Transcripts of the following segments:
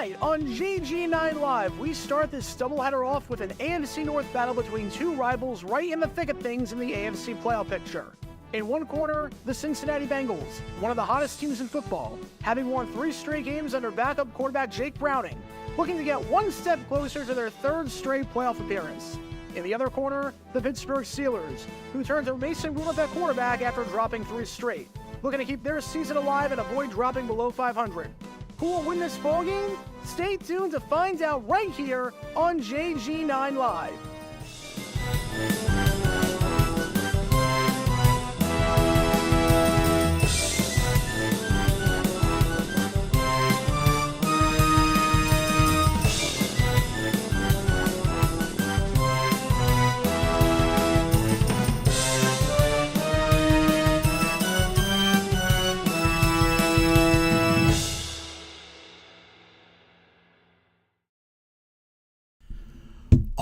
Tonight on GG9 Live, we start this doubleheader off with an AFC North battle between two rivals right in the thick of things in the AFC playoff picture. In one corner, the Cincinnati Bengals, one of the hottest teams in football, having won 3 straight games under backup quarterback Jake Browning, looking to get one step closer to their 3rd straight playoff appearance. In the other corner, the Pittsburgh Steelers, who turned to Mason Rudolph at quarterback after dropping 3 straight, looking to keep their season alive and avoid dropping below 500. Who will win this ballgame? Stay tuned to find out right here on JG9 Live.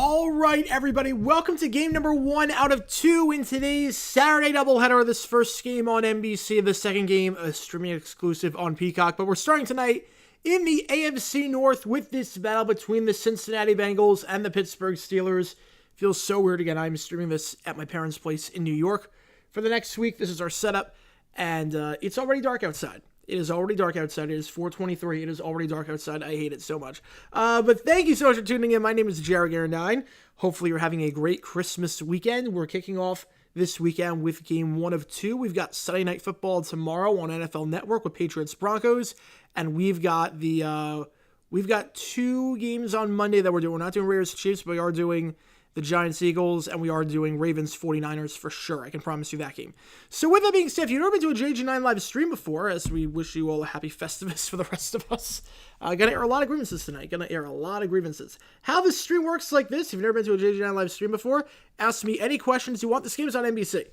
All right, everybody, welcome to game number 1 out of 2 in today's Saturday doubleheader. This first game on NBC, the second game a streaming exclusive on Peacock. But we're starting tonight in the AFC North with this battle between the Cincinnati Bengals and the Pittsburgh Steelers. Feels so weird again. I'm streaming this at my parents' place in New York for the next week. This is our setup, and it's already dark outside. It is already dark outside. It is 4:23. It is already dark outside. I hate it so much. But thank you so much for tuning in. My name is Jared Garandine. Hopefully you're having a great Christmas weekend. We're kicking off this weekend with game 1 of 2. We've got Sunday Night Football tomorrow on NFL Network with Patriots Broncos, and we've got 2 games on Monday that we're doing. We're not doing Raiders Chiefs, but we are doing the Giants Eagles, and we are doing Ravens 49ers for sure. I can promise you that game. So with that being said, if you've never been to a JG9 live stream before, as we wish you all a happy Festivus for the rest of us, gonna air a lot of grievances tonight. How this stream works like this, if you've never been to a JG9 live stream before, ask me any questions you want. This game is on NBC.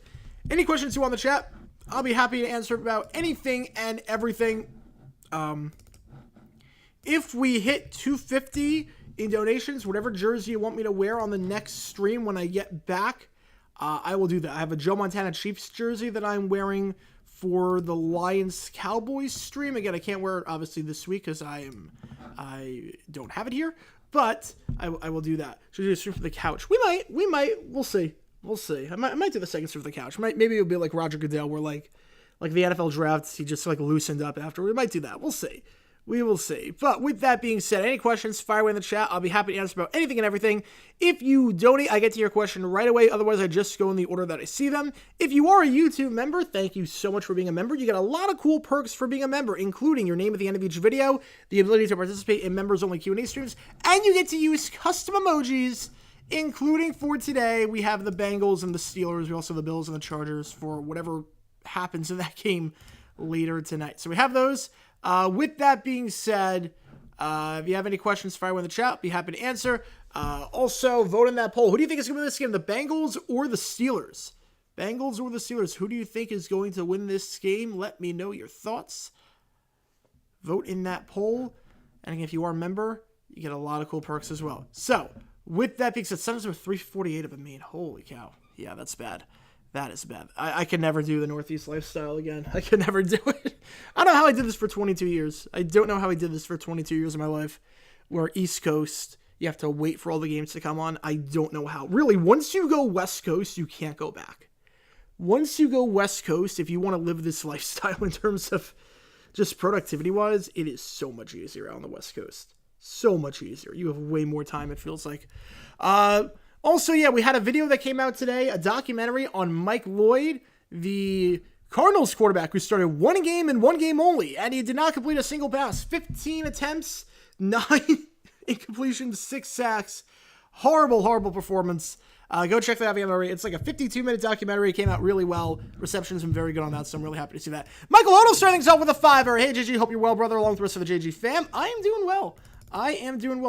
Any questions you want in the chat, I'll be happy to answer about anything and everything. If we hit 250 in donations, whatever jersey you want me to wear on the next stream when I get back, I will do that. I have a Joe Montana Chiefs jersey that I'm wearing for the Lions-Cowboys stream. Again, I can't wear it obviously this week because I don't have it here, but I will do that. Should we do a stream from the couch? We might, we'll see. I might do the second stream from the couch. Maybe it'll be like Roger Goodell, where like the NFL drafts, he just like loosened up after. We might do that. We'll see. We will see. But with that being said, any questions, fire away in the chat. I'll be happy to answer about anything and everything. If you donate, I get to your question right away. Otherwise, I just go in the order that I see them. If you are a YouTube member, thank you so much for being a member. You get a lot of cool perks for being a member, including your name at the end of each video, the ability to participate in members-only Q&A streams, and you get to use custom emojis, including for today. We have the Bengals and the Steelers. We also have the Bills and the Chargers for whatever happens in that game later tonight. So we have those. With that being said, if you have any questions, fire away in the chat. Be happy to answer. Also, vote in that poll. Who do you think is going to win this game, the Bengals or the Steelers? Bengals or the Steelers? Who do you think is going to win this game? Let me know your thoughts. Vote in that poll. And again, if you are a member, you get a lot of cool perks as well. So, with that being said, Suns are 348 of a mean. Holy cow. Yeah, that's bad. That is bad. I can never do the Northeast lifestyle again. I can never do it. I don't know how I did this for 22 years. I don't know how I did this for 22 years of my life. Where East Coast, you have to wait for all the games to come on. I don't know how. Really, once you go West Coast, you can't go back. Once you go West Coast, if you want to live this lifestyle in terms of just productivity-wise, it is so much easier out on the West Coast. So much easier. You have way more time, it feels like. Also, yeah, we had a video that came out today, a documentary on Mike Lloyd, the Cardinals quarterback who started 1 game and 1 game only, and he did not complete a single pass. 15 attempts, 9 incompletions, 6 sacks. Horrible, horrible performance. Go check that out. It's like a 52-minute documentary. It came out really well. Reception's been very good on that, so I'm really happy to see that. Michael Otto starting things off with a 5-er. Hey, JG, hope you're well, brother, along with the rest of the JG fam. I am doing well.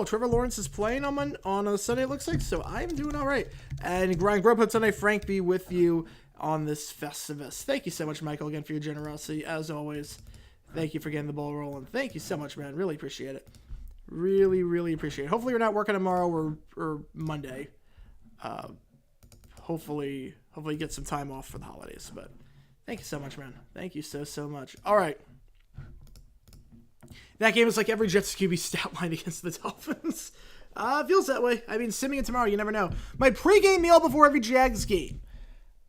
Trevor Lawrence is playing on a Sunday, it looks like, so I am doing all right. And Grind Grubhub tonight, Frank be with you on this Festivus. Thank you so much, Michael, again, for your generosity, as always. Thank you for getting the ball rolling. Thank you so much, man. Really appreciate it. Really, really appreciate it. Hopefully you're not working tomorrow or Monday. Hopefully get some time off for the holidays. But thank you so much, man. Thank you so much. All right. That game is like every Jets QB stat line against the Dolphins. Feels that way. I mean, simming it tomorrow, you never know. My pregame meal before every Jags game.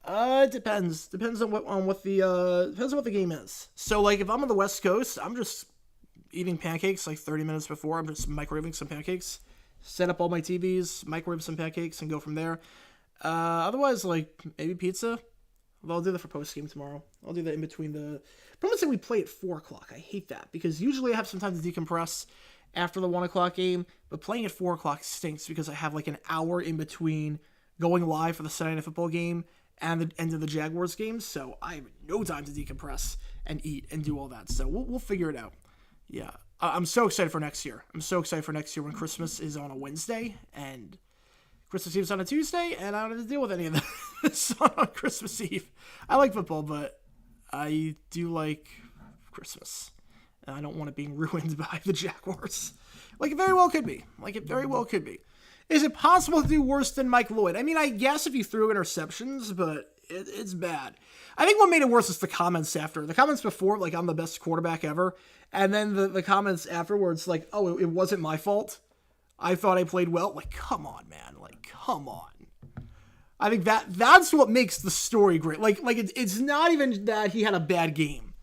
It depends. Depends on what the game is. So like if I'm on the West Coast, I'm just eating pancakes like 30 minutes before. I'm just microwaving some pancakes. Set up all my TVs, microwave some pancakes, and go from there. Otherwise, like maybe pizza. Well, I'll do that for post game tomorrow. I'll do that in between the. Promise that we play at 4 o'clock. I hate that because usually I have some time to decompress after the 1 o'clock game, but playing at 4 o'clock stinks because I have like an hour in between going live for the Sunday Night Football game and the end of the Jaguars game, so I have no time to decompress and eat and do all that. So we'll figure it out. Yeah, I'm so excited for next year. I'm so excited for next year when Christmas is on a Wednesday and Christmas Eve is on a Tuesday, and I don't have to deal with any of this on Christmas Eve. I like football, but I do like Christmas. And I don't want it being ruined by the Jaguars. Like it very well could be. Is it possible to do worse than Mike Lloyd? I mean, I guess if you threw interceptions, but it's bad. I think what made it worse is the comments after. The comments before, like, I'm the best quarterback ever. And then the comments afterwards, like, oh, it wasn't my fault. I thought I played well. Like, come on, man. Like, come on. I think that's what makes the story great. Like it's not even that he had a bad game.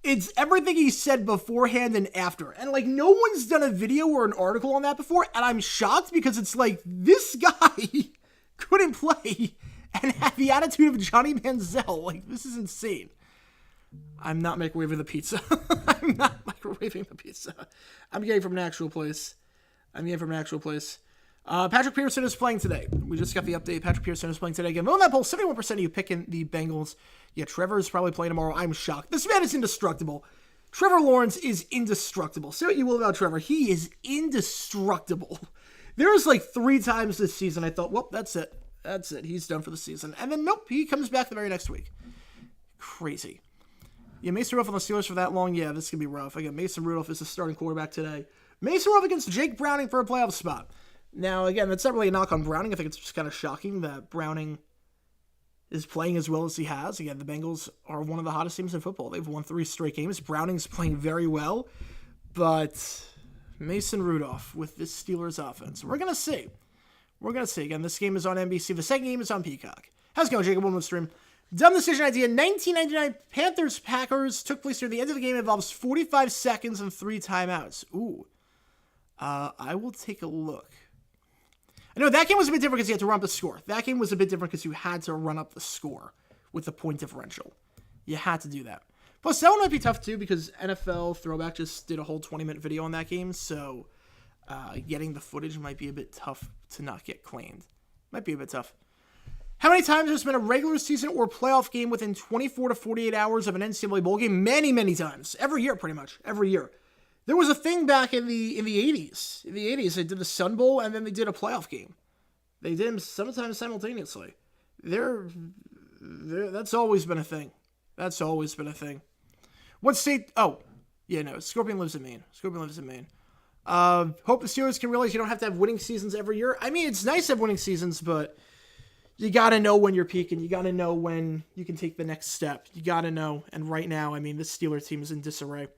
It's everything he said beforehand and after. And, like, no one's done a video or an article on that before, and I'm shocked because it's like, this guy couldn't play and have the attitude of Johnny Manziel. Like, this is insane. I'm not microwaving the pizza. I'm getting from an actual place. Patrick Pearson is playing today. We just got the update. Patrick Pearson is playing today. Again, on that poll, 71% of you picking the Bengals. Yeah, Trevor is probably playing tomorrow. I'm shocked. This man is indestructible. Trevor Lawrence is indestructible. Say what you will about Trevor. He is indestructible. There was like 3 times this season I thought, well, that's it. He's done for the season. And then, nope, he comes back the very next week. Crazy. Yeah, Mason Rudolph on the Steelers for that long. Yeah, this could be rough. Again, Mason Rudolph is the starting quarterback today. Mason Rudolph against Jake Browning for a playoff spot. Now, again, that's not really a knock on Browning. I think it's just kind of shocking that Browning is playing as well as he has. Again, the Bengals are one of the hottest teams in football. They've won 3 straight games. Browning's playing very well, but Mason Rudolph with this Steelers offense. We're going to see. Again, this game is on NBC. The second game is on Peacock. How's it going, Jacob? One stream. Dumb decision idea. 1999 Panthers-Packers took place near the end of the game. It involves 45 seconds and 3 timeouts. Ooh. I will take a look. I know that game was a bit different because you had to run up the score. That game was a bit different because you had to run up the score with the point differential. You had to do that. Plus, that one might be tough too because NFL Throwback just did a whole 20-minute video on that game, so getting the footage might be a bit tough to not get claimed. Might be a bit tough. How many times has been a regular season or playoff game within 24 to 48 hours of an NCAA bowl game? Many, many times. Every year, pretty much. Every year. There was a thing back in the 80s. In the 80s, they did the Sun Bowl, and then they did a playoff game. They did them sometimes simultaneously. That's always been a thing. What state? Oh, yeah, no. Scorpion lives in Maine. Hope the Steelers can realize you don't have to have winning seasons every year. I mean, it's nice to have winning seasons, but you got to know when you're peaking. You got to know when you can take the next step. You got to know. And right now, I mean, this Steelers team is in disarray.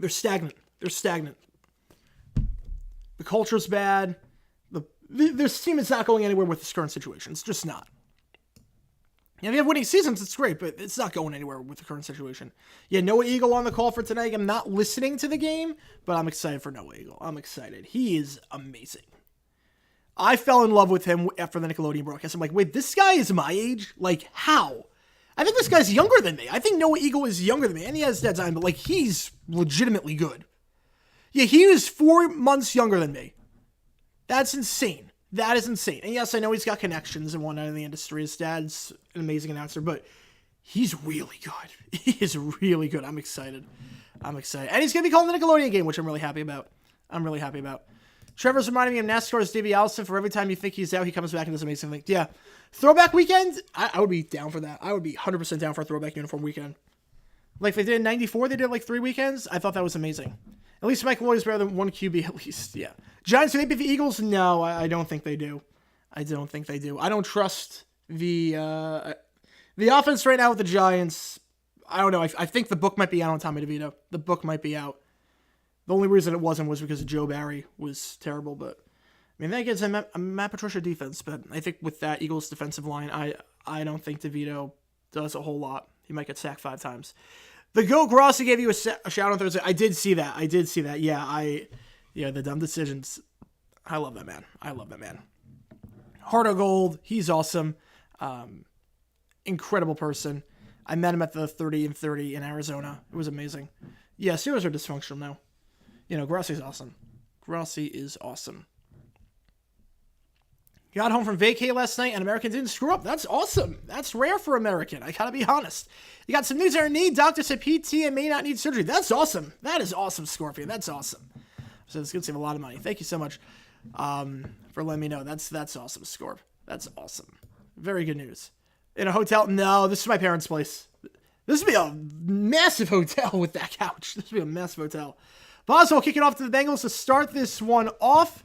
They're stagnant. The culture's bad. This team is not going anywhere with this current situation. It's just not. Yeah, they have winning seasons. It's great, but it's not going anywhere with the current situation. Yeah, Noah Eagle on the call for tonight. I'm not listening to the game, but I'm excited for Noah Eagle. I'm excited. He is amazing. I fell in love with him after the Nickelodeon broadcast. I'm like, wait, this guy is my age? Like, how? I think this guy's younger than me. I think Noah Eagle is younger than me, and he has dead time, but, like, he's legitimately good. Yeah, he is 4 months younger than me. That's insane. That is insane. And yes, I know he's got connections and whatnot in the industry. His dad's an amazing announcer, but he's really good. He is really good. I'm excited. And he's going to be calling the Nickelodeon game, which I'm really happy about. Trevor's reminding me of NASCAR's Davey Allison. For every time you think he's out, he comes back and does amazing things. Yeah. Throwback weekend? I would be down for that. I would be 100% down for a throwback uniform weekend. Like, if they did in 94, they did like 3 weekends. I thought that was amazing. At least Mike Lloyd is better than 1 QB, at least. Yeah. Giants, do they beat the Eagles? No, I don't think they do. I don't trust the offense right now with the Giants. I don't know. I think the book might be out on Tommy DeVito. The book might be out. The only reason it wasn't was because Joe Barry was terrible. But I mean, that gets a Matt Patricia defense. But I think with that Eagles defensive line, I don't think DeVito does a whole lot. He might get sacked 5 times. The Goat Grossi gave you a shout on Thursday. I did see that. Yeah, the dumb decisions. I love that man. Heart of gold. He's awesome. Incredible person. I met him at the 30 and 30 in Arizona. It was amazing. Yeah, Steelers are dysfunctional now. Grossi's awesome. Grossi is awesome. Got home from vacay last night and American didn't screw up. That's awesome. That's rare for American. I gotta be honest. You got some news there. Doctor said PT and may not need surgery. That's awesome. That is awesome, Scorpion. That's awesome. So it's gonna save a lot of money. Thank you so much for letting me know. That's awesome, Scorp. That's awesome. Very good news. In a hotel? No, this is my parents' place. This would be a massive hotel with that couch. This would be a massive hotel. Boswell kicking off to the Bengals to start this one off.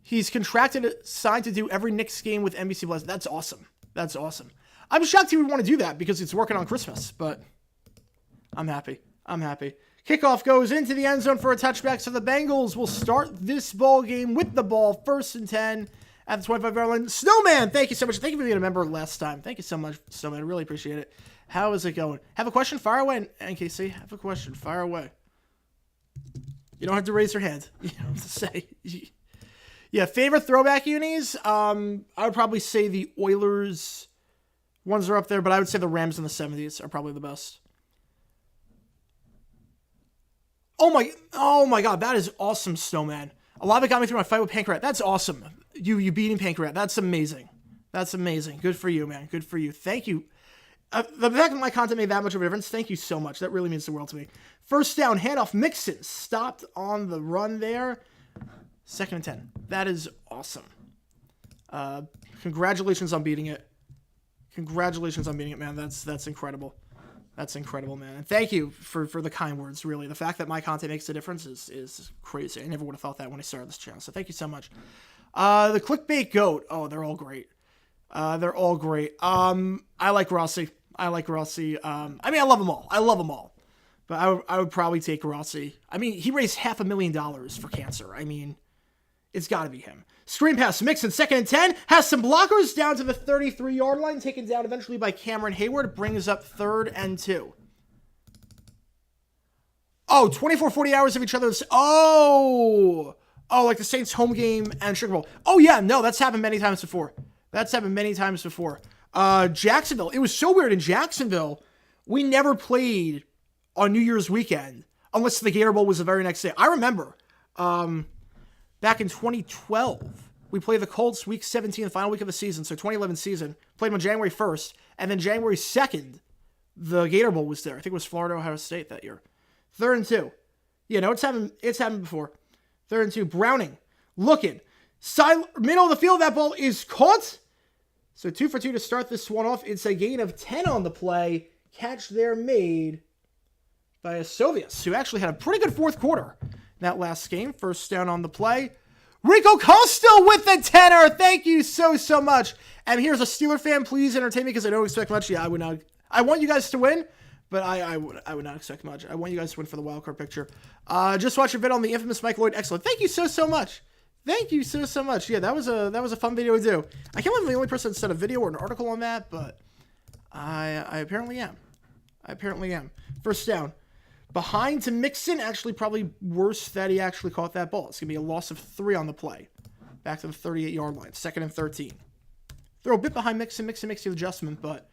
He's signed to do every Knicks game with NBC Plus. That's awesome. That's awesome. I'm shocked he would want to do that because it's working on Christmas, but I'm happy. Kickoff goes into the end zone for a touchback, so the Bengals will start this ball game with the ball, 1st and 10 at the 25-yard line. Snowman, thank you so much. Thank you for being a member last time. Thank you so much, Snowman. I really appreciate it. How is it going? Have a question? Fire away. NKC, have a question. Fire away. You don't have to raise your hand. You don't have to say. Yeah, favorite throwback unis? I would probably say the Oilers ones are up there, but I would say the Rams in the 70s are probably the best. Oh my God, that is awesome, Snowman. A lot of it got me through my fight with Pancrat. That's awesome. You beating Pancrat. That's amazing. That's amazing. Good for you, man. Good for you. Thank you. The fact that my content made that much of a difference, thank you so much. That really means the world to me. 1st down, handoff, Mixon. Stopped on the run there. 2nd and 10. That is awesome. Congratulations on beating it. Man. That's incredible. That's incredible, man. And thank you for the kind words, really. The fact that my content makes a difference is crazy. I never would have thought that when I started this channel. So thank you so much. The clickbait goat. Oh, they're all great. I like Rossi. I love them all. But I would probably take Rossi. I mean, he raised $500,000 for cancer. I mean, it's got to be him. Screen pass, Mixon, 2nd and 10. Has some blockers down to the 33-yard line. Taken down eventually by Cameron Hayward. Brings up 3rd and 2. Oh, 24-40 hours of each other's. Oh, like the Saints home game and Sugar Bowl. Oh, yeah, no, that's happened many times before. Jacksonville. It was so weird. In Jacksonville, we never played on New Year's weekend unless the Gator Bowl was the very next day. I remember back in 2012, we played the Colts week 17, the final week of the season, so 2011 season. Played them on January 1st, and then January 2nd, the Gator Bowl was there. I think it was Florida, Ohio State that year. 3rd and 2. Yeah, no, it's happened before. 3rd and 2. Browning, looking. Middle of the field, that ball is caught. So 2 for 2 to start this one off. It's a gain of 10 on the play. Catch there made by Sovius, who actually had a pretty good 4th quarter that last game. 1st down on the play. Rico Costa with the 10er. Thank you so much. And here's a Steeler fan. Please entertain me because I don't expect much. Yeah, I would not. I want you guys to win, but I would not expect much. I want you guys to win for the wildcard picture. Just watch your video on the infamous Mike Lloyd. Excellent. Thank you so much. Thank you so much. Yeah, that was a fun video to do. I can't believe I'm the only person that said a video or an article on that, but I apparently am. 1st down. Behind to Mixon, actually probably worse that he actually caught that ball. It's going to be a loss of 3 on the play. Back to the 38-yard line. 2nd and 13. Throw a bit behind Mixon. Mixon makes the adjustment, but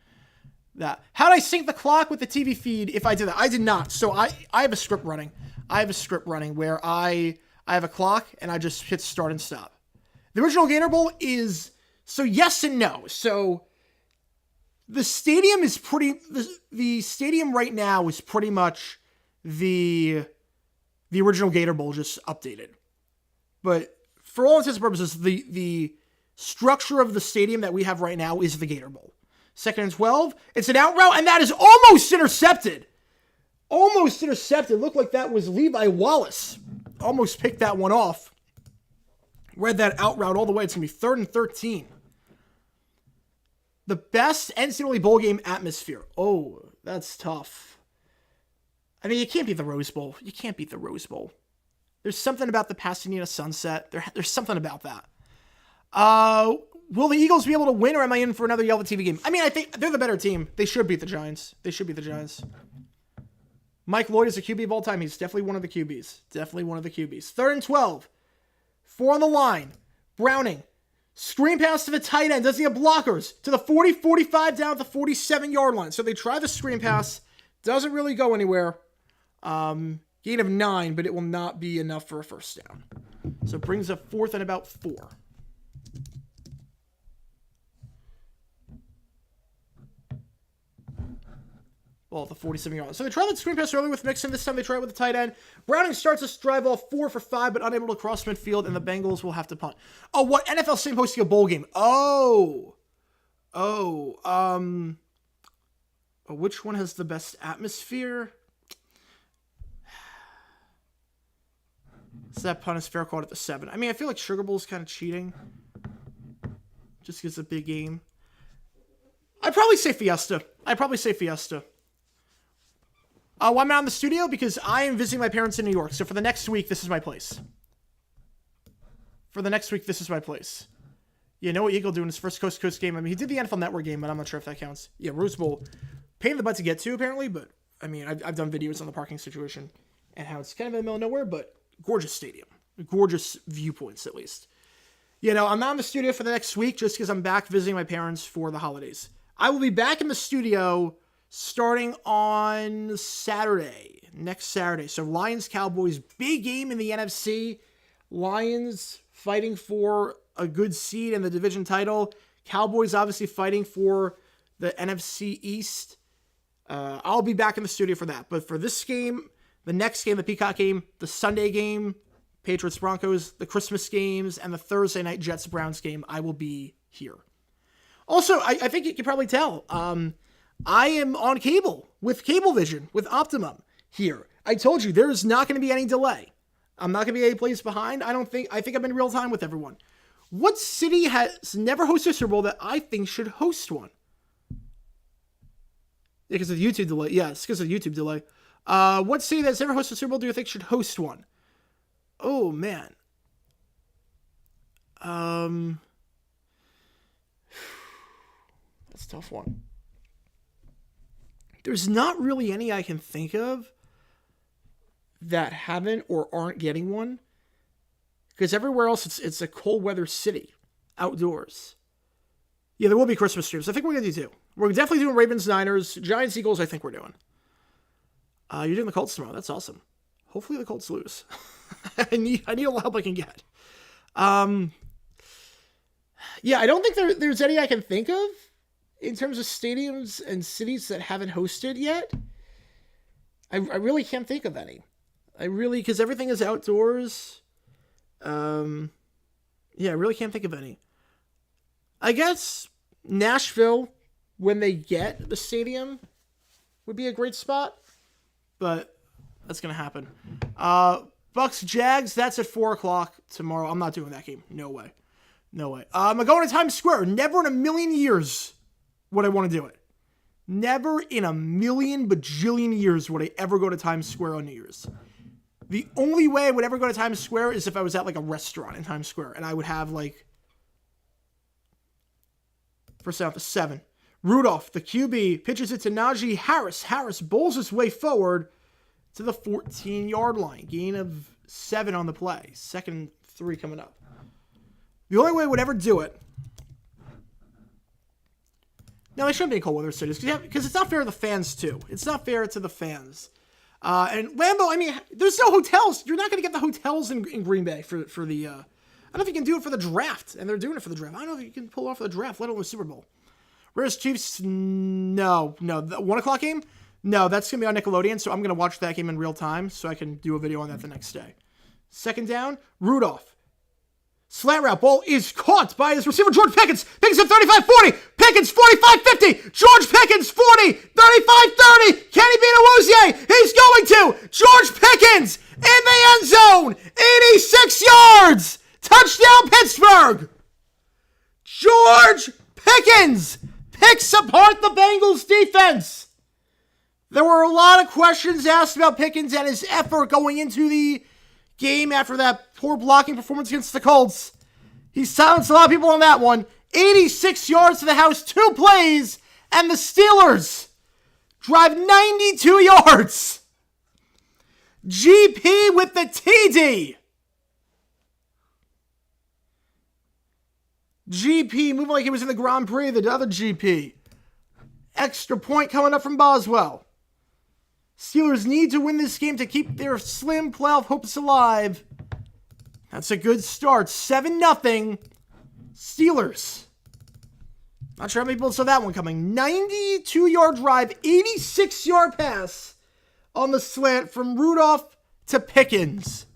that. How did I sync the clock with the TV feed if I did that? I did not. So I have a script running. Where I have a clock and I just hit start and stop. The original Gator Bowl is, so yes and no. So the stadium is the stadium right now is pretty much the original Gator Bowl, just updated. But for all intents and purposes, the structure of the stadium that we have right now is the Gator Bowl. 2nd and 12. It's an out route, and that is almost intercepted. Looked like that was Levi Wallace. Almost picked that one off. Read that out route all the way. It's going to be 3rd and 13. The best NCAA bowl game atmosphere. Oh, that's tough. I mean, you can't beat the Rose Bowl. You can't beat the Rose Bowl. There's something about the Pasadena sunset. There's something about that. Will the Eagles be able to win, or am I in for another Yellow TV game? I mean, I think they're the better team. They should beat the Giants. Mike Lloyd is a QB of all time. He's definitely one of the QBs. 3rd and 12. 4 on the line. Browning. Screen pass to the tight end. Does he have blockers? To the 40, 45, down at the 47-yard line. So they try the screen pass. Doesn't really go anywhere. Gain of 9, but it will not be enough for a first down. So it brings up 4th and about 4. Well, at the 47-yard line. So they tried that screen pass earlier with Mixon. This time they try it with the tight end. Browning starts this drive off 4 for 5, but unable to cross midfield, and the Bengals will have to punt. Oh, what? NFL Sim hosting a bowl game. Which one has the best atmosphere? So that punt is fair caught at the 7. I mean, I feel like Sugar Bowl is kind of cheating. Just because it's a big game. I'd probably say Fiesta. Why am I in the studio? Because I am visiting my parents in New York. So for the next week, this is my place. Yeah, Noah Eagle doing his first Coast to Coast game. I mean, he did the NFL Network game, but I'm not sure if that counts. Yeah, Rose Bowl. Pain in the butt to get to, apparently. But, I mean, I've done videos on the parking situation and how it's kind of in the middle of nowhere, but gorgeous stadium. Gorgeous viewpoints, at least. You know, I'm not in the studio for the next week just because I'm back visiting my parents for the holidays. I will be back in the studio starting on next Saturday. So Lions-Cowboys, big game in the NFC. Lions fighting for a good seed in the division title. Cowboys obviously fighting for the NFC East. I'll be back in the studio for that. But for this game, the next game, the Peacock game, the Sunday game, Patriots-Broncos, the Christmas games, and the Thursday night Jets-Browns game, I will be here. Also, I think you can probably tell, I am on cable with Cablevision, with Optimum here. I told you, there is not going to be any delay. I'm not going to be any place behind. I think I'm in real time with everyone. What city has never hosted a Super Bowl that I think should host one? Yeah, because of the YouTube delay. Yeah, it's because of the YouTube delay. What city that's never hosted a Super Bowl do you think should host one? Oh, man. That's a tough one. There's not really any I can think of that haven't or aren't getting one. Because everywhere else, it's a cold weather city. Outdoors. Yeah, there will be Christmas streams. I think we're going to do 2. We're definitely doing Ravens-Niners. Giants-Eagles, I think we're doing. You're doing the Colts tomorrow. That's awesome. Hopefully the Colts lose. I need all the help I can get. Yeah, I don't think there's any I can think of in terms of stadiums and cities that haven't hosted yet. I really can't think of any. Because everything is outdoors. Yeah, I really can't think of any. I guess Nashville, when they get the stadium, would be a great spot. But that's going to happen. Bucks Jags, that's at 4 o'clock tomorrow. I'm not doing that game. No way. I'm going to Times Square. Never in a million years would I want to do it. Never in a million bajillion years would I ever go to Times Square on New Year's. The only way I would ever go to Times Square is if I was at like a restaurant in Times Square and I would have like first down at the 7. Rudolph, the QB, pitches it to Najee Harris. Harris bowls his way forward to the 14-yard line. Gain of 7 on the play. 2nd 3 coming up. The only way I would ever do it. No, they shouldn't be in cold weather cities because it's not fair to the fans too. It's not fair to the fans. And Lambeau, I mean, there's no hotels. You're not going to get the hotels in Green Bay for the. I don't know if you can do it for the draft, and they're doing it for the draft. I don't know if you can pull off the draft, let alone the Super Bowl. Raiders Chiefs, no. The 1 o'clock game, no. That's going to be on Nickelodeon, so I'm going to watch that game in real time so I can do a video on that the next day. 2nd down, Rudolph. Slant route ball is caught by his receiver, George Pickens. Pickens at 35-40. Pickens 45-50. George Pickens 40, 35-30. Can he beat Awuzie? He's going to. George Pickens in the end zone. 86 yards. Touchdown Pittsburgh. George Pickens. picks apart the Bengals defense. There were a lot of questions asked about Pickens and his effort going into the game after that poor blocking performance against the Colts. He silenced a lot of people on that one. 86 yards to the house, 2 plays, and the Steelers drive 92 yards. GP with the TD. GP moving like he was in the Grand Prix, the other GP. Extra point coming up from Boswell. Steelers need to win this game to keep their slim playoff hopes alive. That's a good start. 7-0. Steelers. Not sure how many people saw that one coming. 92-yard drive, 86-yard pass on the slant from Rudolph to Pickens.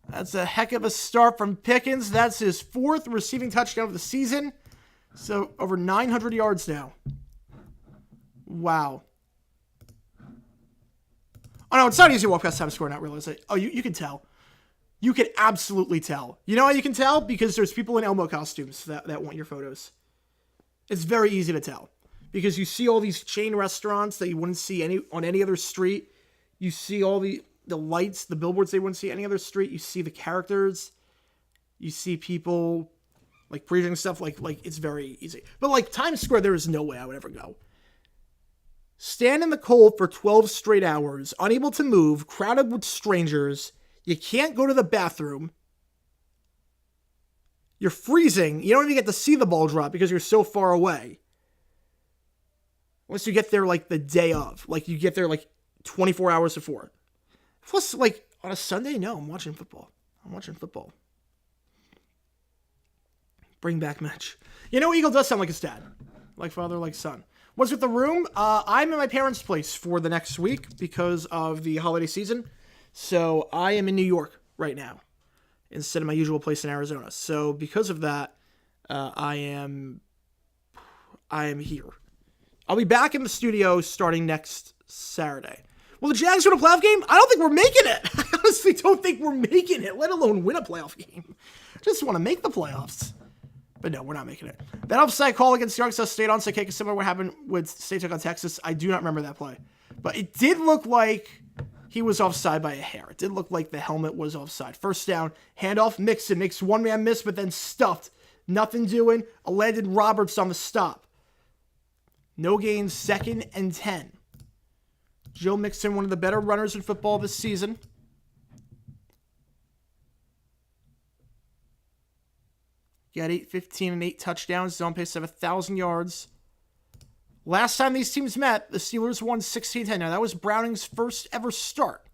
That's a heck of a start from Pickens. That's his 4th receiving touchdown of the season. So over 900 yards now. Wow. Oh, no, it's not easy to walk past time score and not realize it. Oh, you can tell. You can absolutely tell. You know how you can tell? Because there's people in Elmo costumes that want your photos. It's very easy to tell. Because you see all these chain restaurants that you wouldn't see on any other street. You see all the lights, the billboards they wouldn't see any other street. You see the characters. You see people like preaching stuff. Like it's very easy. But like Times Square, there is no way I would ever go. Stand in the cold for 12 straight hours, unable to move, crowded with strangers. You can't go to the bathroom. You're freezing. You don't even get to see the ball drop because you're so far away. Unless you get there like the day of. Like you get there like 24 hours before. Plus, like on a Sunday, no, I'm watching football. Bring back Mitch. You know, Eagle does sound like his dad. Like father, like son. What's with the room? I'm in my parents' place for the next week because of the holiday season. So I am in New York right now instead of my usual place in Arizona. So because of that, I am here. I'll be back in the studio starting next Saturday. Will the Jags win a playoff game? I don't think we're making it. I honestly don't think we're making it, let alone win a playoff game. I just want to make the playoffs. But no, we're not making it. That offside call against Arkansas State onside kick is similar to what happened with State took on Texas. I do not remember that play. But it did look like he was offside by a hair. It did look like the helmet was offside. First down, handoff, Mixon makes one-man miss, but then stuffed. Nothing doing. Landon Roberts on the stop. No gains, 2nd and 10. Joe Mixon, one of the better runners in football this season. Got 8-15 and 8 touchdowns. He's on pace to have 1,000 yards. Last time these teams met, the Steelers won 16-10. Now, that was Browning's first ever start.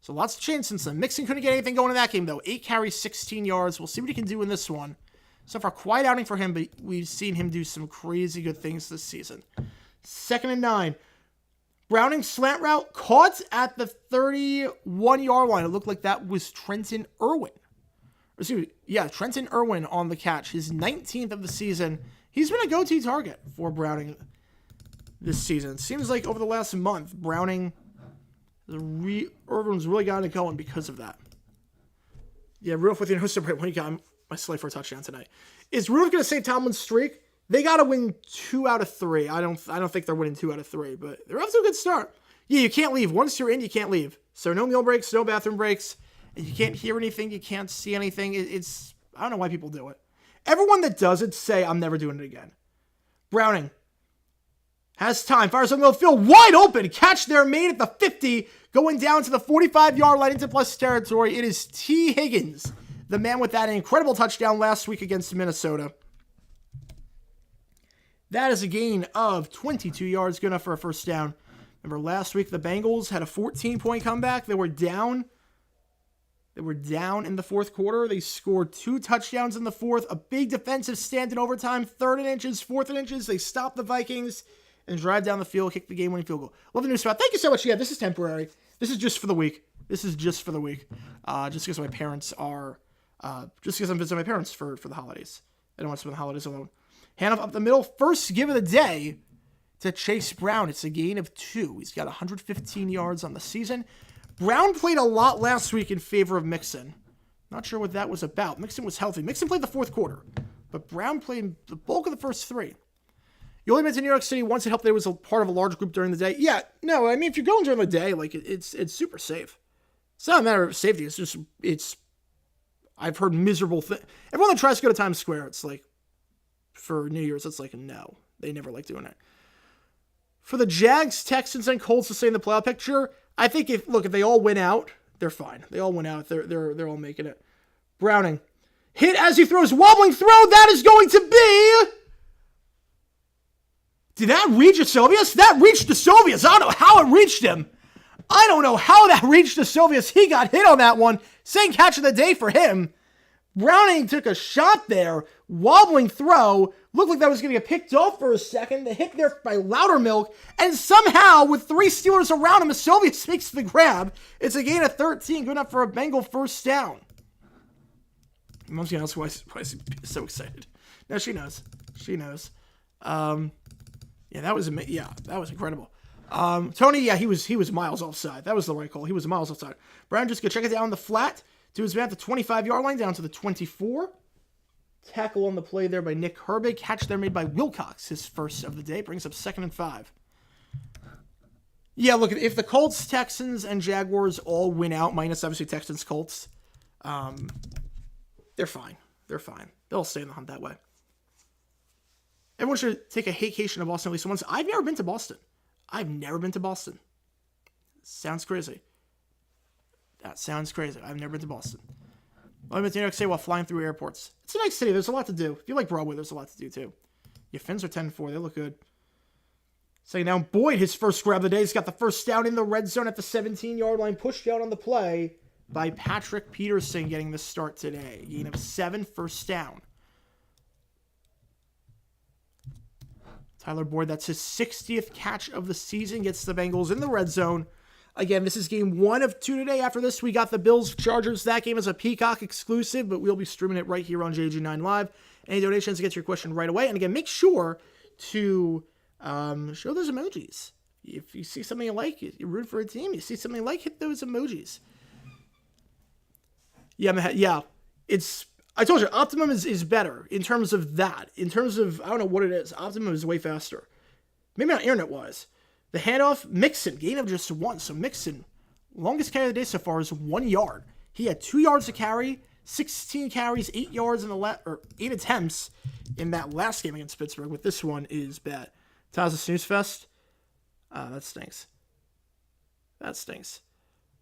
So lots of changed since then. Mixon couldn't get anything going in that game, though. 8 carries, 16 yards. We'll see what he can do in this one. So far, quiet outing for him, but we've seen him do some crazy good things this season. 2nd and 9. Browning slant route caught at the 31-yard line. It looked like that was Trenton Irwin. Trenton Irwin on the catch. His 19th of the season. He's been a go-to target for Browning this season. Seems like over the last month, Browning, Irwin's really gotten it going because of that. Yeah, Rudolph with the no separate when he got my slate for a touchdown tonight. Is Rudolph going to save Tomlin's streak? They got to win 2 out of 3. I don't think they're winning 2 out of 3, but they're off to a good start. Yeah, you can't leave. Once you're in, you can't leave. So no meal breaks, no bathroom breaks. And you can't hear anything. You can't see anything. I don't know why people do it. Everyone that does it say, I'm never doing it again. Browning has time. Fires on the field. Wide open. Catch there made at the 50. Going down to the 45-yard line into plus territory. It is T. Higgins, the man with that incredible touchdown last week against Minnesota. That is a gain of 22 yards. Good enough for a first down. Remember last week the Bengals had a 14-point comeback. They were down in the fourth quarter. They scored 2 touchdowns in the fourth. A big defensive stand in overtime. 3rd and inches, 4th and inches. They stopped the Vikings and drive down the field, kick the game-winning field goal. Love the new spot. Thank you so much. Yeah, this is temporary. This is just for the week. Just because my parents are, just because I'm visiting my parents for the holidays. I don't want to spend the holidays alone. Handoff up the middle. First give of the day to Chase Brown. It's a gain of 2. He's got 115 yards on the season. Brown played a lot last week in favor of Mixon. Not sure what that was about. Mixon was healthy. Mixon played the fourth quarter, but Brown played the bulk of the first 3. You only went to New York City once. It helped that it was a part of a large group during the day. Yeah, no, I mean, if you're going during the day, like, it's super safe. It's not a matter of safety. It's just, I've heard miserable things. Everyone that tries to go to Times Square, it's like, for New Year's, it's like, no, they never like doing it. For the Jags, Texans, and Colts to stay in the playoff picture, I think if they all win out, they're fine. They all win out. They're all making it. Browning. Hit as he throws, wobbling throw. That is going to be... Did that reach Silvius? That reached Silvius. I don't know how it reached him. I don't know how that reached Silvius. He got hit on that one. Second catch of the day for him. Browning took a shot there. Wobbling throw. Looked like that was going to get picked off for a second. The hit there by Loudermilk. And somehow, with 3 Steelers around him, Silvius makes the grab. It's a gain of 13. Good enough for a Bengal first down. Mom's going to ask why is so excited. No, she knows. She knows. Yeah, that was incredible. Tony, yeah, he was miles offside. That was the right call. He was miles offside. Brown just going to check it down the flat to his man at the 25-yard line, down to the 24. Tackle on the play there by Nick Herbig. Catch there made by Wilcox, his first of the day. Brings up 2nd and 5. Yeah, look, if the Colts, Texans, and Jaguars all win out, minus obviously Texans, Colts, they're fine. They're fine. They'll stay in the hunt that way. Everyone should take a vacation to Boston at least once. I've never been to Boston. Sounds crazy. That sounds crazy. I've never been to Boston. Well, I went to New York City while flying through airports. It's a nice city. There's a lot to do. If you like Broadway, there's a lot to do too. Your Finns are 10-4. They look good. Second down. Boyd, his first grab of the day. He's got the first down in the red zone at the 17-yard line. Pushed out on the play by Patrick Peterson getting the start today. Gain of 7, first down. Tyler Boyd, that's his 60th catch of the season, gets the Bengals in the red zone. Again, this is game 1 of 2 today. After this, we got the Bills-Chargers. That game is a Peacock exclusive, but we'll be streaming it right here on JG9 Live. Any donations to get your question right away. And again, make sure to show those emojis. If you see something you like, you root for a team, you see something you like, hit those emojis. Yeah, I told you, Optimum is better in terms of that. In terms of, I don't know what it is. Optimum is way faster. Maybe not internet-wise. The handoff, Mixon, gain of just 1. So Mixon, longest carry of the day so far is 1 yard. He had 2 yards to carry, 16 carries, 8 yards in the 8 attempts in that last game against Pittsburgh. With this one is bad. Taz a snooze fest. That stinks.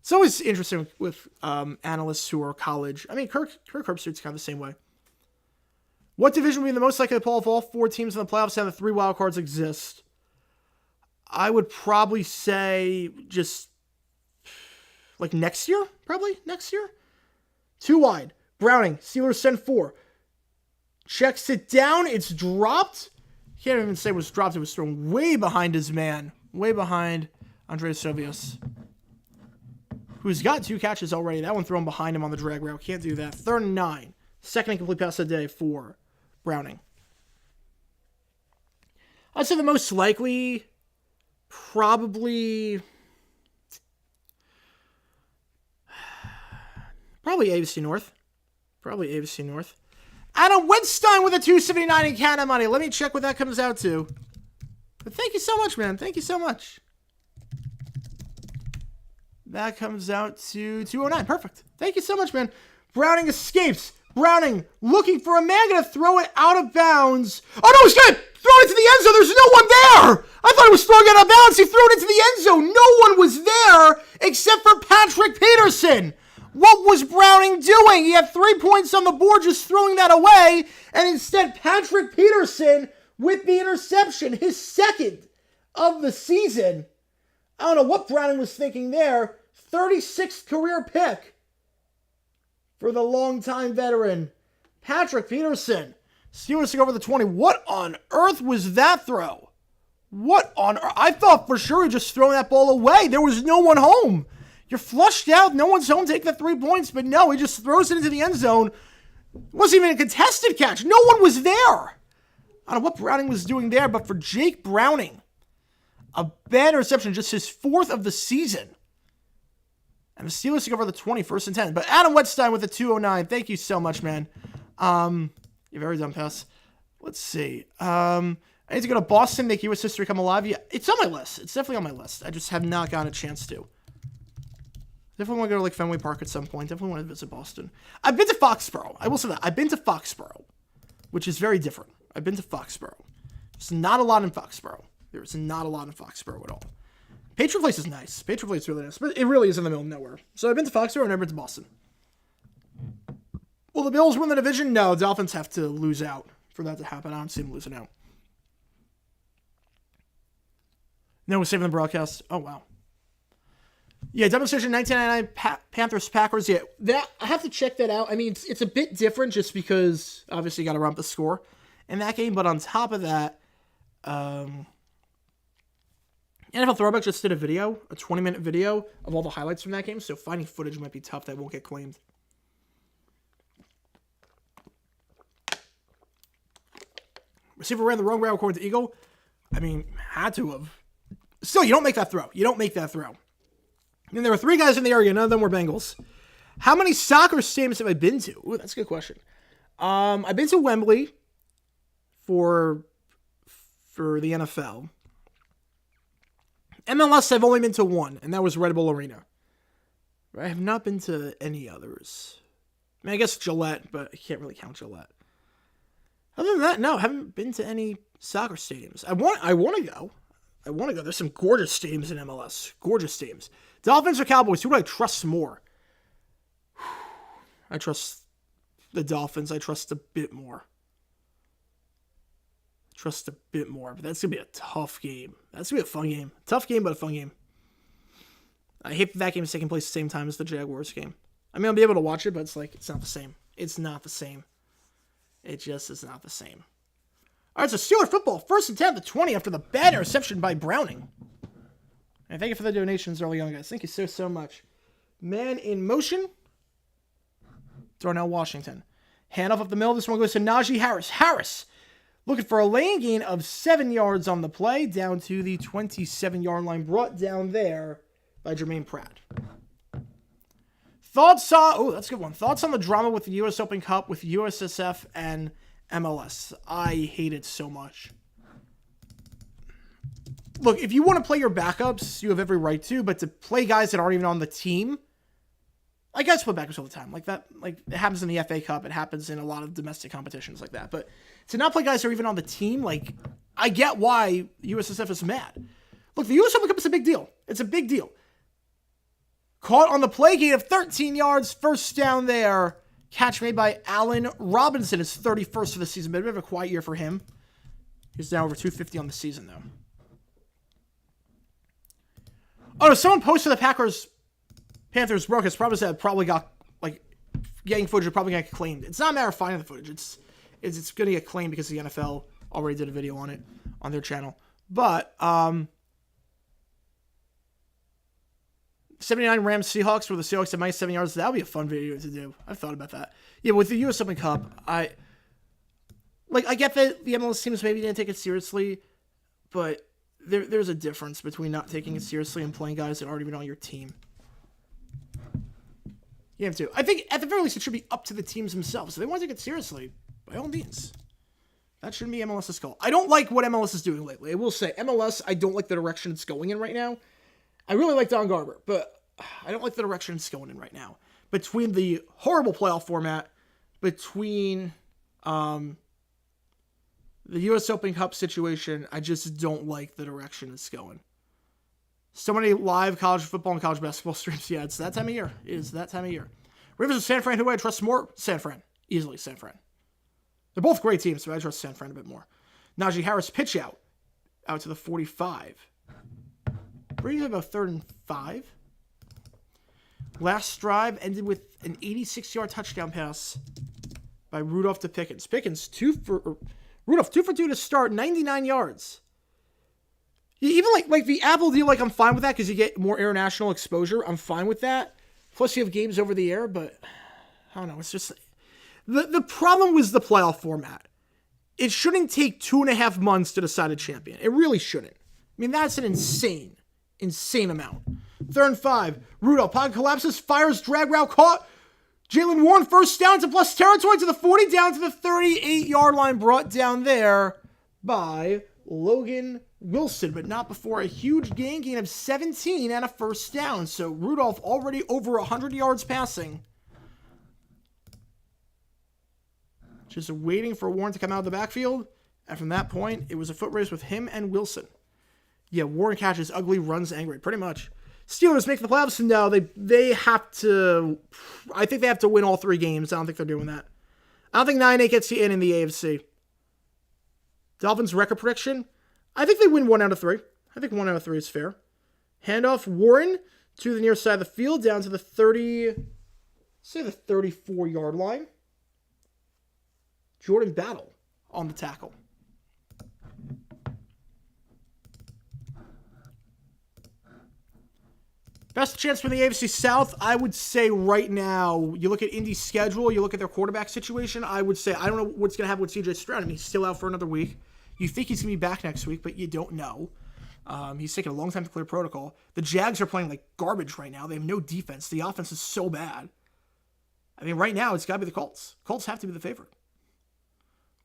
It's always interesting with analysts who are college. I mean, Kirk Herbstreit's kind of the same way. What division would be the most likely to pull off all 4 teams in the playoffs and the 3 wild cards exist? I would probably say just like next year, probably next year. 2 wide. Browning, Steelers send 4. Checks it down. It's dropped. Can't even say it was dropped. It was thrown way behind his man. Way behind Andreas Silvius, who's got 2 catches already. That one thrown behind him on the drag route. Can't do that. 3rd and 9. Second incomplete pass of the day for Browning. I'd say the most likely, probably AFC North. Adam Winstein with a $2.79 in Canada money. Let me check what that comes out to. But thank you so much, man. Thank you so much. That comes out to $2.09. Perfect. Thank you so much, man. Browning escapes. Browning looking for a man. Going to throw it out of bounds. Oh, no, he's going to throw it into the end zone. There's no one there. I thought he was throwing it out of bounds. He threw it into the end zone. No one was there except for Patrick Peterson. What was Browning doing? He had 3 points on the board just throwing that away. And instead, Patrick Peterson with the interception, his 2nd of the season. I don't know what Browning was thinking there. 36th career pick for the longtime veteran, Patrick Peterson. Steelers to go over the 20. What on earth was that throw? What on earth? I thought for sure he just thrown that ball away. There was no one home. You're flushed out. No one's home. Take the 3 points. But no, he just throws it into the end zone. It wasn't even a contested catch. No one was there. I don't know what Browning was doing there, but for Jake Browning, a bad interception, just his 4th of the season. And the Steelers to go over the 20, 1st and 10. But Adam Wetstein with a 209. Thank you so much, man. You're very dumb, pass. Let's see. I need to go to Boston, make U.S. history come alive. Yeah, it's on my list. It's definitely on my list. I just have not gotten a chance to. Definitely want to go to like Fenway Park at some point. Definitely want to visit Boston. I've been to Foxborough. I will say that. I've been to Foxborough, which is very different. I've been to Foxborough. There's not a lot in Foxborough. There's not a lot in Foxborough at all. Patriot Place is nice. Patriot Place is really nice, but it really is in the middle of nowhere. So I've been to Foxborough and I've been to Boston. Will the Bills win the division? No, Dolphins have to lose out for that to happen. I don't see them losing out. No, we're saving the broadcast. Oh, wow. Yeah, demonstration 1999 Panthers Packers. Yeah, that I have to check that out. I mean, it's a bit different just because obviously you got to run up the score in that game. But on top of that, NFL Throwback just did a 20-minute video of all the highlights from that game. So finding footage might be tough. That won't get claimed. Receiver ran the wrong route according to Eagle. I mean, had to have. Still, you don't make that throw. You don't make that throw. And there were 3 guys in the area. None of them were Bengals. How many soccer stadiums have I been to? Ooh, that's a good question. I've been to Wembley for the NFL. MLS, I've only been to 1, and that was Red Bull Arena. I have not been to any others. I mean, I guess Gillette, but I can't really count Gillette. Other than that, no, I haven't been to any soccer stadiums. I want to go. There's some gorgeous stadiums in MLS. Gorgeous stadiums. Dolphins or Cowboys? Who do I trust more? I trust the Dolphins. I trust a bit more. But that's going to be a tough game. That's going to be a fun game. Tough game, but a fun game. I hate that game is taking place at the same time as the Jaguars game. I mean, I'll be able to watch it, but it's not the same. It's not the same. It just is not the same. All right, so Steeler football, 1st and 10 at the 20 after the bad interception by Browning. And thank you for the donations early on, guys. Thank you so much. Man in motion. Darnell Washington. Handoff up the middle. This one goes to Najee Harris. Harris looking for a lane gain of 7 yards on the play, down to the 27-yard line, brought down there by Jermaine Pratt. That's a good one. Thoughts on the drama with the U.S. Open Cup with USSF and MLS. I hate it so much. Look, if you want to play your backups, you have every right to, but to play guys that aren't even on the team, like guys play backups all the time. Like that, like it happens in the FA Cup, it happens in a lot of domestic competitions like that. But to not play guys that are even on the team, like I get why USSF is mad. Look, the US Open Cup is a big deal. It's a big deal. Caught on the play gain of 13 yards, first down there. Catch made by Allen Robinson. His 31st for the season, but a bit of a quiet year for him. He's now over 250 on the season, though. Oh, no, someone posted the Panthers broadcast. Probably got, like, getting footage probably got claimed. It's not a matter of finding the footage. It's going to get claimed because the NFL already did a video on it on their channel. But, 79 Rams Seahawks where the Seahawks have minus 7 yards. That would be a fun video to do. I've thought about that. Yeah, with the US Open Cup, I get that the MLS teams maybe didn't take it seriously, but there's a difference between not taking it seriously and playing guys that aren't even on your team. You have to. I think at the very least it should be up to the teams themselves. If they want to take it seriously, by all means. That shouldn't be MLS's goal. I don't like what MLS is doing lately. I will say, MLS, I don't like the direction it's going in right now. I really like Don Garber, but I don't like the direction it's going in right now. Between the horrible playoff format, between the U.S. Open Cup situation, I just don't like the direction it's going. So many live college football and college basketball streams. Yeah, it's that time of year. It is that time of year. Rivers of San Fran, who I trust more? San Fran. Easily San Fran. They're both great teams, but I trust San Fran a bit more. Najee Harris pitch out to the 45. Brings it about 3rd and 5. Last drive ended with an 86-yard touchdown pass by Rudolph to Pickens. Rudolph 2 for 2 to start, 99 yards. Even like the Apple deal, like I'm fine with that because you get more international exposure. I'm fine with that. Plus you have games over the air, but I don't know. It's just the problem was the playoff format. It shouldn't take 2.5 months to decide a champion. It really shouldn't. I mean, that's an insane amount. 3rd and 5. Rudolph, pocket collapses, fires, drag route caught. Jalen Warren, first down to plus territory to the 40, down to the 38-yard line, brought down there by Logan Wilson, but not before a huge gain of 17 and a first down. So Rudolph already over 100 yards passing. Just waiting for Warren to come out of the backfield. And from that point, it was a foot race with him and Wilson. Yeah, Warren catches ugly, runs angry, pretty much. Steelers make the playoffs? No, they have to... I think they have to win all 3 games. I don't think they're doing that. I don't think 9-8 gets you in the AFC. Dolphins record prediction? I think they win 1 out of 3. I think 1 out of 3 is fair. Handoff, Warren to the near side of the field, down to the 34-yard line. Jordan Battle on the tackle. Best chance for the AFC South, I would say right now, you look at Indy's schedule, you look at their quarterback situation, I would say, I don't know what's going to happen with CJ Stroud. I mean, he's still out for another week. You think he's going to be back next week, but you don't know. He's taking a long time to clear protocol. The Jags are playing like garbage right now. They have no defense. The offense is so bad. I mean, right now, it's got to be the Colts. Colts have to be the favorite.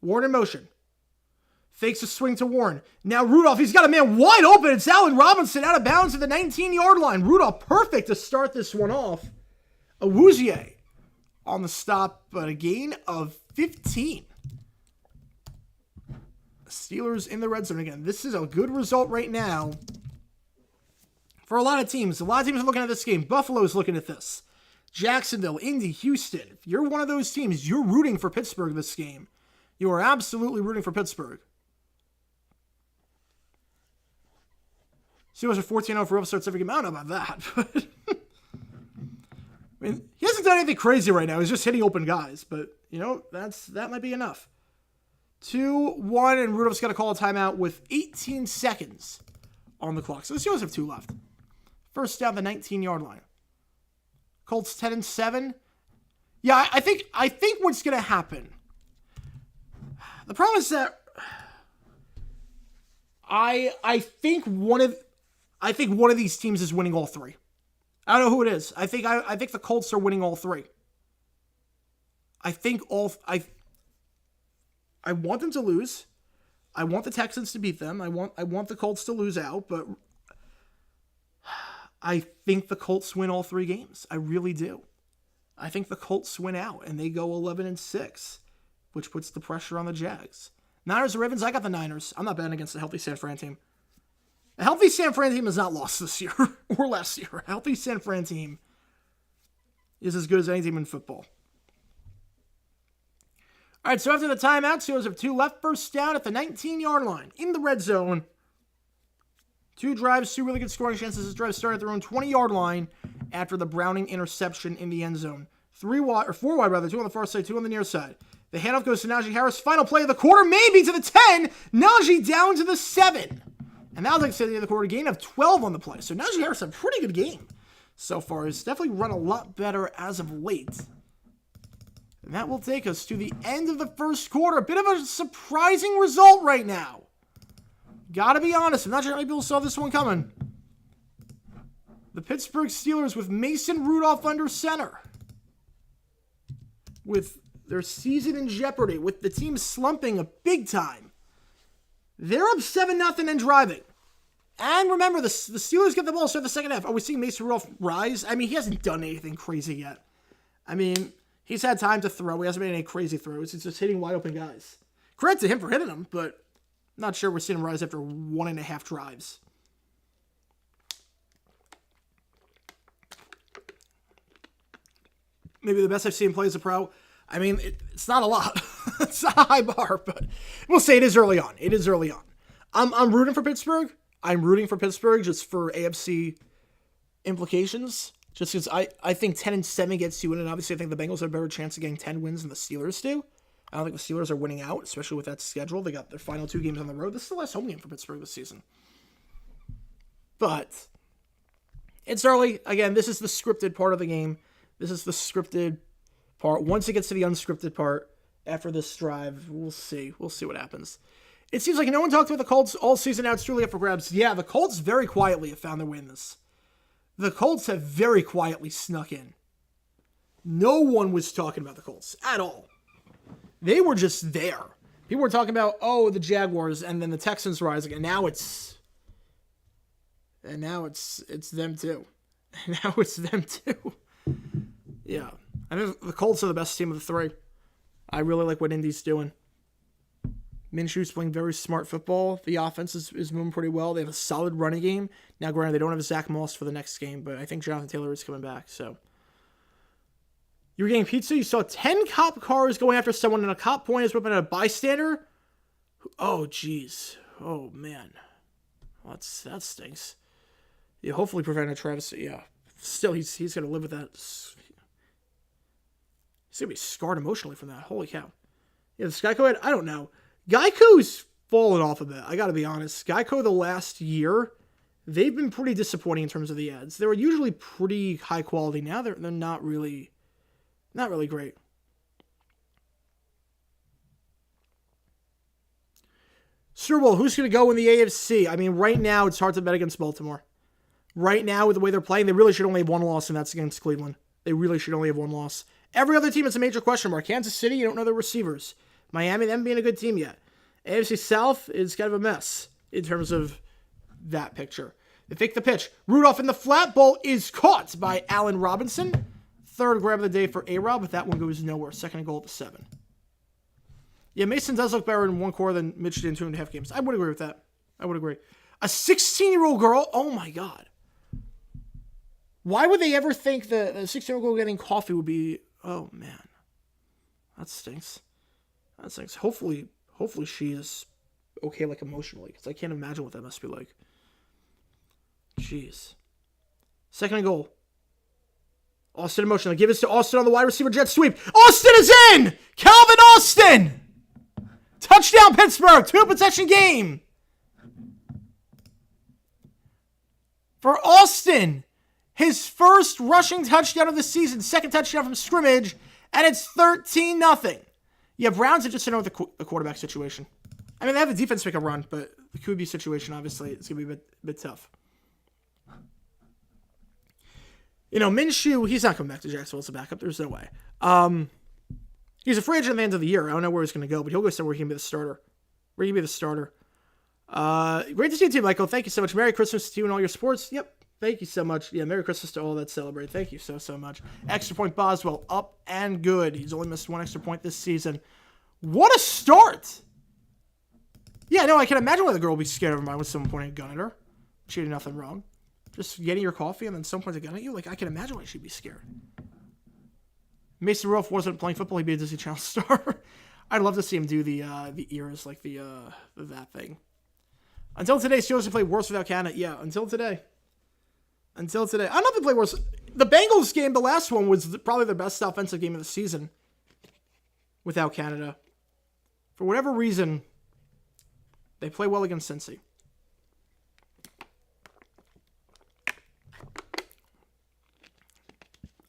Warren in motion. Fakes a swing to Warren. Now Rudolph, he's got a man wide open. It's Allen Robinson out of bounds at the 19-yard line. Rudolph perfect to start this one off. Awuzie on the stop, but a gain of 15. Steelers in the red zone again. This is a good result right now for a lot of teams. A lot of teams are looking at this game. Buffalo's looking at this. Jacksonville, Indy, Houston. If you're one of those teams, you're rooting for Pittsburgh this game. You are absolutely rooting for Pittsburgh. Steelers are 14-0 for upstarts every game. I don't know about that, but I mean, he hasn't done anything crazy right now. He's just hitting open guys, but you know, that might be enough. 2-1, and Rudolph's got to call a timeout with 18 seconds on the clock. So the Steelers have 2 left. First down the 19-yard line. Colts 10-7. Yeah, I think what's going to happen. The problem is that I think one of these teams is winning all 3. I don't know who it is. I think the Colts are winning all 3. I want them to lose. I want the Texans to beat them. I want the Colts to lose out, but I think the Colts win all 3 games. I really do. I think the Colts win out and they go 11-6, which puts the pressure on the Jags. Niners or Ravens, I got the Niners. I'm not betting against a healthy San Fran team. A healthy San Fran team has not lost this year or last year. A healthy San Fran team is as good as any team in football. All right, so after the timeout, Steelers have 2 left. First down at the 19-yard line in the red zone. 2 drives, 2 really good scoring chances. This drive started at their own 20-yard line after the Browning interception in the end zone. 4 wide, 2 on the far side, 2 on the near side. The handoff goes to Najee Harris. Final play of the quarter, maybe to the 10. Najee down to the 7. And that was like the end of the quarter, gain of 12 on the play. So Najee Harris had a pretty good game so far. He's definitely run a lot better as of late. And that will take us to the end of the first quarter. A bit of a surprising result right now. Gotta be honest, I'm not sure how many people saw this one coming. The Pittsburgh Steelers with Mason Rudolph under center. With their season in jeopardy, with the team slumping a big time. They're up 7-0 and driving. And remember, the Steelers get the ball, start the second half. Are we seeing Mason Rudolph rise? I mean, he hasn't done anything crazy yet. I mean, he's had time to throw. He hasn't made any crazy throws. He's just hitting wide open guys. Credit to him for hitting them, but not sure we're seeing him rise after 1.5 drives. Maybe the best I've seen play as a pro. I mean, it's not a lot. It's not a high bar, but we'll say it is early on. It is early on. I'm rooting for Pittsburgh. I'm rooting for Pittsburgh just for AFC implications. Just because I think 10-7 gets you in, and obviously I think the Bengals have a better chance of getting 10 wins than the Steelers do. I don't think the Steelers are winning out, especially with that schedule. They got their final 2 games on the road. This is the last home game for Pittsburgh this season. But it's early. Again, this is the scripted part of the game. This is the scripted part. Once it gets to the unscripted part, after this drive, we'll see. We'll see what happens. It seems like no one talked about the Colts all season. Now it's truly up for grabs. Yeah, the Colts very quietly have found their way in this. The Colts have very quietly snuck in. No one was talking about the Colts at all. They were just there. People were talking about, the Jaguars and then the Texans rising, and now it's them too. And now it's them too. Yeah. I think the Colts are the best team of the three. I really like what Indy's doing. Minshew's playing very smart football. The offense is moving pretty well. They have a solid running game. Now, granted, they don't have Zach Moss for the next game, but I think Jonathan Taylor is coming back. So, you were getting pizza. You saw 10 cop cars going after someone, and a cop pointed his weapon at a bystander. Oh, jeez. Oh, man. Well, that stinks. Yeah, hopefully prevent a travesty. Yeah. Still, he's going to live with that. He's going to be scarred emotionally from that. Holy cow. Yeah, this Geico ad, I don't know. Geico's fallen off a bit. I got to be honest. Geico the last year, they've been pretty disappointing in terms of the ads. They were usually pretty high quality. Now they're not really great. Super Bowl, who's going to go in the AFC? I mean, right now, it's hard to bet against Baltimore. Right now, with the way they're playing, they really should only have one loss, and that's against Cleveland. They really should only have one loss. Every other team is a major question mark. Kansas City, you don't know their receivers. Miami, them being a good team yet. AFC South is kind of a mess in terms of that picture. They fake the pitch. Rudolph in the flat ball is caught by Allen Robinson. Third grab of the day for A-Rob, but that one goes nowhere. Second and goal at the 7. Yeah, Mason does look better in one quarter than Mitch did in 2.5 games. I would agree with that. I would agree. A 16-year-old girl? Oh, my God. Why would they ever think that a 16-year-old girl getting coffee would be... Oh, man. That stinks. That stinks. Hopefully she is okay, like, emotionally, because I can't imagine what that must be like. Jeez. Second and goal. Austin in motion. They give this to Austin on the wide receiver jet sweep. Austin is in! Calvin Austin! Touchdown, Pittsburgh! 2-possession game. For Austin, his first rushing touchdown of the season, second touchdown from scrimmage, and it's 13-0. Yeah, Browns are just in with the quarterback situation. I mean, they have the defense to make a run, but the QB situation, obviously, it's going to be a bit tough. You know, Minshew, he's not coming back to Jacksonville as a backup. There's no way. He's a free agent at the end of the year. I don't know where he's going to go, but he'll go somewhere he can be the starter. Where he can be the starter. Great to see you, too, Michael. Thank you so much. Merry Christmas to you and all your sports. Yep. Thank you so much. Yeah, Merry Christmas to all that celebrate. Thank you so much. Extra point Boswell, up and good. He's only missed one extra point this season. What a start! Yeah, no, I can imagine why the girl would be scared of him when someone pointing a gun at her. She did nothing wrong. Just getting your coffee and then someone points a gun at you? Like, I can imagine why she'd be scared. Mason Rudolph wasn't playing football. He'd be a Disney Channel star. I'd love to see him do the ears, like that thing. Until today, Steelers have played worse without Canada. Yeah, until today. I don't know if they play worse. The Bengals game, the last one, was probably the best offensive game of the season without Canada. For whatever reason, they play well against Cincy.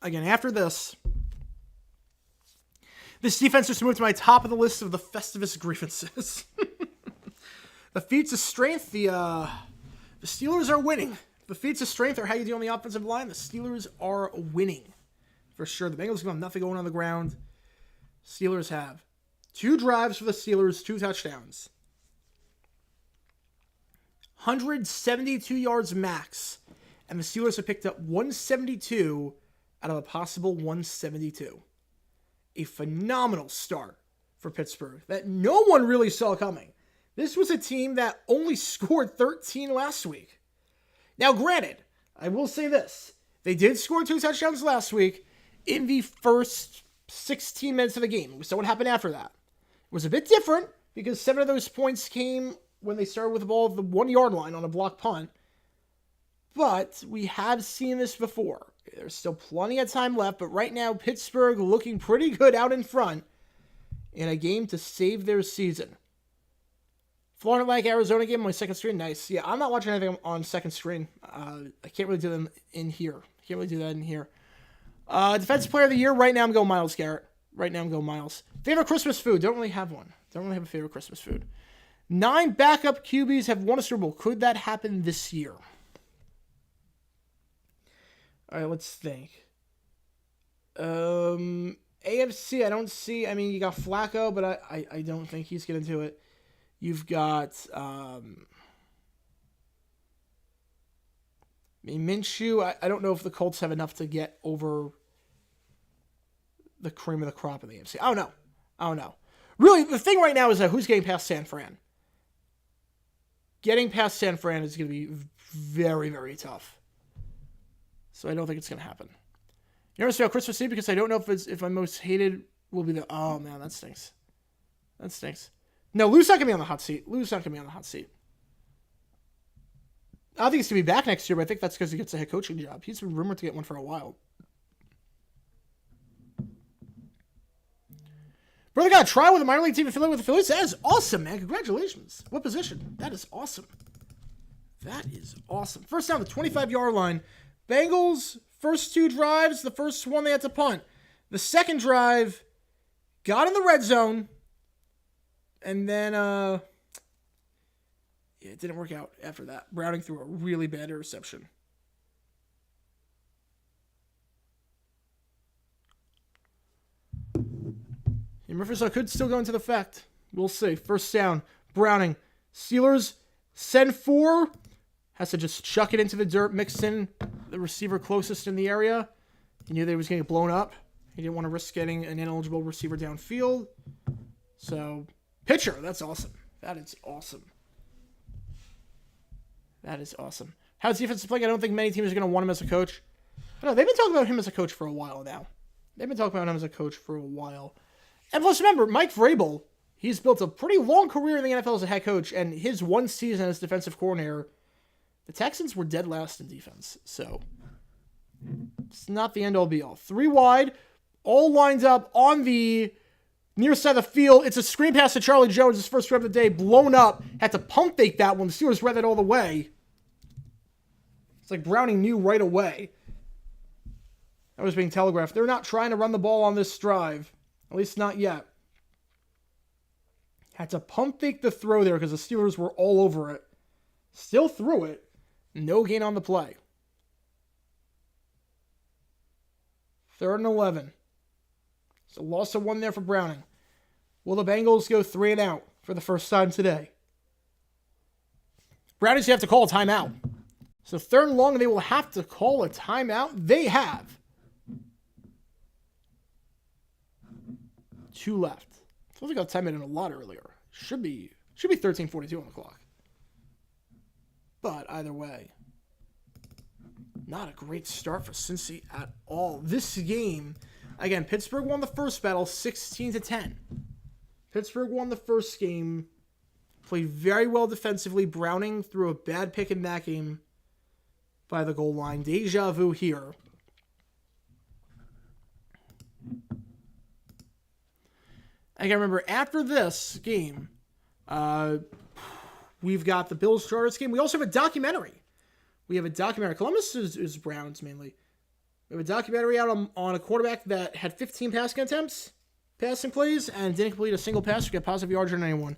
Again, after this defense just moved to my top of the list of the Festivus grievances. The feats of strength, the Steelers are winning. The feats of strength are how you do on the offensive line. The Steelers are winning. For sure. The Bengals have nothing going on the ground. Steelers have 2 drives for the Steelers, 2 touchdowns. 172 yards max. And the Steelers have picked up 172 out of a possible 172. A phenomenal start for Pittsburgh that no one really saw coming. This was a team that only scored 13 last week. Now, granted, I will say this. They did score 2 touchdowns last week in the first 16 minutes of the game. So what happened after that? It was a bit different because 7 of those points came when they started with the ball at the 1-yard line on a block punt. But we have seen this before. There's still plenty of time left, but right now, Pittsburgh looking pretty good out in front in a game to save their season. Florida Atlantic Arizona game on my second screen. Nice. Yeah, I'm not watching anything on second screen. I can't really do them in here. I can't really do that in here. Defensive player of the year. Right now I'm going Myles Garrett. Favorite Christmas food. Don't really have one. Don't really have a favorite Christmas food. 9 backup QBs have won a Super Bowl. Could that happen this year? All right, let's think. AFC, I don't see. I mean, you got Flacco, but I don't think he's getting to it. You've got Minshew. I don't know if the Colts have enough to get over the cream of the crop in the AFC. I don't know. Really, the thing right now is that who's getting past San Fran? Getting past San Fran is going to be very, very tough. So I don't think it's going to happen. You notice about Christmas Eve because I don't know if my most hated will be the. Oh man, that stinks. That stinks. No, Lou's not gonna be on the hot seat. I don't think he's gonna be back next year, but I think that's because he gets a head coaching job. He's been rumored to get one for a while. Brother got a try with a minor league team affiliated with the Phillies. That is awesome, man. Congratulations. What position? That is awesome. First down, the 25-yard line. Bengals, first 2 drives. The first one they had to punt. The second drive, got in the red zone. And then, it didn't work out after that. Browning threw a really bad interception. Murphy's could still go into the fact. We'll see. First down, Browning. Steelers send 4. Has to just chuck it into the dirt, mix in the receiver closest in the area. He knew that he was going to get blown up. He didn't want to risk getting an ineligible receiver downfield. So, pitcher, that's awesome. That is awesome. How's defense playing? I don't think many teams are going to want him as a coach. No, they've been talking about him as a coach for a while now. And plus, remember, Mike Vrabel, he's built a pretty long career in the NFL as a head coach, and his one season as defensive coordinator, the Texans were dead last in defense. So, it's not the end-all be-all. 3 wide, all lined up on the near side of the field. It's a screen pass to Charlie Jones, his first rep of the day, blown up. Had to pump fake that one. The Steelers read that all the way. It's like Browning knew right away. That was being telegraphed. They're not trying to run the ball on this drive. At least not yet. Had to pump fake the throw there because the Steelers were all over it. Still threw it. No gain on the play. 3rd and 11. So loss of 1 there for Browning. Will the Bengals go 3 and out for the first time today? Browning's have to call a timeout. So 3rd and long, they will have to call a timeout. They have 2 left. I think I'll time it in a lot earlier. Should be 13:42 on the clock. But either way, not a great start for Cincy at all. This game, again, Pittsburgh won the first battle 16-10. Pittsburgh won the first game, played very well defensively. Browning threw a bad pick in that game by the goal line. Deja vu here. I can remember after this game, we've got the Bills-Chargers game. We also have a documentary. Columbus is Browns mainly. We have a documentary out on a quarterback that had 15 passing plays, and didn't complete a single pass to get positive yards on anyone.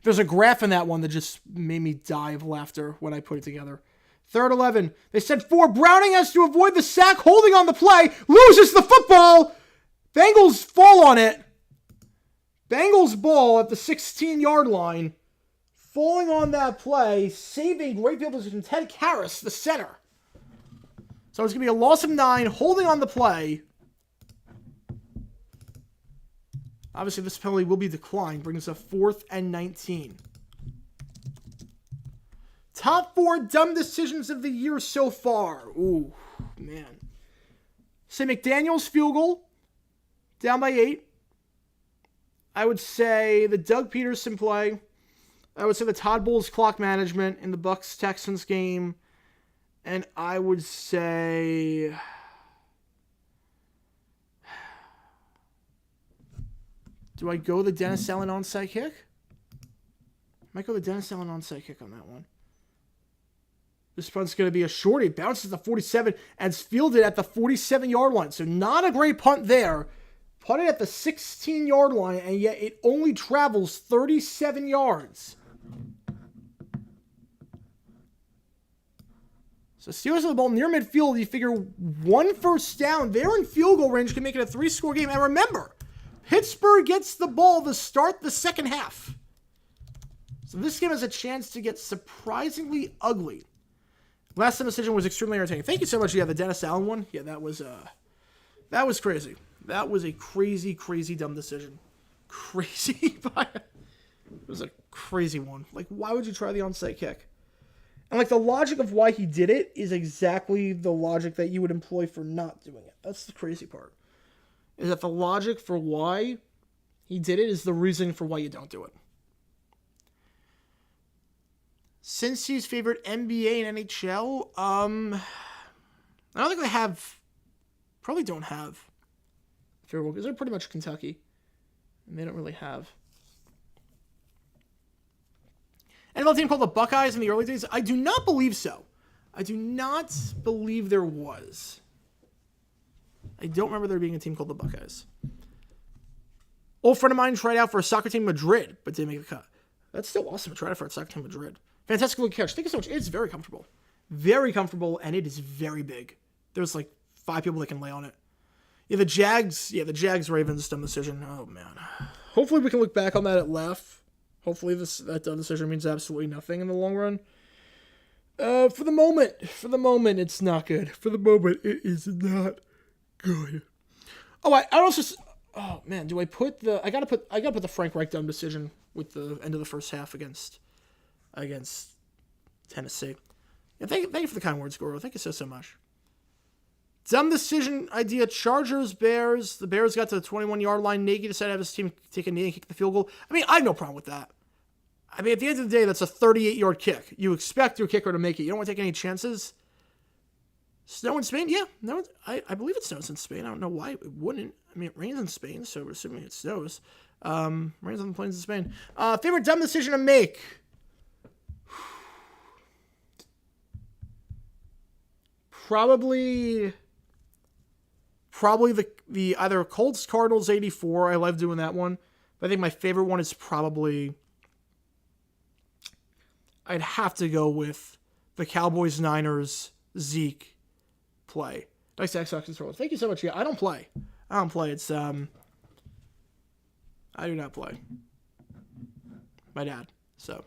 There's a graph in that one that just made me die of laughter when I put it together. 3rd 11. They sent 4. Browning has to avoid the sack, holding on the play, loses the football. Bengals fall on it. Bengals ball at the 16-yard line, falling on that play, saving great field position. Ted Karras, the center. So it's going to be a loss of 9, holding on the play. Obviously, this penalty will be declined, brings us a 4th and 19. Top 4 dumb decisions of the year so far. Ooh, man. Say McDaniels field goal, down by 8. I would say the Doug Peterson play. I would say the Todd Bowles clock management in the Bucs-Texans game. And I would say... Do I go the Dennis Allen onside kick? I might go the Dennis Allen onside kick on that one. This punt's going to be a shorty. It bounces to 47 and is fielded at the 47-yard line. So not a great punt there. Punted at the 16-yard line, and yet it only travels 37 yards. So Steelers have the ball near midfield. You figure 1 first down. They're in field goal range. Can make it a 3-score game. And remember, Pittsburgh gets the ball to start the second half. So this game has a chance to get surprisingly ugly. Last time decision was extremely entertaining. Thank you so much. Yeah, the Dennis Allen one. Yeah, that was crazy. That was a crazy, crazy dumb decision. Crazy. It was a crazy one. Like, why would you try the onside kick? And, like, the logic of why he did it is exactly the logic that you would employ for not doing it. That's the crazy part. Is that the logic for why he did it is the reason for why you don't do it. Cincy's favorite NBA and NHL? I don't think they have... Probably don't have... because they're pretty much Kentucky. And they don't really have... NFL team called the Buckeyes in the early days? I do not believe so. I do not believe there was. I don't remember there being a team called the Buckeyes. Old friend of mine tried out for a soccer team in Madrid, but didn't make the cut. That's still awesome to try out for a soccer team in Madrid. Fantastic looking catch. Thank you so much. It's very comfortable. Very comfortable, and it is very big. There's like 5 people that can lay on it. Yeah, the Jags-Ravens dumb decision. Oh, man. Hopefully we can look back on that at laugh. Hopefully that dumb decision means absolutely nothing in the long run. For the moment, it's not good. For the moment, it is not good. Oh, I also... Oh, man, do I put the... I gotta put the Frank Reich dumb decision with the end of the first half against Tennessee. Yeah, thank you for the kind words, Goro. Thank you so much. Dumb decision idea, Chargers, Bears. The Bears got to the 21-yard line. Nagy decided to have his team take a knee and kick the field goal. I mean, I have no problem with that. I mean, at the end of the day, that's a 38-yard kick. You expect your kicker to make it. You don't want to take any chances. Snow in Spain? Yeah. No, I believe it snows in Spain. I don't know why it wouldn't. I mean, it rains in Spain, so we're assuming it snows. Rains on the plains of Spain. Favorite dumb decision to make? Probably the either Colts Cardinals 84. I love doing that one. But I think my favorite one is probably... I'd have to go with the Cowboys Niners Zeke play. Nice Xbox controller. Thank you so much. Yeah, I don't play. It's I do not play. My dad. So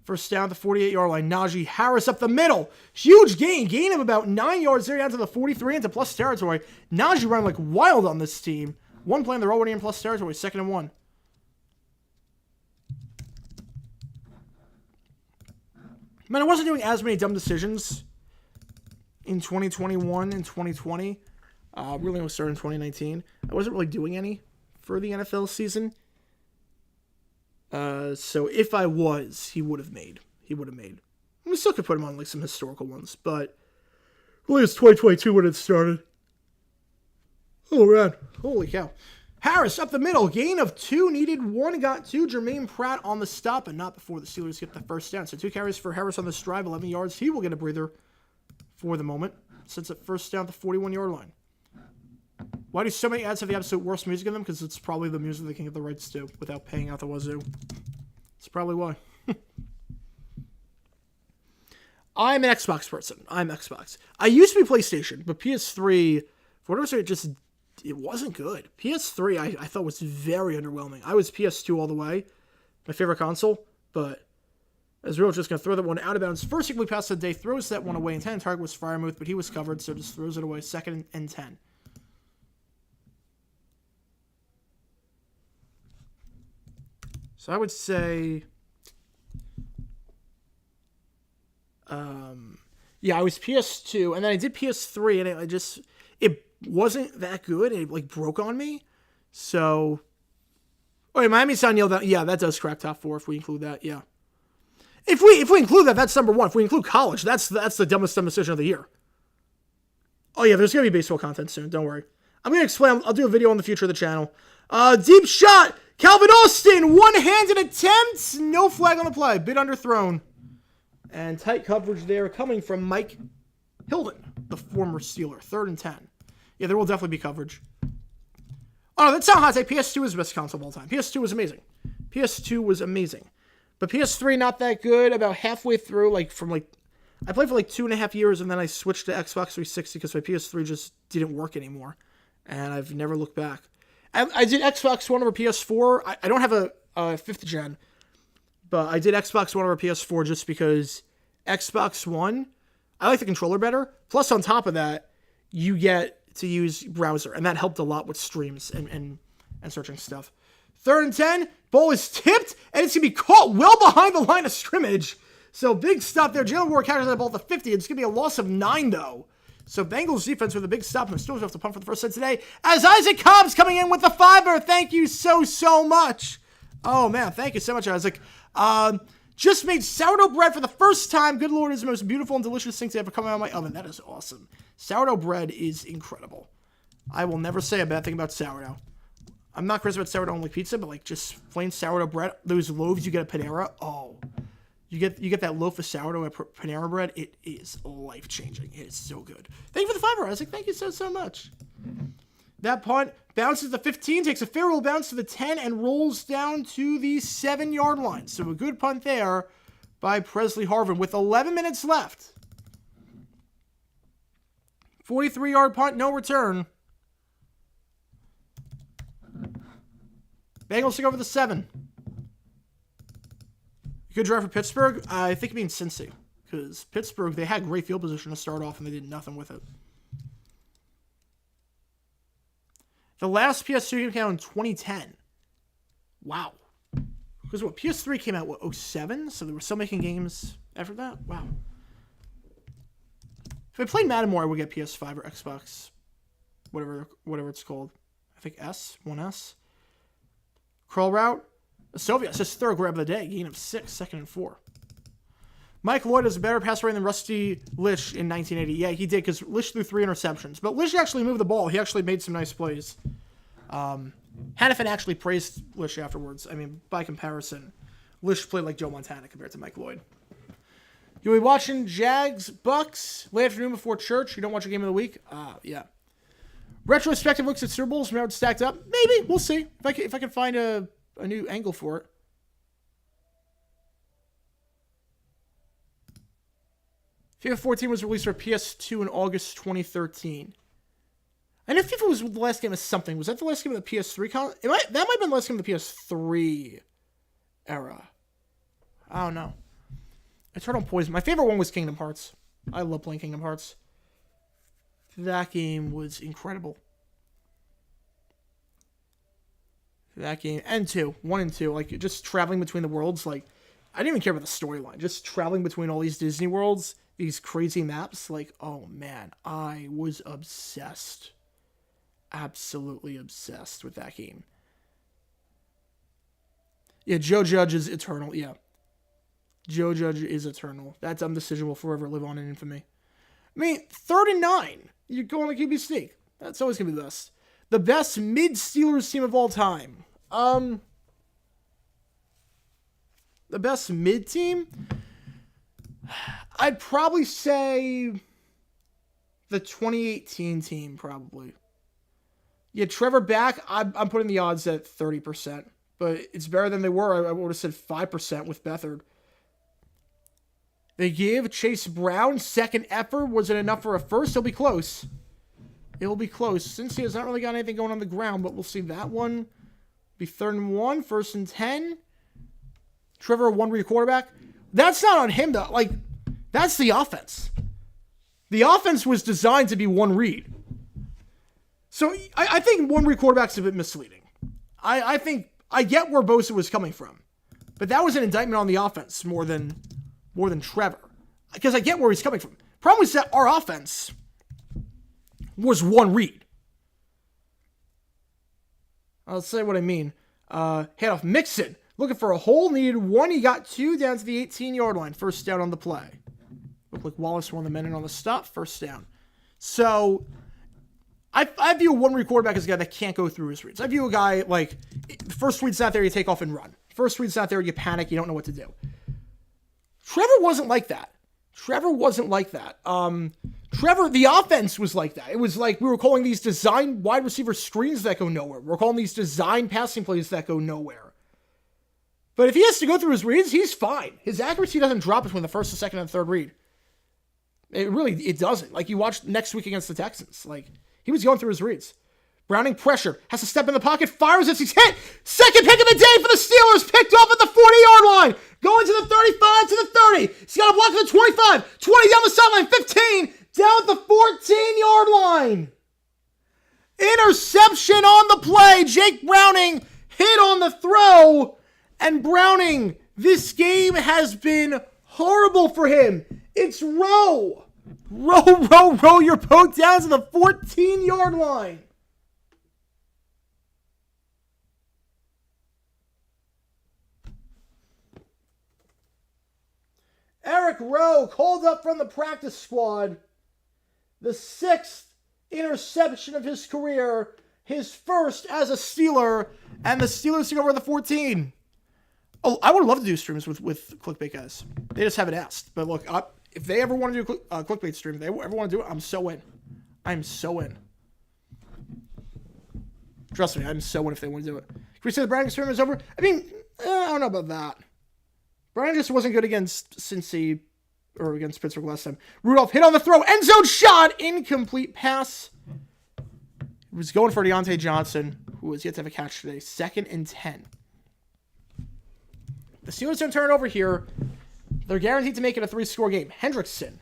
first down, the 48-yard line. Najee Harris up the middle. Huge gain of about 9 yards there down to the 43 into plus territory. Najee running like wild on this team. One play, and they're already in plus territory. 2nd and 1. Man, I wasn't doing as many dumb decisions in 2021 and 2020. Really only started in 2019. I wasn't really doing any for the NFL season. So if I was, he would have made. We still could put him on like some historical ones, but really it's 2022 when it started. Oh man, holy cow. Harris up the middle, gain of 2, needed 1, got 2. Jermaine Pratt on the stop, and not before the Steelers get the first down. So 2 carries for Harris on this drive, 11 yards. He will get a breather for the moment, since it first down at the 41-yard line. Why do so many ads have the absolute worst music in them? Because it's probably the music they can get the rights to without paying out the wazoo. That's probably why. I'm an Xbox person. I'm Xbox. I used to be PlayStation, but PS3, for whatever reason, it wasn't good. PS3, I thought was very underwhelming. I was PS2 all the way. My favorite console, but Israel's just going to throw that one out of bounds. First incomplete pass of the day, throws that one away. Intended target was Freiermuth, but he was covered, so just throws it away. 2nd and 10. So I would say... yeah, I was PS2, and then I did PS3, and it wasn't that good. It like broke on me. So, Miami Sound yelled out. Yeah, that does crack top 4 if we include that. Yeah, if we include that, that's number 1. If we include college, that's the dumbest dumb decision of the year. Oh yeah, there's gonna be baseball content soon. Don't worry. I'm gonna explain. I'll do a video on the future of the channel. Deep shot, Calvin Austin, one-handed attempt, no flag on the play, bit underthrown. And tight coverage there coming from Mike Hilden, the former Steeler. 3rd and 10. Yeah, there will definitely be coverage. Oh, no, that's not hot take. PS2 is the best console of all time. PS2 was amazing. PS2 was amazing. But PS3, not that good. About halfway through, I played for like 2.5 years, and then I switched to Xbox 360 because my PS3 just didn't work anymore, and I've never looked back. I did Xbox One over PS4. I don't have a 5th gen, but I did Xbox One over PS4 just because Xbox One, I like the controller better. Plus, on top of that, you get to use browser, and that helped a lot with streams and searching stuff. 3rd and 10, ball is tipped, and it's going to be caught well behind the line of scrimmage. So big stop there. Jalen Ward catches that ball at the 50. It's going to be a loss of 9, though. So Bengals defense with a big stop, and still have to punt for the first set today. As Isaac Cobb's coming in with the 5er. Thank you so much. Oh, man. Thank you so much, Isaac. Just made sourdough bread for the first time. Good Lord, is the most beautiful and delicious thing to ever come out of my oven. That is awesome. Sourdough bread is incredible. I will never say a bad thing about sourdough. I'm not crazy about sourdough-only pizza, but like just plain sourdough bread, those loaves you get at Panera, oh, you get that loaf of sourdough at Panera bread, it is life-changing. It is so good. Thank you for the 5er, Isaac. Thank you so much. That punt bounces the 15, takes a fair roll bounce to the 10, and rolls down to the 7-yard line. So a good punt there by Presley Harvin with 11 minutes left. 43-yard punt, no return. Bengals take over the 7. Good drive for Pittsburgh. I think it means Cincy. Because Pittsburgh, they had great field position to start off, and they did nothing with it. The last PS2 game came out in 2010. Wow. Because what, PS3 came out, 07? So they were still making games after that? Wow. If I played Madden more, I would get PS5 or Xbox. Whatever it's called. I think 1S. Curl route. Soviet says 3rd grab of the day. Gain of 6, 2nd and 4. Mike Lloyd has a better pass rating than Rusty Lish in 1980. Yeah, he did, because Lish threw 3 interceptions. But Lish actually moved the ball. He actually made some nice plays. Hannafin actually praised Lish afterwards. I mean, by comparison, Lish played like Joe Montana compared to Mike Lloyd. You'll be watching Jags Bucks late afternoon before church. You don't watch a game of the week? Yeah. Retrospective looks at Super Bowls from how it's stacked up. Maybe. We'll see. If I can find a new angle for it. FIFA 14 was released for PS2 in August 2013. I know FIFA was the last game of something. Was that the last game of the PS3? That might have been the last game of the PS3 era. I don't know. Eternal Poison. My favorite one was Kingdom Hearts. I love playing Kingdom Hearts. That game was incredible. That game. And 2. 1 and 2. Like, just traveling between the worlds. Like, I didn't even care about the storyline. Just traveling between all these Disney worlds. These crazy maps. Like, oh, man. I was obsessed. Absolutely obsessed with that game. Yeah, Joe Judge is eternal. Yeah. Joe Judge is eternal. That dumb decision will forever live on in infamy. I mean, 3rd and 9. You go on the QB sneak. That's always going to be the best. The best mid-Steelers team of all time. The best mid-team? I'd probably say the 2018 team, probably. Yeah, Trevor back, I'm putting the odds at 30%. But it's better than they were. I would have said 5% with Beathard. They gave Chase Brown second effort. Was it enough for a first? It'll be close. It'll be close. Since he has not really got anything going on the ground, but we'll see that one. Be 3rd and 1, 1st and 10. Trevor, 1-read quarterback. That's not on him, though. Like, that's the offense. The offense was designed to be 1 read. So I think 1-read quarterback's a bit misleading. I think I get where Bosa was coming from. But that was an indictment on the offense more than Trevor. Because I get where he's coming from. Problem is that our offense was 1 read. I'll say what I mean. Handoff Mixon. Looking for a hole. Needed 1. He got 2 down to the 18-yard line. First down on the play. Looked like Wallace won the men in on the stop. First down. So I view a 1-read quarterback as a guy that can't go through his reads. I view a guy like, first read's not there, you take off and run. First read's not there, you panic, you don't know what to do. Trevor wasn't like that. Trevor, the offense was like that. It was like we were calling these design wide receiver screens that go nowhere. We're calling these design passing plays that go nowhere. But if he has to go through his reads, he's fine. His accuracy doesn't drop between the first, the second, and the third read. It doesn't. Like, you watch next week against the Texans. Like, he was going through his reads. Browning pressure. Has to step in the pocket. Fires as he's hit. Second pick of the day for the Steelers. Picked off at the 40-yard line. Going to the 35, to the 30. He's got a block at the 25. 20 down the sideline. 15. Down at the 14-yard line. Interception on the play. Jake Browning hit on the throw. And Browning, this game has been horrible for him. It's row. Row your boat down to the 14-yard line. Eric Rowe called up from the practice squad. The 6th interception of his career. His first as a Steeler. And the Steelers take over the 14. Oh, I would love to do streams with clickbait guys. They just haven't asked. But look, if they ever want to do a clickbait stream, if they ever want to do it, I'm so in. I'm so in. Trust me, I'm so in if they want to do it. Can we say the Browning experiment is over? I mean, I don't know about that. Browning just wasn't good against Cincy or against Pittsburgh last time. Rudolph hit on the throw. End zone shot. Incomplete pass. He was going for Deontay Johnson, who was yet to have a catch today. 2nd and 10. The Steelers don't turn it over here. They're guaranteed to make it a 3-score game. Hendrickson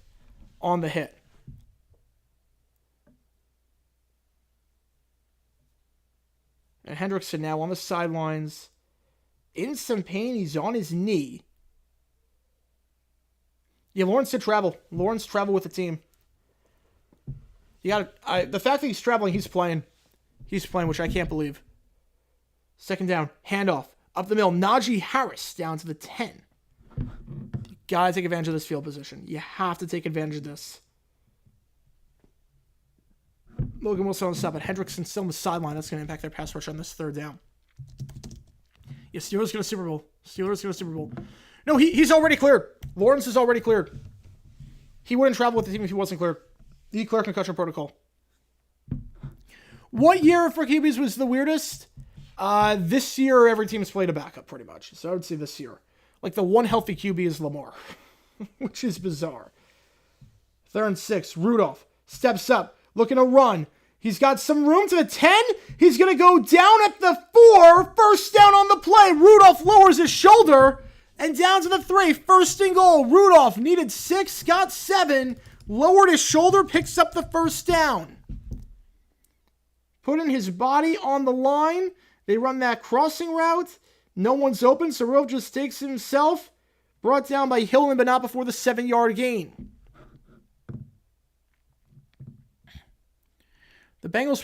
on the hit. And Hendrickson now on the sidelines. In some pain. He's on his knee. Yeah, Lawrence did travel. Lawrence traveled with the team. The fact that he's traveling, he's playing. He's playing, which I can't believe. 2nd down. Handoff. Up the middle. Najee Harris down to the 10. You got to take advantage of this field position. You have to take advantage of this. Logan Wilson on the stop, but Hendrickson still on the sideline. That's going to impact their pass rush on this 3rd down. Yeah, Steelers go to Super Bowl. Steelers go to Super Bowl. No, he's already cleared. Lawrence is already cleared. He wouldn't travel with the team if he wasn't cleared. The clear concussion protocol. What year for QBs was the weirdest? This year, every team's played a backup, pretty much. So I would say this year. Like, the one healthy QB is Lamar, which is bizarre. 3rd and 6. Rudolph steps up, looking to run. He's got some room to the 10. He's going to go down at the 4. First down on the play. Rudolph lowers his shoulder. And down to the 3. 1st and goal. Rudolph needed 6, got 7. Lowered his shoulder, picks up the 1st down. Putting his body on the line. They run that crossing route. No one's open, so Rudolph just takes himself. Brought down by Hillman, but not before the 7-yard gain. The Bengals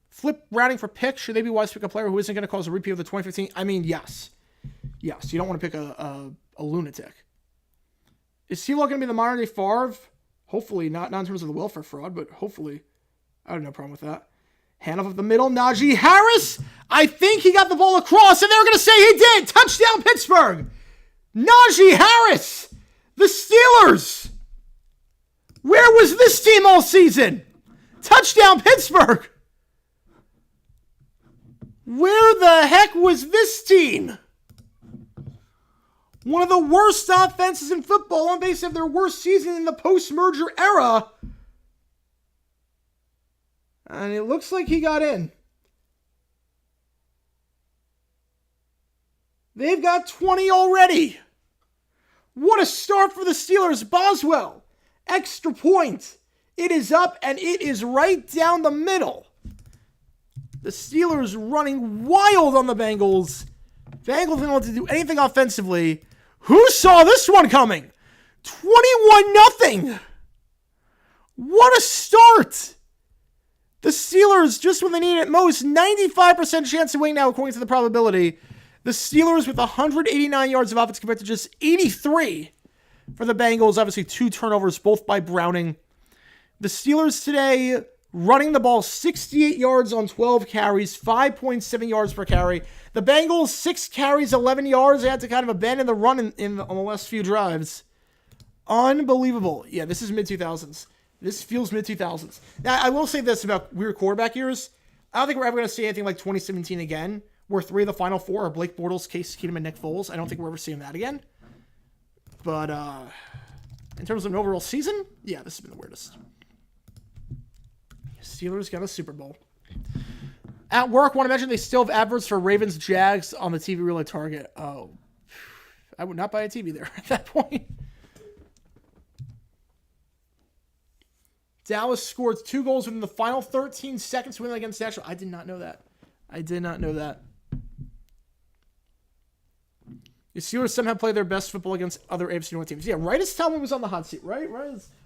flip Browning for pick. Should they be wise to pick a player who isn't going to cause a repeat of the 2015? I mean, yes. Yes, you don't want to pick a lunatic. Is T-Law going to be the modern-day Favre? Hopefully, not in terms of the welfare fraud, but hopefully. I have no problem with that. Handoff up the middle, Najee Harris. I think he got the ball across, and they're going to say he did. Touchdown, Pittsburgh. Najee Harris. The Steelers. Where was this team all season? Touchdown, Pittsburgh. Where the heck was this team? One of the worst offenses in football on base of their worst season in the post-merger era. And it looks like he got in. They've got 20 already. What a start for the Steelers. Boswell, extra point. It is up and it is right down the middle. The Steelers running wild on the Bengals. Bengals didn't want to do anything offensively. Who saw this one coming? 21-0. What a start. The Steelers, just when they need it most, 95% chance to win now according to the probability. The Steelers with 189 yards of offense compared to just 83 for the Bengals. Obviously 2 turnovers, both by Browning. The Steelers today running the ball 68 yards on 12 carries, 5.7 yards per carry. The Bengals, 6 carries, 11 yards. They had to kind of abandon the run on the last few drives. Unbelievable. Yeah, this is mid-2000s. This feels mid-2000s. Now, I will say this about weird quarterback years. I don't think we're ever going to see anything like 2017 again, where 3 of the final 4 are Blake Bortles, Case Keenum, and Nick Foles. I don't think we're ever seeing that again. But, In terms of an overall season, yeah, this has been the weirdest. Steelers got a Super Bowl. At work, want to mention they still have adverts for Ravens Jags on the TV reel at Target. Oh, I would not buy a TV there at that point. Dallas scored 2 goals within the final 13 seconds to win against Nashville. I did not know that. The Steelers somehow play their best football against other AFC North teams. Yeah, right as Tomlin was on the hot seat, right?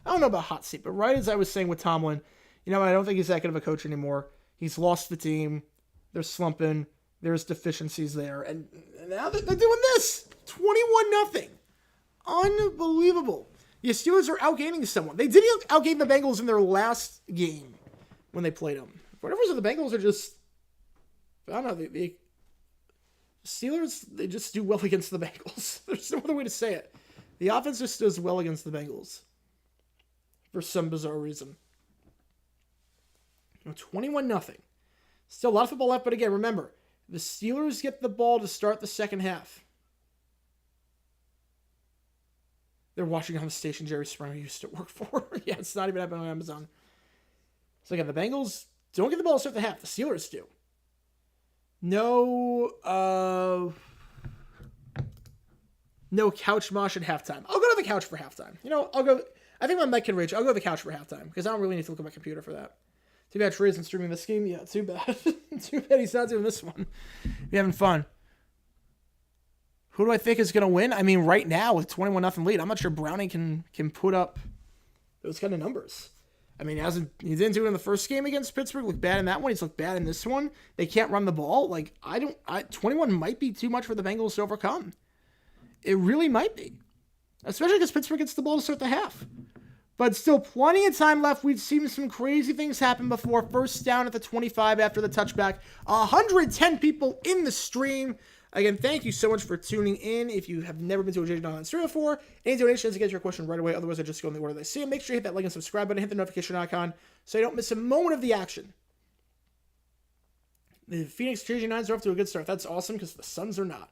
I don't know about hot seat, but right as I was saying with Tomlin, you know, I don't think he's that good of a coach anymore. He's lost the team. They're slumping. There's deficiencies there. And now they're doing this. 21-0. Unbelievable. The Steelers are outgaining someone. They did outgain the Bengals in their last game when they played them. For whatever reason, the Bengals are just, I don't know, the Steelers, they just do well against the Bengals. There's no other way to say it. The offense just does well against the Bengals for some bizarre reason. 21-0. Still a lot of football left, but again, remember, the Steelers get the ball to start the second half. They're watching on the station Jerry Springer used to work for. Yeah, it's not even happening on Amazon. So again, the Bengals don't get the ball to start the half. The Steelers do. No couch mosh at halftime. I'll go to the couch for halftime. You know, I think my mic can reach. I'll go to the couch for halftime because I don't really need to look at my computer for that. Too bad Trey isn't streaming this game. Yeah, too bad. Too bad he's not doing this one. Be having fun. Who do I think is going to win? I mean, right now with 21-0 lead, I'm not sure Browning can put up those kind of numbers. I mean, he didn't do it in the first game against Pittsburgh. Looked bad in that one. He's looked bad in this one. They can't run the ball. Like 21 might be too much for the Bengals to overcome. It really might be, especially because Pittsburgh gets the ball to start the half. But still plenty of time left. We've seen some crazy things happen before. First down at the 25 after the touchback. 110 people in the stream. Again, thank you so much for tuning in. If you have never been to a JJ Online stream before, any donations to get your question right away. Otherwise, I just go in the order they see. And make sure you hit that like and subscribe button. Hit the notification icon so you don't miss a moment of the action. The Phoenix JJ9s are off to a good start. That's awesome because the Suns are not.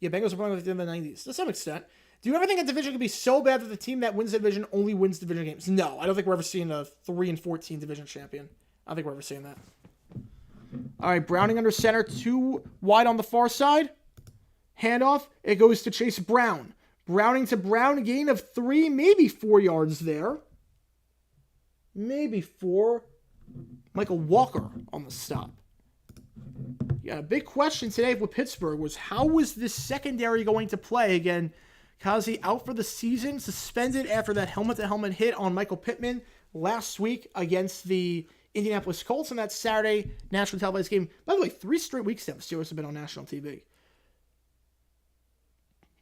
Yeah, Bengals are playing with in the 90s to some extent. Do you ever think a division could be so bad that the team that wins the division only wins division games? No, I don't think we're ever seeing a 3-14 division champion. I don't think we're ever seeing that. All right, Browning under center, 2 wide on the far side. Handoff, it goes to Chase Brown. Browning to Brown, gain of 3, maybe 4 yards there. Maybe 4. Michael Walker on the stop. Yeah, a big question today with Pittsburgh was how was this secondary going to play? Again, Kazi out for the season, suspended after that helmet-to-helmet hit on Michael Pittman last week against the Indianapolis Colts in that Saturday national televised game. By the way, 3 straight weeks now the Steelers have been on national TV.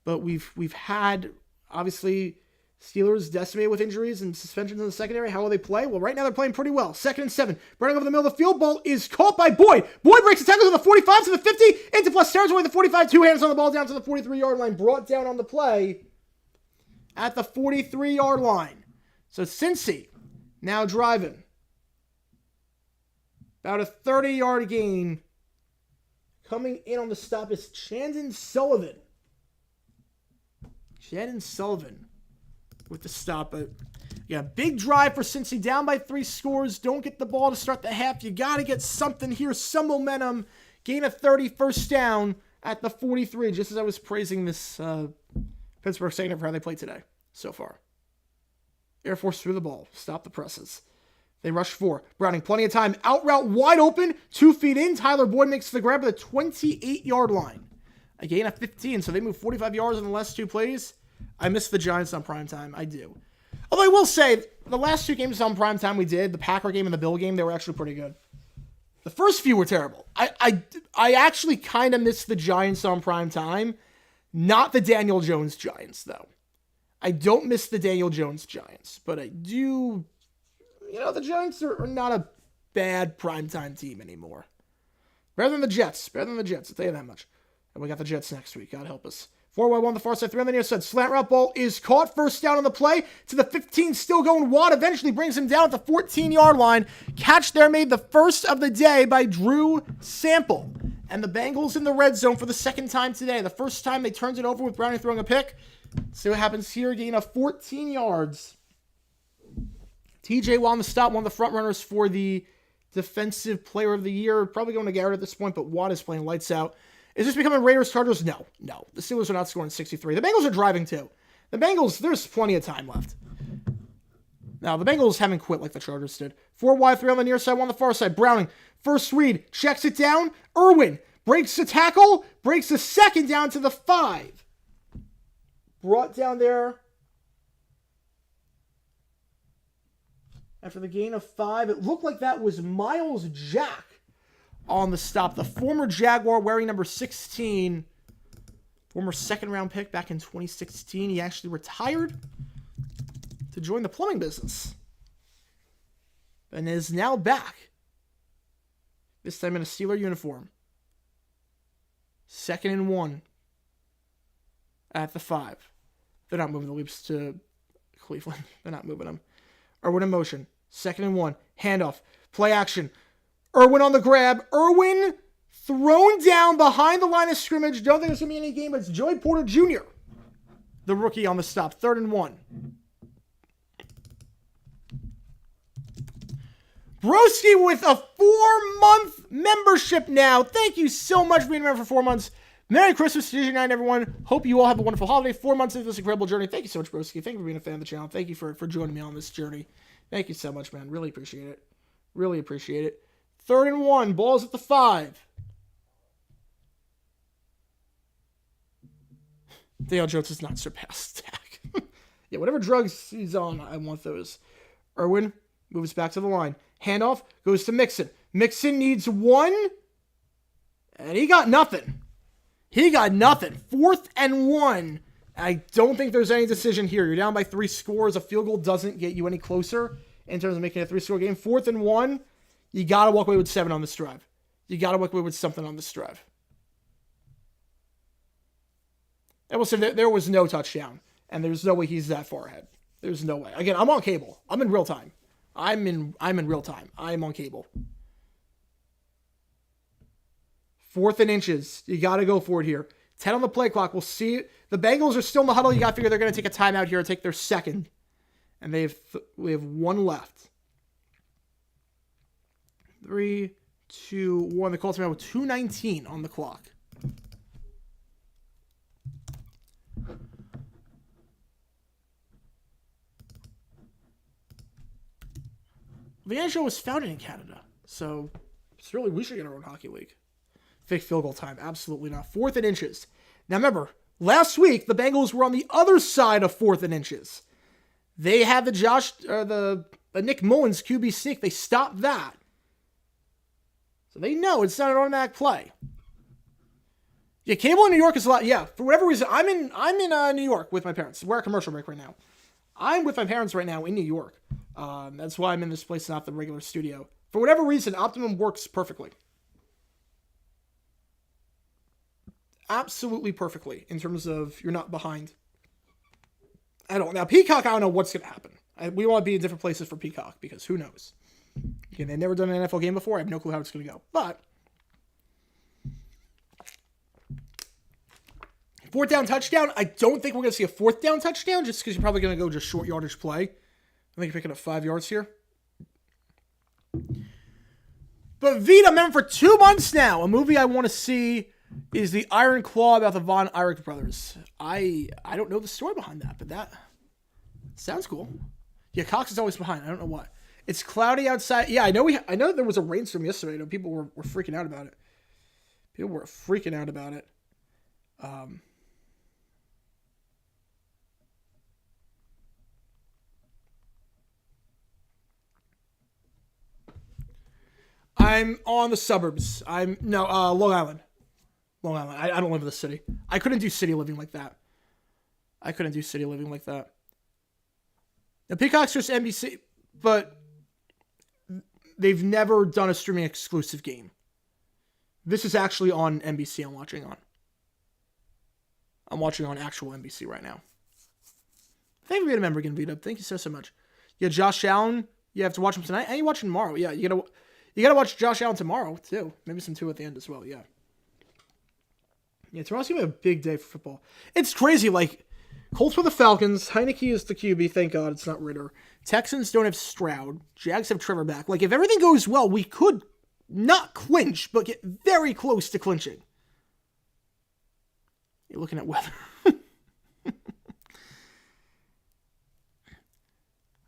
But we've had, obviously, Steelers decimated with injuries and suspensions in the secondary. How will they play? Well, right now they're playing pretty well. 2nd and 7. Running over the middle of the field. Ball is caught by Boyd. Boyd breaks the tackle to the 45 to the 50. Into plus territory. The 45. 2 hands on the ball down to the 43-yard line. Brought down on the play at the 43-yard line. So Cincy now driving. About a 30-yard gain. Coming in on the stop is Chandon Sullivan. With the stop. But yeah, big drive for Cincy. Down by 3 scores. Don't get the ball to start the half. You got to get something here. Some momentum. Gain of 30. First down at the 43. Just as I was praising this Pittsburgh secondary for how they played today so far. Air Force threw the ball. Stop the presses. They rush 4. Browning, plenty of time. Out route, wide open. 2 feet in. Tyler Boyd makes the grab at the 28-yard line. A gain of 15, so they move 45 yards in the last 2 plays. I miss the Giants on primetime. I do. Although I will say, the last 2 games on primetime we did, the Packer game and the Bill game, they were actually pretty good. The first few were terrible. I actually kind of miss the Giants on primetime. Not the Daniel Jones Giants, though. I don't miss the Daniel Jones Giants, but I do... You know, the Giants are not a bad primetime team anymore. Better than the Jets. I'll tell you that much. And we got the Jets next week. God help us. 4-1 on the far side, 3 on the near side. Slant route ball is caught. First down on the play to the 15. Still going. Watt eventually brings him down at the 14-yard line. Catch there made the first of the day by Drew Sample. And the Bengals in the red zone for the second time today. The first time they turned it over with Browning throwing a pick. See what happens here. Gain of 14 yards. TJ Watt on the stop, one of the front runners for the defensive player of the year. Probably going to Garrett at this point, but Watt is playing lights out. Is this becoming Raiders Chargers? No. The Steelers are not scoring 63. The Bengals are driving too. The Bengals, there's plenty of time left. Now, the Bengals haven't quit like the Chargers did. 4 wide, 3 on the near side, 1 on the far side. Browning, first read, checks it down. Irwin breaks the tackle, breaks the second down to the 5. Brought down there. After the gain of 5, it looked like that was Miles Jack on the stop. The former Jaguar wearing number 16. Former second-round pick back in 2016. He actually retired to join the plumbing business. And is now back. This time in a Steeler uniform. 2nd and 1. At the 5. They're not moving the Leaps to Cleveland. They're not moving them. Irwin in motion. 2nd and 1. Handoff. Play action. Irwin on the grab. Irwin thrown down behind the line of scrimmage. Don't think there's going to be any game, but it's Joey Porter Jr., the rookie on the stop. 3rd and 1. Broski with a 4-month membership now. Thank you so much for being a member for 4 months. Merry Christmas to night, everyone. Hope you all have a wonderful holiday. 4 months into this incredible journey. Thank you so much, Broski. Thank you for being a fan of the channel. Thank you for joining me on this journey. Thank you so much, man. Really appreciate it. Really appreciate it. 3rd and 1. Ball's at the 5. Daniel Jones has not surpassed Dak. Yeah, whatever drugs he's on, I want those. Irwin moves back to the line. Handoff goes to Mixon. Mixon needs 1. And he got nothing. 4th and 1. I don't think there's any decision here. You're down by 3 scores. A field goal doesn't get you any closer in terms of making a 3-score game. 4th and 1. You got to walk away with 7 on this drive. You got to walk away with something on this drive. I will say that there was no touchdown. And there's no way he's that far ahead. There's no way. Again, I'm on cable. I'm in real time. I'm in real time. I'm on cable. 4th and inches. You got to go for it here. 10 on the play clock. We'll see. The Bengals are still in the huddle. You got to figure they're going to take a timeout here and take their second. And we have 1 left. 3, 2, 1. The Colts are with 2:19 on the clock. The NHL was founded in Canada, so it's really, we should get our own hockey league. Fake field goal time, absolutely not. 4th and inches. Now remember, last week the Bengals were on the other side of 4th and inches. They had the Nick Mullins QB sneak. They stopped that, so they know it's not an automatic play. Yeah, cable in New York is a lot. Yeah, for whatever reason, I'm in New York with my parents. We're at commercial break right now. I'm with my parents right now in New York. That's why I'm in this place, not the regular studio. For whatever reason, Optimum works perfectly. Absolutely perfectly in terms of you're not behind at all. Now, Peacock, I don't know what's going to happen. We want to be in different places for Peacock because who knows? Again, they've never done an NFL game before. I have no clue how it's going to go. But 4th down touchdown. I don't think we're going to see a 4th down touchdown just because you're probably going to go just short yardage play. I think you're picking up 5 yards here. But Vita, remember, for 2 months now, a movie I want to see is The Iron Claw about the Von Erich brothers. I don't know the story behind that, but that sounds cool. Yeah, Cox is always behind. I don't know why. It's cloudy outside. Yeah, I know there was a rainstorm yesterday. I know people were freaking out about it. People were freaking out about it. I'm on the suburbs. Long Island. Long Island. I don't live in the city. I couldn't do city living like that. Now, Peacock's just NBC, but they've never done a streaming exclusive game. This is actually on NBC I'm watching on. I'm watching on actual NBC right now. Thank you for being a member again, Vito. Thank you so much. Yeah, Josh Allen. You have to watch him tonight. And you watch him tomorrow. Yeah, you gotta watch Josh Allen tomorrow, too. Maybe some 2 at the end as well, yeah. Yeah, tomorrow's going to be a big day for football. It's crazy. Like, Colts for the Falcons. Heineke is the QB. Thank God it's not Ritter. Texans don't have Stroud. Jags have Trevor back. Like, if everything goes well, we could not clinch, but get very close to clinching. You're looking at weather.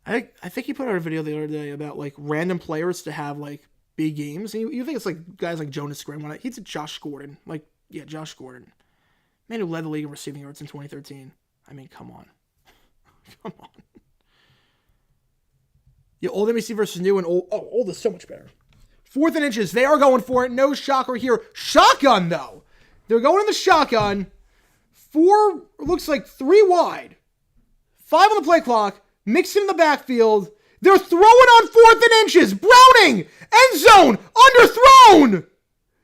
I think he put out a video the other day about, like, random players to have, like, big games. And you think it's, like, guys like Jonas Graham. He's a Josh Gordon. Like, yeah, Josh Gordon. Man who led the league in receiving yards in 2013. I mean, come on. Come on. Yeah, old NBC versus new and old. Oh, old is so much better. 4th and inches. They are going for it. No shocker here. Shotgun, though. They're going in the shotgun. 4, looks like 3 wide. 5 on the play clock. Mixing in the backfield. They're throwing on 4th and inches. Browning. End zone. Underthrown.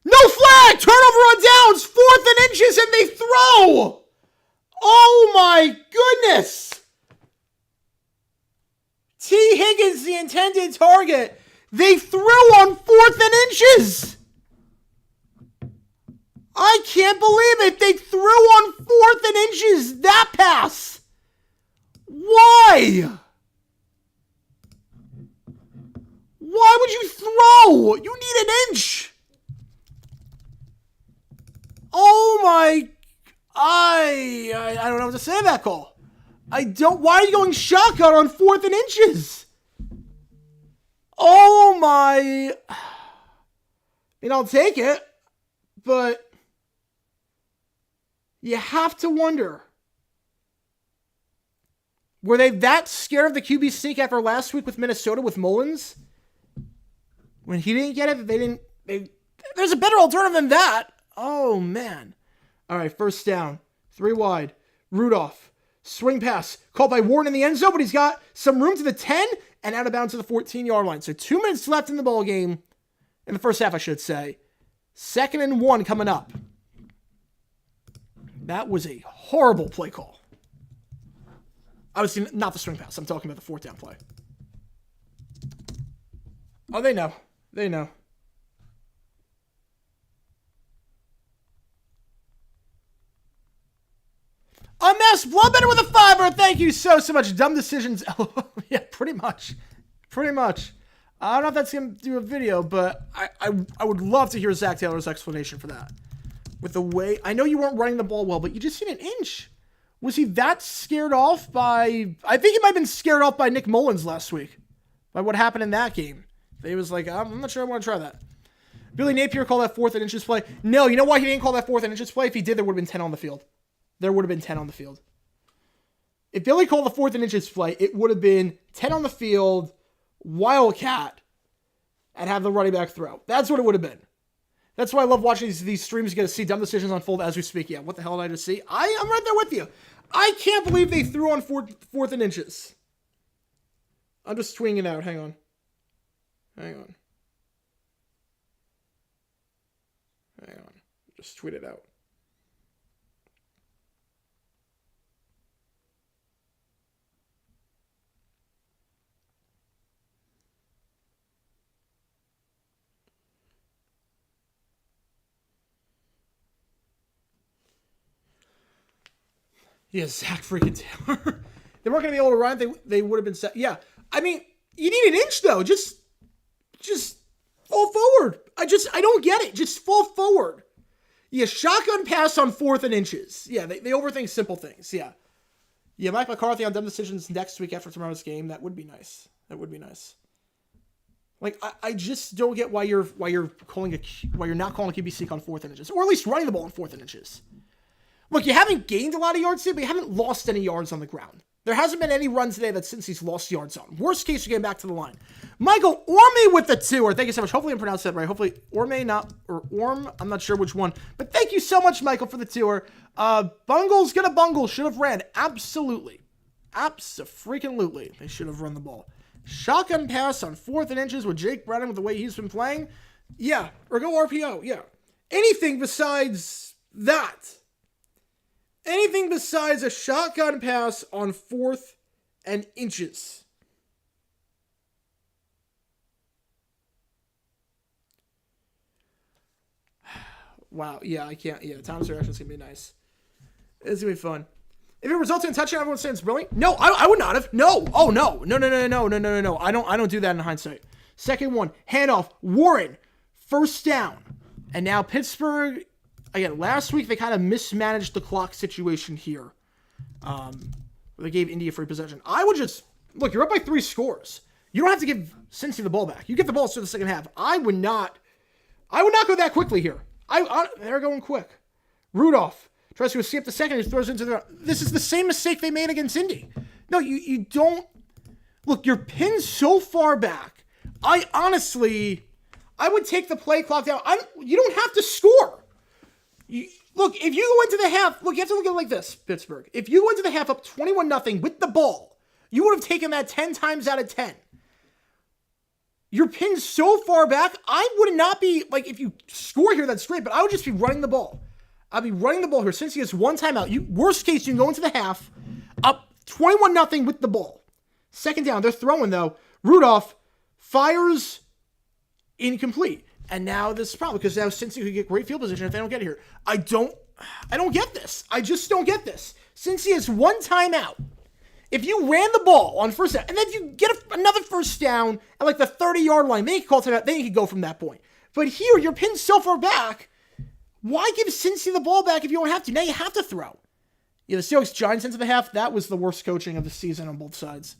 No flag. Turnover on downs. 4th and inches and they throw. Oh my goodness. T. Higgins, the intended target. They threw on 4th and inches. I can't believe it. They threw on 4th and inches. That pass. Why? Why would you throw? You need an inch. Oh my. I don't know what to say to that call. Why are you going shotgun on 4th and inches? Oh my. I mean, I'll take it, but you have to wonder. Were they that scared of the QB sneak after last week with Minnesota with Mullins? When he didn't get it, there's a better alternative than that. Oh, man. All right, first down. 3 wide. Rudolph. Swing pass. Called by Warren in the end zone, but he's got some room to the 10 and out of bounds to the 14-yard line. So 2 minutes left in the ball game. In the first half, I should say. 2nd and 1 coming up. That was a horrible play call. Obviously, not the swing pass. I'm talking about the 4th down play. Oh, they know. They know. Unmasked Bloodbender with a 5. Thank you so much. Dumb decisions. Oh, yeah, pretty much. Pretty much. I don't know if that's going to do a video, but I would love to hear Zach Taylor's explanation for that. With the way... I know you weren't running the ball well, but you just seen an inch. Was he that scared off by... I think he might have been scared off by Nick Mullins last week. By what happened in that game. He was like, I'm not sure I want to try that. Billy Napier called that 4th and inches play. No, you know why he didn't call that 4th and inches play? If he did, there would have been 10 on the field. There would have been 10 on the field. If Billy called the 4th and inches play, it would have been 10 on the field, Wildcat, and have the running back throw. That's what it would have been. That's why I love watching these streams. You get to see dumb decisions unfold as we speak. Yeah, what the hell did I just see? I'm right there with you. I can't believe they threw on 4th and inches. I'm just tweeting it out. Hang on. Just tweet it out. Yeah, Zach freaking Taylor. They weren't going to be able to run. They would have been set. Yeah. I mean, you need an inch, though. Just fall forward. I don't get it. Just fall forward. Yeah, shotgun pass on 4th and inches. Yeah, they overthink simple things. Yeah. Yeah, Mike McCarthy on dumb decisions next week after tomorrow's game. That would be nice. Like, I just don't get why you're not calling a QB sneak on 4th and inches, or at least running the ball on 4th and inches. Look, you haven't gained a lot of yards today, but you haven't lost any yards on the ground. There hasn't been any run today that since he's lost yards on. Worst case, you're getting back to the line. Michael Orme with the 2. Thank you so much. Hopefully I pronounced that right. Hopefully Orme, Orm. I'm not sure which one. But thank you so much, Michael, for the 2. Bungle's gonna bungle. Should have ran. Absolutely. Abso-freaking-lutely. They should have run the ball. Shotgun pass on 4th and inches with Jake Brennan with the way he's been playing. Yeah. Or go RPO. Yeah. Anything besides that. Anything besides a shotgun pass on 4th and inches. Wow. Yeah, I can't. Yeah, Tom's reaction is going to be nice. It's going to be fun. If it results in a touchdown, everyone's saying it's brilliant. No, I would not have. No. Oh, no. No. I don't do that in hindsight. Second one, handoff. Warren, first down. And now Pittsburgh, again, last week they kind of mismanaged the clock situation here. They gave Indy a free possession. I would just, look, you're up by 3 scores. You don't have to give Cincy the ball back. You get the ball to the second half. I would not go that quickly here. They're going quick. Rudolph tries to escape the second. He throws into the... This is the same mistake they made against Indy. No, you don't... Look, you're pinned so far back. I would take the play clock down. You don't have to score. Look, if you go into the half... Look, you have to look at it like this, Pittsburgh. If you go into the half up 21-0 with the ball, you would have taken that 10 times out of 10. You're pinned so far back, I would not be... Like, if you score here, that's great, but I would just be running the ball. I'll be running the ball here since he has one timeout. Worst case, you can go into the half, up 21-0 with the ball. Second down, they're throwing, though. Rudolph fires incomplete. And now this is a problem, because now Cincy could get great field position if they don't get it here. I don't get this. I just don't get this. Cincy has one timeout. If you ran the ball on first down, and then you get another first down at like the 30-yard line, then you can call timeout, then you can go from that point. But here, you're pinned so far back. Why give Cincy the ball back if you don't have to? Now you have to throw. Yeah, the Seahawks Giants into the half, that was the worst coaching of the season on both sides.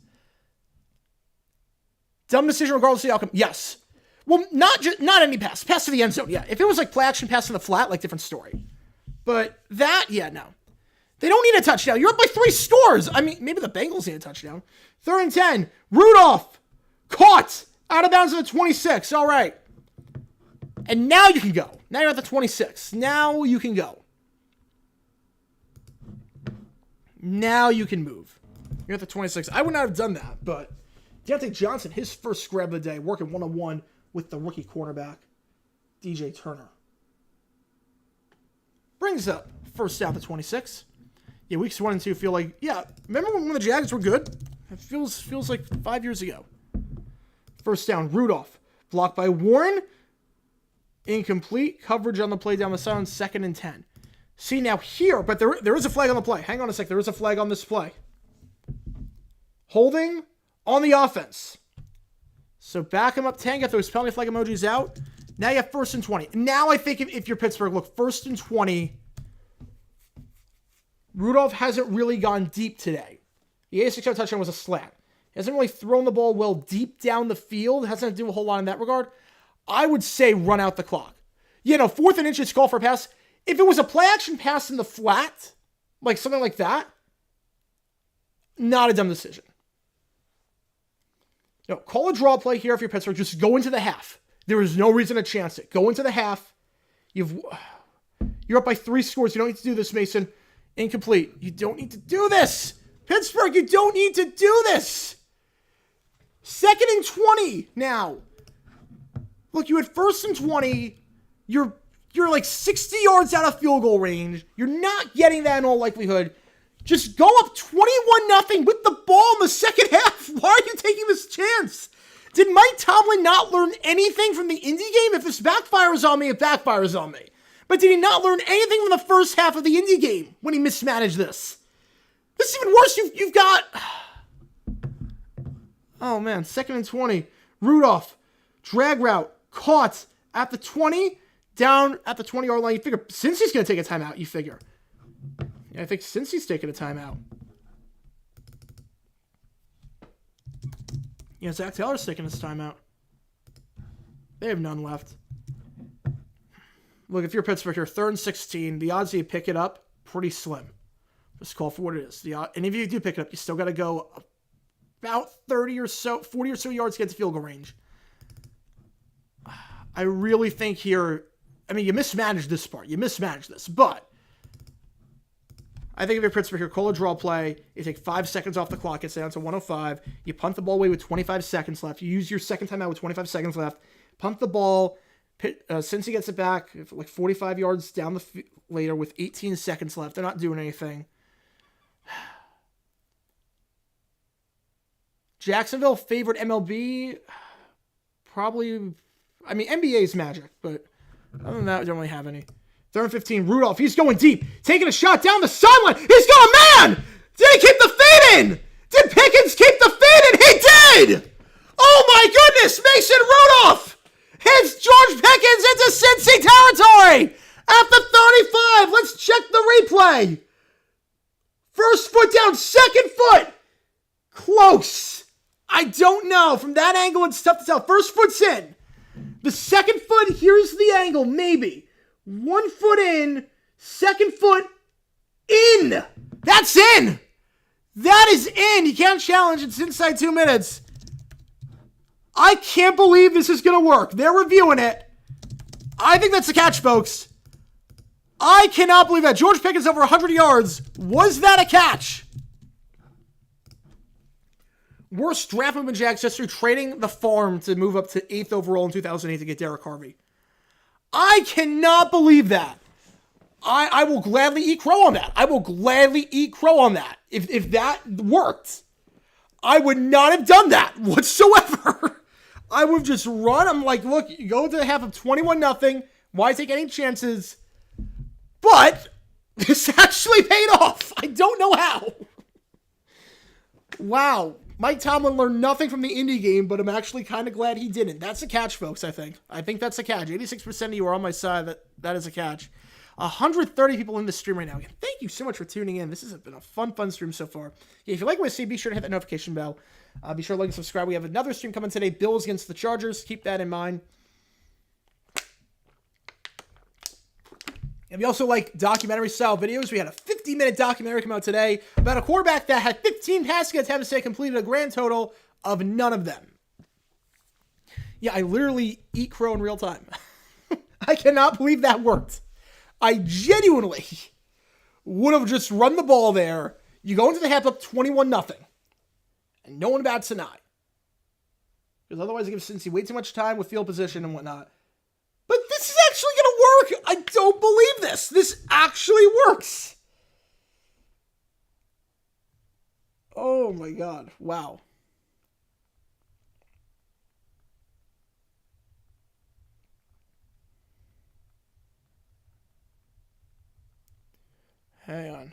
Dumb decision regardless of the outcome. Yes. Well, not any pass. Pass to the end zone, yeah. If it was like play action pass in the flat, like different story. But that, yeah, no. They don't need a touchdown. You're up by 3 scores. I mean, maybe the Bengals need a touchdown. 3rd and 10. Rudolph. Caught. Out of bounds at the 26. All right. And now you can go. Now you're at the 26. Now you can go. Now you can move. You're at the 26. I would not have done that, but Deontay Johnson, his first scrab of the day, working one-on-one with the rookie cornerback, DJ Turner. Brings up first down to 26. Yeah, weeks 1 and 2 feel like, yeah, remember when the Jags were good? It feels like 5 years ago. First down, Rudolph. Blocked by Warren. Incomplete. Coverage on the play down the sideline. 2nd and 10. See, now here, but there is a flag on the play. Hang on a sec. There is a flag on this play. Holding on the offense. So back him up 10. Get those penalty flag emojis out. Now you have 1st and 20. Now I think if you're Pittsburgh, look, 1st and 20. Rudolph hasn't really gone deep today. The 86-yard touchdown was a slant. He hasn't really thrown the ball well deep down the field. Hasn't to do a whole lot in that regard. I would say run out the clock. 4th and inches, call for a pass. If it was a play action pass in the flat, like something like that, not a dumb decision. No, call a draw play here if you're Pittsburgh. Just go into the half. There is no reason to chance it. Go into the half. You're up by 3 scores. You don't need to do this, Mason. Incomplete. You don't need to do this. Pittsburgh, you don't need to do this. 2nd and 20 now. Look, you had 1st and 20. You're like 60 yards out of field goal range. You're not getting that in all likelihood. Just go up 21-0 with the ball in the second half. Why are you taking this chance? Did Mike Tomlin not learn anything from the Indy game? If this backfires on me, it backfires on me. But did he not learn anything from the first half of the Indy game when he mismanaged this? This is even worse. You've got... Oh, man. 2nd and 20. Rudolph. Drag route. Caught at the 20. Down at the 20-yard line. You figure, since he's going to take a timeout, you figure. Yeah, I think since he's taking a timeout. Yeah, Zach Taylor's taking his timeout. They have none left. Look, if you're Pittsburgh here, 3rd and 16, the odds that you pick it up, pretty slim. Just call for what it is. And if you do pick it up, you still got to go about 40 or so yards to get to field goal range. I really think here, I mean, you mismanaged this part. You mismanaged this, but I think if you're Pittsburgh here, call a draw play. You take 5 seconds off the clock. It's down to 105. You punt the ball away with 25 seconds left. You use your second timeout with 25 seconds left. Punt the ball. Since he gets it back, like 45 yards down the later with 18 seconds left. They're not doing anything. Jacksonville favored MLB. Probably, I mean, NBA is magic, but other than that, we don't really have any. 3rd and 15. Rudolph, he's going deep. Taking a shot down the sideline. He's got a man! Did he keep the fade in? Did Pickens keep the fade in? He did! Oh my goodness! Mason Rudolph! Hits George Pickens into Cincy territory! At the 35, let's check the replay. First foot down, second foot. Close. I don't know. From that angle, it's tough to tell. First foot's in. The second foot, here's the angle, maybe. 1 foot in, second foot in. That's in. That is in. You can't challenge. It's inside 2 minutes. I can't believe this is going to work. They're reviewing it. I think that's a catch, folks. I cannot believe that. George Pickens over 100 yards. Was that a catch? Worst draft move in Jags history, trading the farm to move up to 8th overall in 2008 to get Derek Harvey. I cannot believe that. I will gladly eat crow on that. I will gladly eat crow on that. If that worked, I would not have done that whatsoever. I would have just run. I'm like, look, you go to the half of 21-0. Why take any chances? But this actually paid off. I don't know how. Wow. Mike Tomlin learned nothing from the Indy game, but I'm actually kind of glad he didn't. That's a catch, folks, I think. I think that's a catch. 86% of you are on my side. That is a catch. 130 people in the stream right now. Again, thank you so much for tuning in. This has been a fun stream so far. Yeah, if you like what I see, be sure to hit that notification bell. Be sure to like and subscribe. We have another stream coming today. Bills against the Chargers. Keep that in mind. If you also like documentary-style videos, we had a 50-minute documentary come out today about a quarterback that had 15 passing attempts and completed a grand total of none of them. Yeah, I literally eat crow in real time. I cannot believe that worked. I genuinely would have just run the ball there. You go into the half up 21-0. And no one bats an eye. Because otherwise it gives Cincy way too much time with field position and whatnot. But this is actually going to work. I don't believe this. This actually works. Oh my God. Wow. Hang on.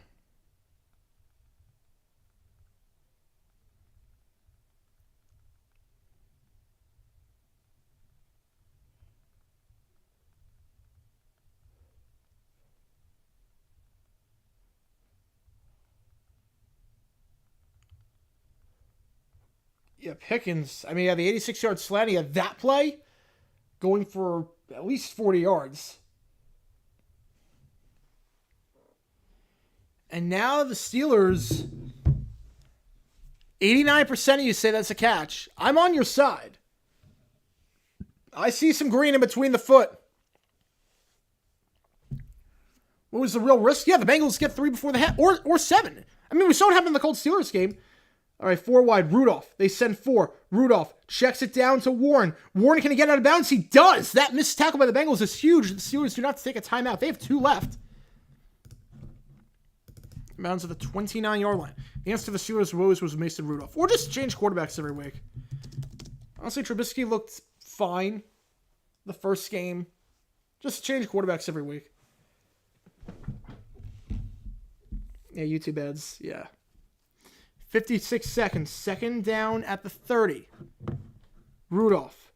Yeah, Pickens. I mean, yeah, the 86-yard slant, he had that play going for at least 40 yards. And now the Steelers, 89% of you say that's a catch. I'm on your side. I see some green in between the foot. What was the real risk? Yeah, the Bengals get 3 before the half, or 7. I mean, we saw what happened in the Colts Steelers game. All right, 4 wide. Rudolph. They send 4. Rudolph checks it down to Warren. Warren, can he get out of bounds? He does. That missed tackle by the Bengals is huge. The Steelers do not have to take a timeout. They have 2 left. Bounds at the 29-yard line. The answer to the Steelers' woes was Mason Rudolph. Or just change quarterbacks every week. Honestly, Trubisky looked fine the first game. Just change quarterbacks every week. Yeah, YouTube ads. Yeah. 56 seconds. Second down at the 30. Rudolph.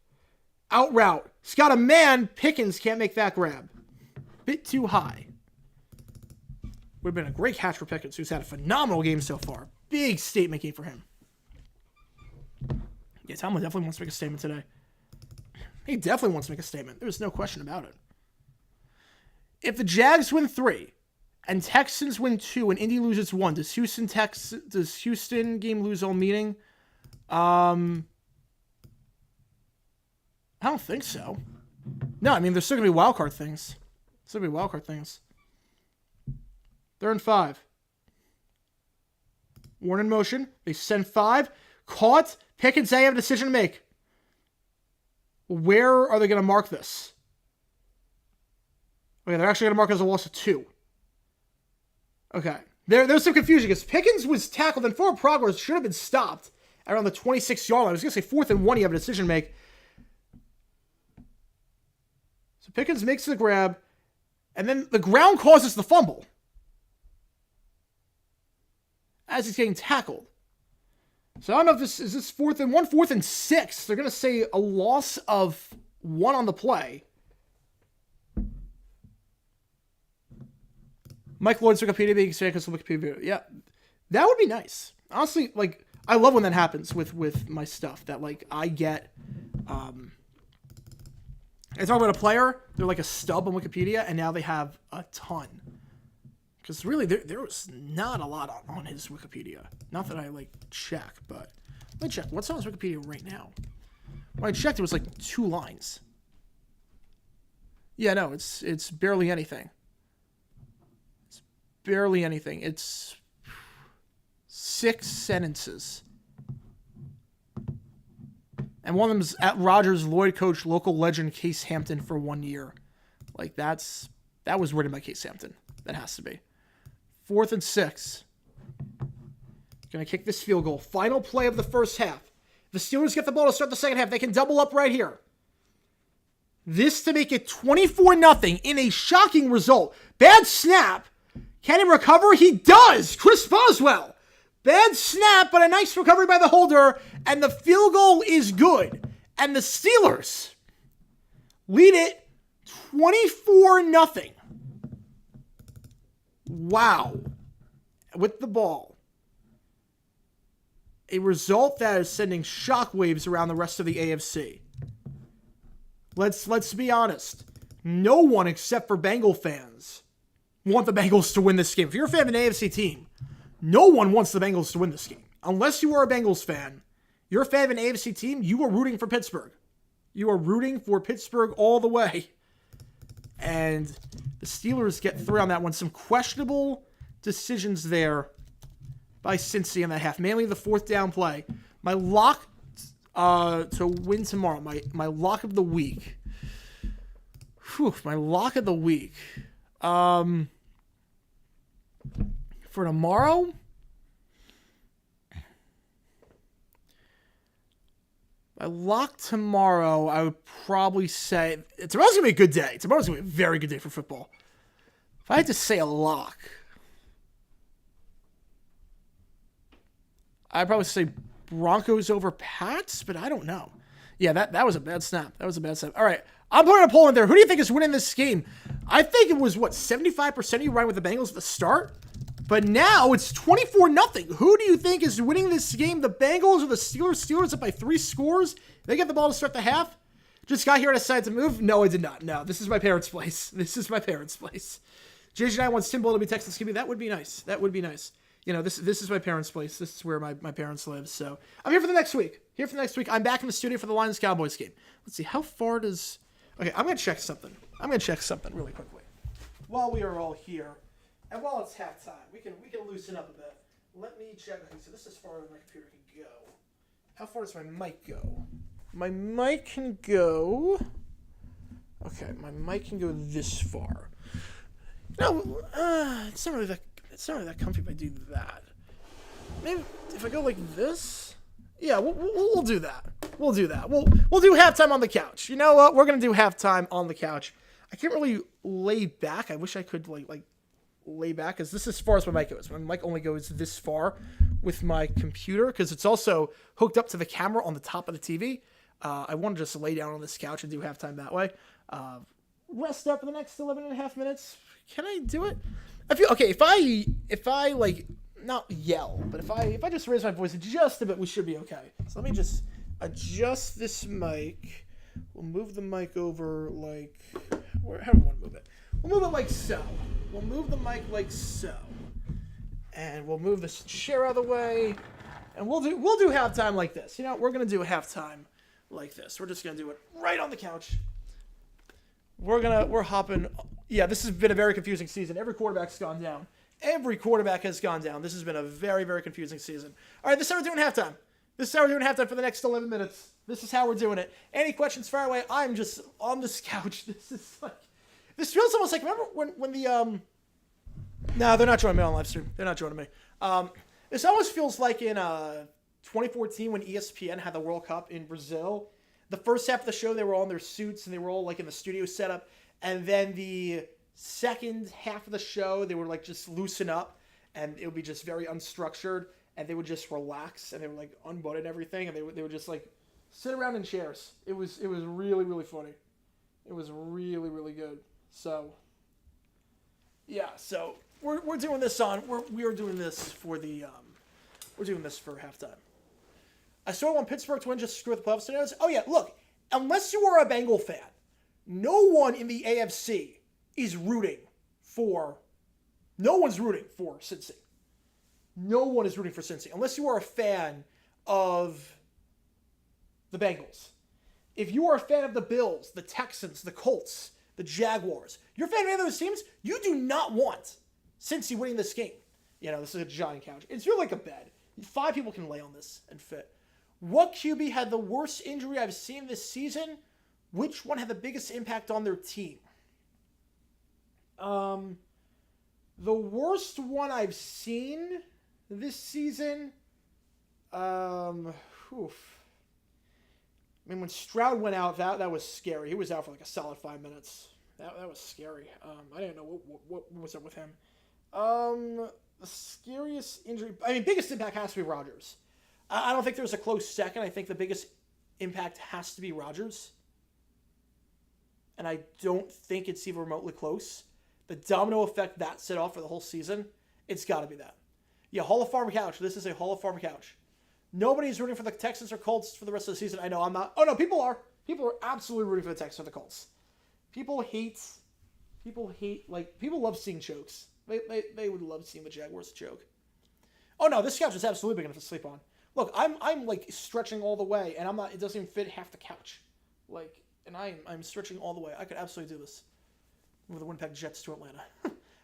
Out route. He's got a man. Pickens can't make that grab. Bit too high. Would have been a great catch for Pickens, who's had a phenomenal game so far. Big statement game for him. Yeah, Tomlin definitely wants to make a statement today. He definitely wants to make a statement. There's no question about it. If the Jags win 3 and Texans win 2 and Indy loses 1, does Houston game lose all meaning? I don't think so. No, I mean, there's still going to be wild card things. 3rd and 5. Warren in motion. They send 5. Caught. Pickens, they have a decision to make. Where are they going to mark this? Okay, they're actually going to mark it as a loss of 2. Okay. There's some confusion because Pickens was tackled and forward progress should have been stopped around the 26-yard line. I was going to say 4th and 1, you have a decision to make. So Pickens makes the grab. And then the ground causes the fumble as he's getting tackled. So I don't know if this is 4th and 1, 4th and 6. They're going to say a loss of 1 on the play. Mike Lloyd's Wikipedia being Santos Wikipedia. Yeah, that would be nice. Honestly, like, I love when that happens with my stuff. That, like, I get, I talk about a player, they're like a stub on Wikipedia, and now they have a ton. Because really, there was not a lot on his Wikipedia. Not that I, like, check, but let me check. What's on his Wikipedia right now? When I checked, it was like 2 lines. Yeah, no, it's barely anything. It's barely anything. It's 6 sentences. And one of them is at Rogers, Lloyd coach, local legend Case Hampton for 1 year. Like, that was written by Case Hampton. That has to be. 4th and 6. Gonna kick this field goal. Final play of the first half. The Steelers get the ball to start the second half. They can double up right here. This to make it 24-0 in a shocking result. Bad snap. Can he recover? He does. Chris Boswell. Bad snap, but a nice recovery by the holder. And the field goal is good. And the Steelers lead it 24-0. Wow. With the ball. A result that is sending shockwaves around the rest of the AFC. Let's be honest. No one except for Bengal fans want the Bengals to win this game. If you're a fan of an AFC team, no one wants the Bengals to win this game. Unless you are a Bengals fan, you're a fan of an AFC team, you are rooting for Pittsburgh. You are rooting for Pittsburgh all the way. And the Steelers get through on that one. Some questionable decisions there by Cincy in that half. Mainly the 4th down play. My lock to win tomorrow. My lock of the week. My lock of the week. For tomorrow, my lock tomorrow, I would probably say tomorrow's gonna be a good day. Tomorrow's gonna be a very good day for football. If I had to say a lock, I'd probably say Broncos over Pats, but I don't know. Yeah, that was a bad snap. All right, I'm putting a poll in there. Who do you think is winning this game? I think it was, 75% of you riding with the Bengals at the start? But now it's 24-0. Who do you think is winning this game? The Bengals or the Steelers? Steelers up by 3 scores. They get the ball to start the half. Just got here and decided to move. No, I did not. No, this is my parents' place. JJ9 wants Tim Bull to be Texas QB. That would be nice. You know, this is my parents' place. This is where my parents live. So I'm here for the next week. I'm back in the studio for the Lions-Cowboys game. Let's see, how far does... Okay, I'm going to check something. Really quickly. While we are all here, and while it's halftime, we can loosen up a bit. Let me check. Okay, so this is as far as my computer can go. How far does my mic go? My mic can go... Okay, my mic can go this far. No, it's not really that comfy if I do that. Maybe if I go like this? Yeah, we'll do that. We'll do halftime on the couch. You know what? We're going to do halftime on the couch. I can't really lay back. I wish I could like lay back, because this is as far as my mic goes. My mic only goes this far with my computer, because it's also hooked up to the camera on the top of the TV. I want to just lay down on this couch and do halftime that way. Rest up for the next 11 and a half minutes. Can I do it? If I like, not yell, but if I just raise my voice just a bit, we should be okay. So let me just adjust this mic. We'll move the mic over like, how do we want to move it? We'll move it like so. We'll move the mic like so. And we'll move this chair out of the way. And we'll do halftime like this. You know, we're going to do halftime like this. We're just going to do it right on the couch. We're hopping. Yeah, this has been a very confusing season. Every quarterback's gone down. Every quarterback has gone down. This has been a very, very confusing season. All right, this is how we're doing halftime. For the next 11 minutes. This is how we're doing it. Any questions, fire away. I'm just on this couch. This feels almost like, remember when the, no, they're not joining me on live stream. They're not joining me. This almost feels like in 2014 when ESPN had the World Cup in Brazil. The first half of the show, they were all in their suits and they were all like in the studio setup. And then the second half of the show, they would like just loosen up, and it would be just very unstructured, and they would just relax, and they would like unbutton everything, and they would just like sit around in chairs. It was really, really funny. It was really, really good. So yeah, so we're doing this we are doing this for the we're doing this for halftime. I still want Pittsburgh to win just to screw with the playoff scenarios. Oh yeah, look, unless you are a Bengal fan, no one in the AFC is rooting for. No one's rooting for Cincy. No one is rooting for Cincy unless you are a fan of the Bengals. If you are a fan of the Bills, the Texans, the Colts, the Jaguars, you're a fan of any of those teams, you do not want Cincy winning this game. You know, this is a giant couch. It's really like a bed. 5 people can lay on this and fit. What QB had the worst injury I've seen this season? Which one had the biggest impact on their team? The worst one I've seen this season, I mean, when Stroud went out, that was scary. He was out for like a solid 5 minutes. That was scary. I didn't know what was up with him. The scariest injury, I mean, biggest impact has to be Rodgers. I don't think there's a close second. I think the biggest impact has to be Rodgers. And I don't think it's even remotely close. The domino effect that set off for the whole season, it's got to be that. Yeah, Hall of Fame couch. This is a Hall of Fame couch. Nobody's rooting for the Texans or Colts for the rest of the season. I know I'm not. Oh, no, people are. People are absolutely rooting for the Texans or the Colts. People love seeing chokes. They would love seeing the Jaguars choke. Oh, no, this couch is absolutely big enough to sleep on. Look, I'm like stretching all the way, and I'm not. It doesn't even fit half the couch. Like, and I'm stretching all the way. I could absolutely do this. Move the Winnipeg Jets to Atlanta.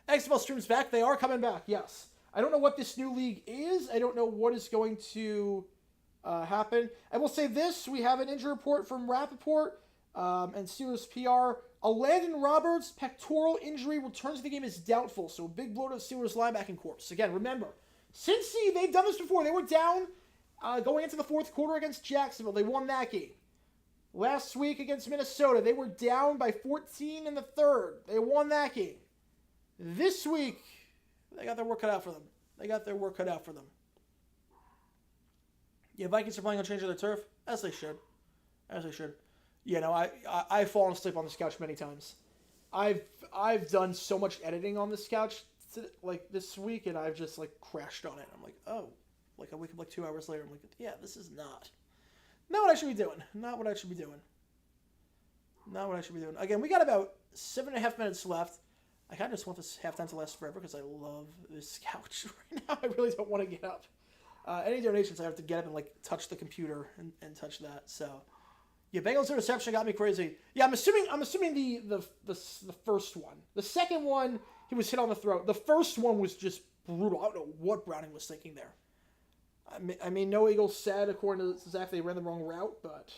XFL streams back. They are coming back. Yes. I don't know what this new league is. I don't know what is going to happen. I will say this. We have an injury report from Rappaport and Steelers PR. A Landon Roberts pectoral injury returns to the game is doubtful. So a big blow to the Steelers linebacking corps. Again, remember, Cincy, they've done this before. They were down going into the fourth quarter against Jacksonville. They won that game. Last week against Minnesota, they were down by 14 in the third. They won that game. This week, they got their work cut out for them. Yeah, Vikings are planning on changing their turf, as they should. You know, I've fallen asleep on this couch many times. I've done so much editing on this couch like this week, and I've just like crashed on it. I'm like, oh, like I wake up like 2 hours later. I'm like, yeah, this is not what I should be doing. Not what I should be doing. Again, we got about 7.5 minutes left. I kind of just want this halftime to last forever because I love this couch right now. I really don't want to get up. Any donations, I have to get up and like touch the computer and touch that. So, yeah, Bengals interception got me crazy. Yeah, I'm assuming the first one. The second one, he was hit on the throat. The first one was just brutal. I don't know what Browning was thinking there. I mean, no Eagles said, according to Zach, they ran the wrong route, but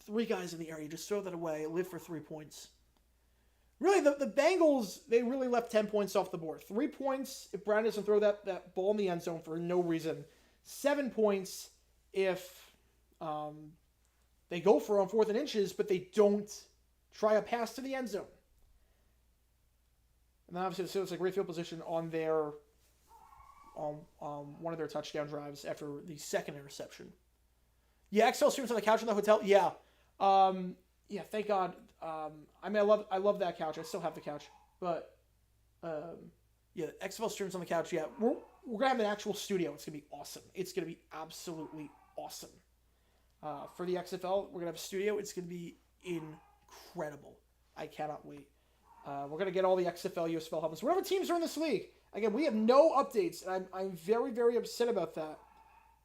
3 guys in the area, just throw that away, live for 3 points. Really, the Bengals, they really left 10 points off the board. 3 points if Brown doesn't throw that ball in the end zone for no reason. 7 points if they go for it on 4th and inches, but they don't try a pass to the end zone. And then obviously it's a great field position on their one of their touchdown drives after the second interception. Yeah, XL streams on the couch in the hotel. Yeah. Yeah, thank God. I mean, I love that couch. I still have the couch. But, yeah, XFL streams on the couch. Yeah, we're going to have an actual studio. It's going to be awesome. It's going to be absolutely awesome. For the XFL, we're going to have a studio. It's going to be incredible. I cannot wait. We're going to get all the XFL, USFL helmets. Whatever teams are in this league. Again, we have no updates, and I'm very, very upset about that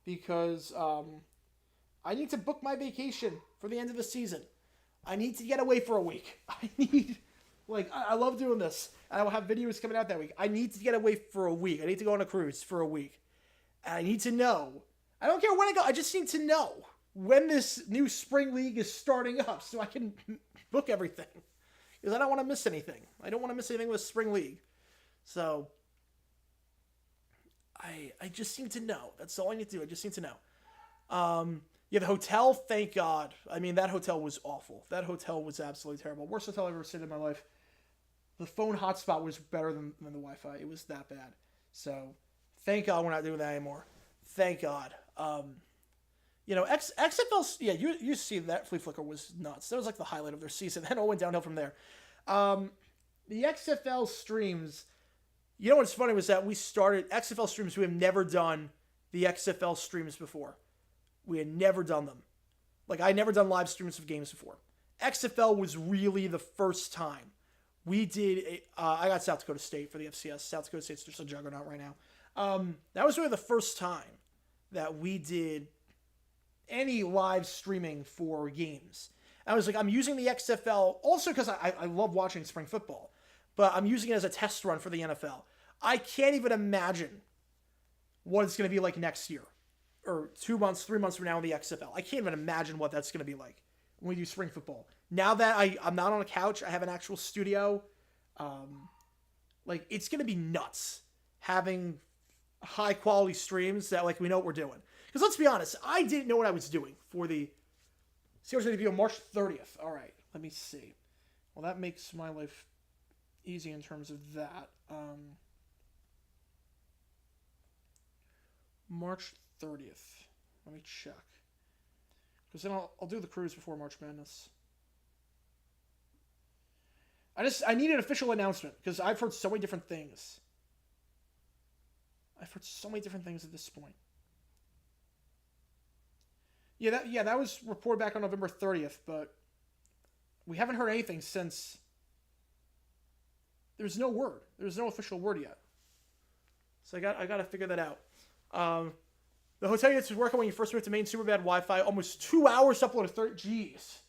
because I need to book my vacation for the end of the season. I need to get away for a week. I love doing this, and I will have videos coming out that week. I need to get away for a week. I need to go on a cruise for a week. And I need to know. I don't care when I go. I just need to know when this new spring league is starting up so I can book everything. Because I don't want to miss anything. I don't want to miss anything with spring league. So I just need to know. That's all I need to do. I just need to know. Yeah, the hotel, thank God. I mean, that hotel was awful. That hotel was absolutely terrible. Worst hotel I've ever stayed in my life. The phone hotspot was better than the Wi-Fi. It was that bad. So thank God we're not doing that anymore. Thank God. XFL, yeah, you see that flea flicker was nuts. That was like the highlight of their season. Then it all went downhill from there. The XFL streams, you know what's funny was that we started XFL streams. We have never done the XFL streams before. We had never done them. Like, I never done live streams of games before. XFL was really the first time. We did, I got South Dakota State for the FCS. South Dakota State's just a juggernaut right now. That was really the first time that we did any live streaming for games. I was like, I'm using the XFL also because I love watching spring football, but I'm using it as a test run for the NFL. I can't even imagine what it's going to be like next year or 2 months, 3 months from now in the XFL. I can't even imagine what that's going to be like when we do spring football. Now that I'm not on a couch, I have an actual studio. It's going to be nuts having high quality streams that we know what we're doing. Because let's be honest, I didn't know what I was doing for the Steelers video March 30th. All right, let me see. Well, that makes my life easy in terms of that. March 30th. Let me check. Because then I'll do the cruise before March Madness. I need an official announcement because I've heard so many different things. I've heard so many different things at this point. Yeah, that was reported back on November 30th, but we haven't heard anything since. There's no word. There's no official word yet. So I got to figure that out. The hotel units was working when you first moved to Maine. Super bad Wi-Fi. Almost 2 hours to upload a third. Jeez.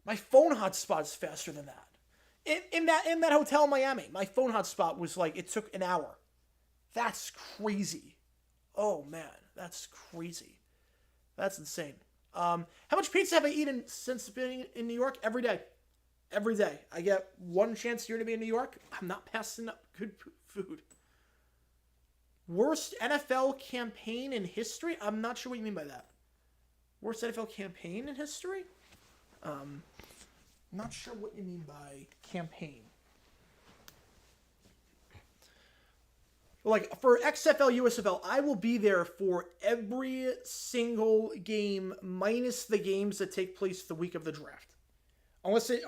My phone hotspot is faster than that. In that hotel in Miami, my phone hotspot was it took an hour. That's crazy. Oh man, that's crazy. That's insane. How much pizza have I eaten since being in New York? Every day. Every day. I get one chance here to be in New York. I'm not passing up good food. Worst NFL campaign in history? I'm not sure what you mean by that. Worst NFL campaign in history? Not sure what you mean by campaign. For XFL, USFL, I will be there for every single game minus the games that take place the week of the draft. Unless it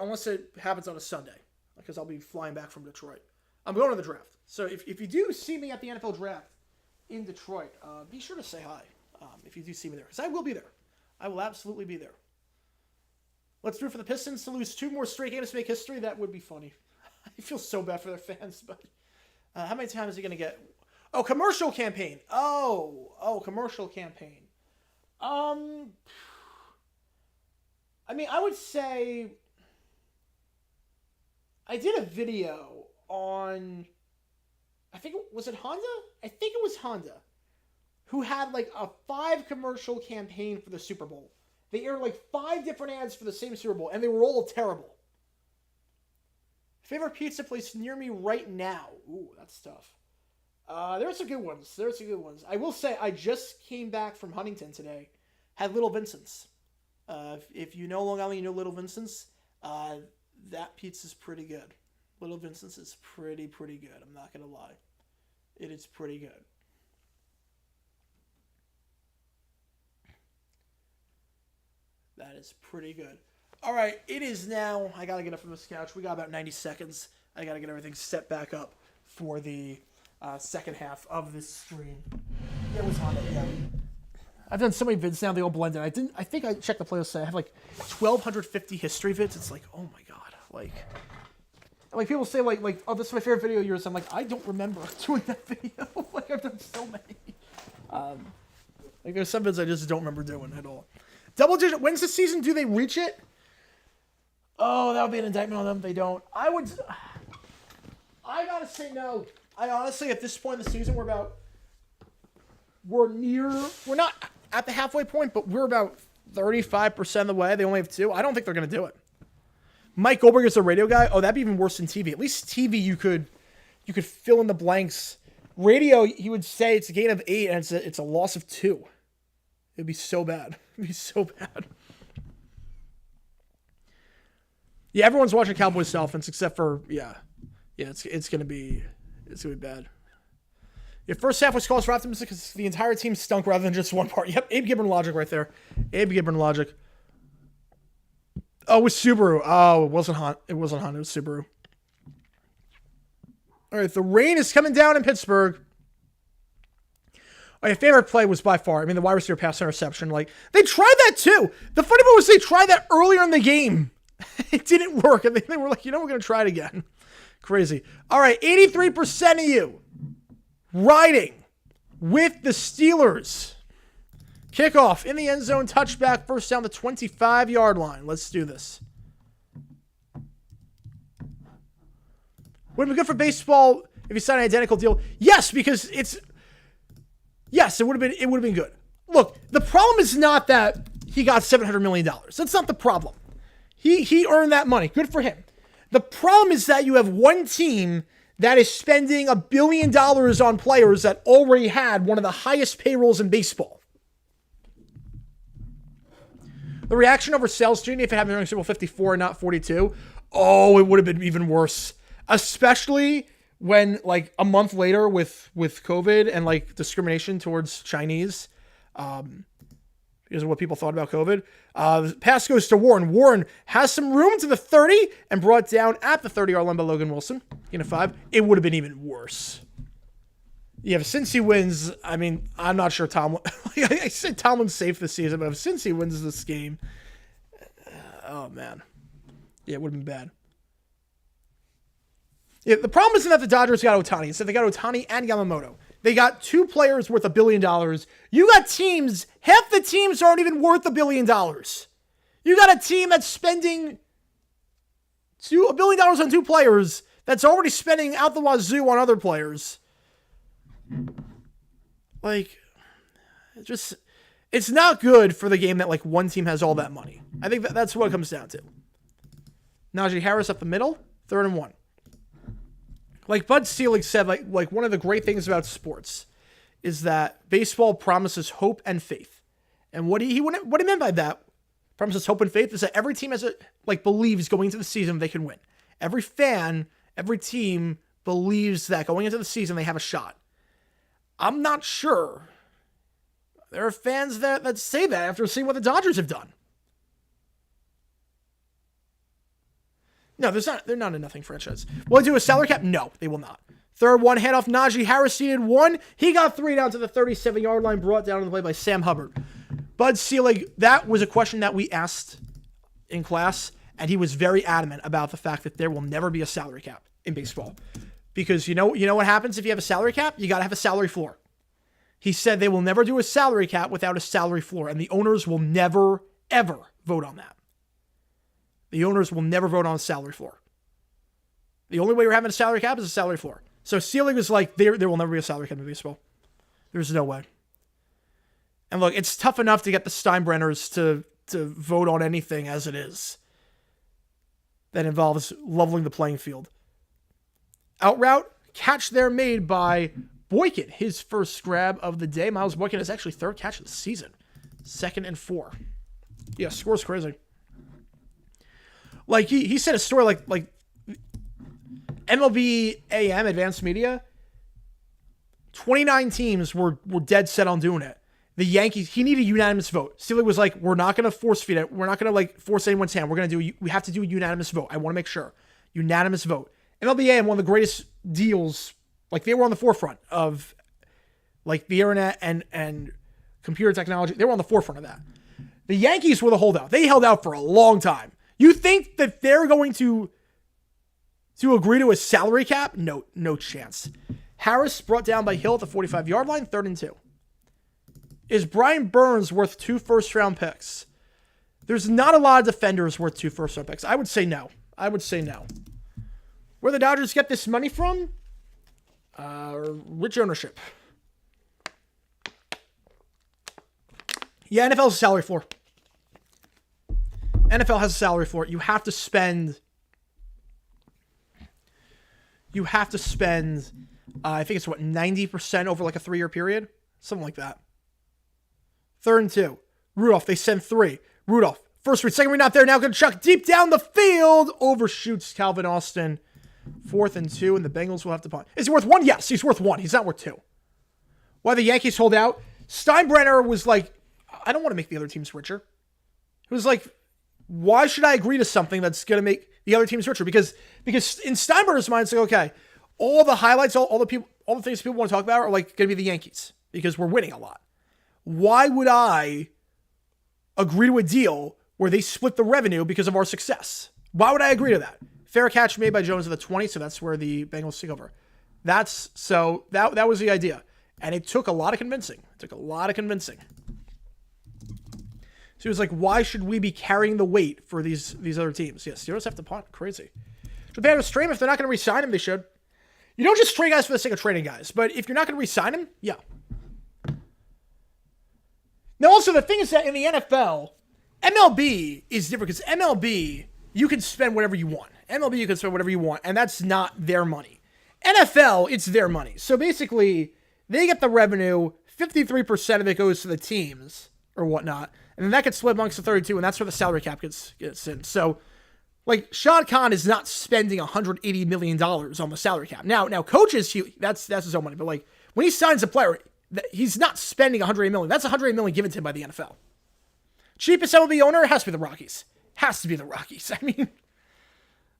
happens on a Sunday, because I'll be flying back from Detroit. I'm going to the draft. So if you do see me at the NFL draft in Detroit, be sure to say hi if you do see me there, because I will be there. I will absolutely be there. Let's root for the Pistons to lose 2 more straight games to make history. That would be funny. I feel so bad for their fans, but how many times is he going to get? Oh, commercial campaign. Oh, commercial campaign. I would say I did a video on, was it Honda? I think it was Honda, who had a 5 commercial campaign for the Super Bowl. They aired 5 different ads for the same Super Bowl, and they were all terrible. Favorite pizza place near me right now? Ooh, that's tough. There are some good ones. I will say, I just came back from Huntington today. Had Little Vincent's. If you know Long Island, you know Little Vincent's. That pizza's pretty good. Little Vincent's is pretty good. I'm not going to lie. It is pretty good. That is pretty good. All right, it is now. I got to get up from this couch. We got about 90 seconds. I got to get everything set back up for the second half of this stream. Yeah, it was Honda, yeah. I've done so many vids now, they all blend in. I think I checked the playlist. I have 1,250 history vids. It's oh my God. People say oh, this is my favorite video of yours. I'm I don't remember doing that video. I've done so many. There's some vids I just don't remember doing at all. Double digit wins this season. Do they reach it? Oh, that would be an indictment on them. They don't. I gotta say no. I honestly, at this point in the season, we're not at the halfway point, but we're about 35% of the way. They only have 2. I don't think they're going to do it. Mike Goldberg is a radio guy. Oh, that'd be even worse than TV. At least TV, you could fill in the blanks. Radio, he would say it's a gain of 8 and it's a loss of 2. It'd be so bad. It'd be so bad. Yeah, everyone's watching Cowboys Dolphins except for it's gonna be bad. Your first half was cause for optimism because the entire team stunk rather than just one part. Yep, Abe Gibbon logic right there. Abe Gibbon logic. Oh, it was Subaru. Oh, it wasn't Honda. It wasn't Honda. It was Subaru. All right, the rain is coming down in Pittsburgh. My favorite play was by far, the wide receiver pass interception. Like, they tried that too. The funny part was they tried that earlier in the game. It didn't work. And they were like, we're going to try it again. Crazy. All right, 83% of you riding with the Steelers. Kickoff in the end zone, touchback, first down the 25-yard line. Let's do this. Would it be good for baseball if you signed an identical deal? Yes, because Yes, it would have been good. Look, the problem is not that he got $700 million. That's not the problem. He earned that money. Good for him. The problem is that you have one team that is spending $1 billion on players that already had one of the highest payrolls in baseball. The reaction over Sales Jr., if it happened during Super Bowl 54 and not 42, oh, it would have been even worse. Especially when, like, a month later with COVID and, like, discrimination towards Chinese, because of what people thought about COVID. The pass goes to Warren. Warren has some room to the 30 and brought down at the 30-yard line by Logan Wilson. Gain of 5. It would have been even worse. Yeah, since he wins, I'm not sure Tomlin. I said Tomlin's safe this season, but since he wins this game, oh man, yeah, it would have been bad. Yeah, the problem isn't that the Dodgers got Ohtani; it's that they got Ohtani and Yamamoto. They got two players worth $1 billion. You got teams; half the teams aren't even worth $1 billion. You got a team that's spending $1 billion on two players that's already spending out the wazoo on other players. Like, it's not good for the game that, like, one team has all that money. I think that's what it comes down to. Najee Harris up the middle, 3rd and 1. Like Bud Selig said, like one of the great things about sports is that baseball promises hope and faith. And what he meant by that, promises hope and faith, is that every team believes going into the season they can win. Every fan, every team believes that going into the season they have a shot. I'm not sure. There are fans that say that after seeing what the Dodgers have done. No, they're not a nothing franchise. Will they do a salary cap? No, they will not. 3rd one, handoff Najee Harris seated 1. He got 3 down to the 37-yard line, brought down to the play by Sam Hubbard. Bud Selig, that was a question that we asked in class, and he was very adamant about the fact that there will never be a salary cap in baseball. Because you know what happens if you have a salary cap? You got to have a salary floor. He said they will never do a salary cap without a salary floor, and the owners will never, ever vote on that. The owners will never vote on a salary floor. The only way we're having a salary cap is a salary floor. So Selig was like, there will never be a salary cap in baseball. There's no way. And look, it's tough enough to get the Steinbrenners to vote on anything as it is that involves leveling the playing field. Out route, catch there made by Boykin. His first grab of the day. Miles Boykin is actually 3rd catch of the season. 2nd and 4. Yeah, score's crazy. Like, he said a story like MLB AM, Advanced Media, 29 teams were dead set on doing it. The Yankees, he needed a unanimous vote. Selig was like, we're not going to force feed it. We're not going to, force anyone's hand. We have to do a unanimous vote. I want to make sure. Unanimous vote. MLB AM, one of the greatest deals, they were on the forefront of, the internet and computer technology. They were on the forefront of that. The Yankees were the holdout. They held out for a long time. You think that they're going to agree to a salary cap? No chance. Harris brought down by Hill at the 45-yard line, 3rd and 2. Is Brian Burns worth 2 first-round picks? There's not a lot of defenders worth 2 first-round picks. I would say no. Where the Dodgers get this money from? Rich ownership. Yeah, NFL's a salary floor. NFL has a salary floor. You have to spend, I think it's 90% over a 3-year period? Something like that. 3rd and 2. Rudolph, they send 3. Rudolph, First read, second read not there. Now going to chuck deep down the field. Overshoots Calvin Austin. 4th and 2, and the Bengals will have to punt. Is he worth 1? Yes, he's worth 1. He's not worth 2. Why the Yankees hold out? Steinbrenner was like, I don't want to make the other teams richer. He was like, why should I agree to something that's going to make the other teams richer? Because in Steinbrenner's mind, it's like, okay, all the highlights, all the things people want to talk about are like going to be the Yankees because we're winning a lot. Why would I agree to a deal where they split the revenue because of our success? Why would I agree to that? Fair catch made by Jones at the 20, so that's where the Bengals take over. That was the idea. And it took a lot of convincing. So he was like, why should we be carrying the weight for these other teams? Yes, Steelers have to punt. Crazy. Should they have a stream? If they're not going to re-sign him, they should. You don't just trade guys for the sake of trading guys, but if you're not going to re-sign him, yeah. Now, also, the thing is that in the NFL, MLB is different because MLB, you can spend whatever you want. And that's not their money. NFL, it's their money. So basically, they get the revenue, 53% of it goes to the teams or whatnot, and then that gets split amongst the 32, and that's where the salary cap gets in. So, like, Shad Khan is not spending $180 million on the salary cap. Now coaches, that's his own money, but like, when he signs a player, he's not spending $180 million. That's $180 million given to him by the NFL. Cheapest MLB owner has to be the Rockies. I mean,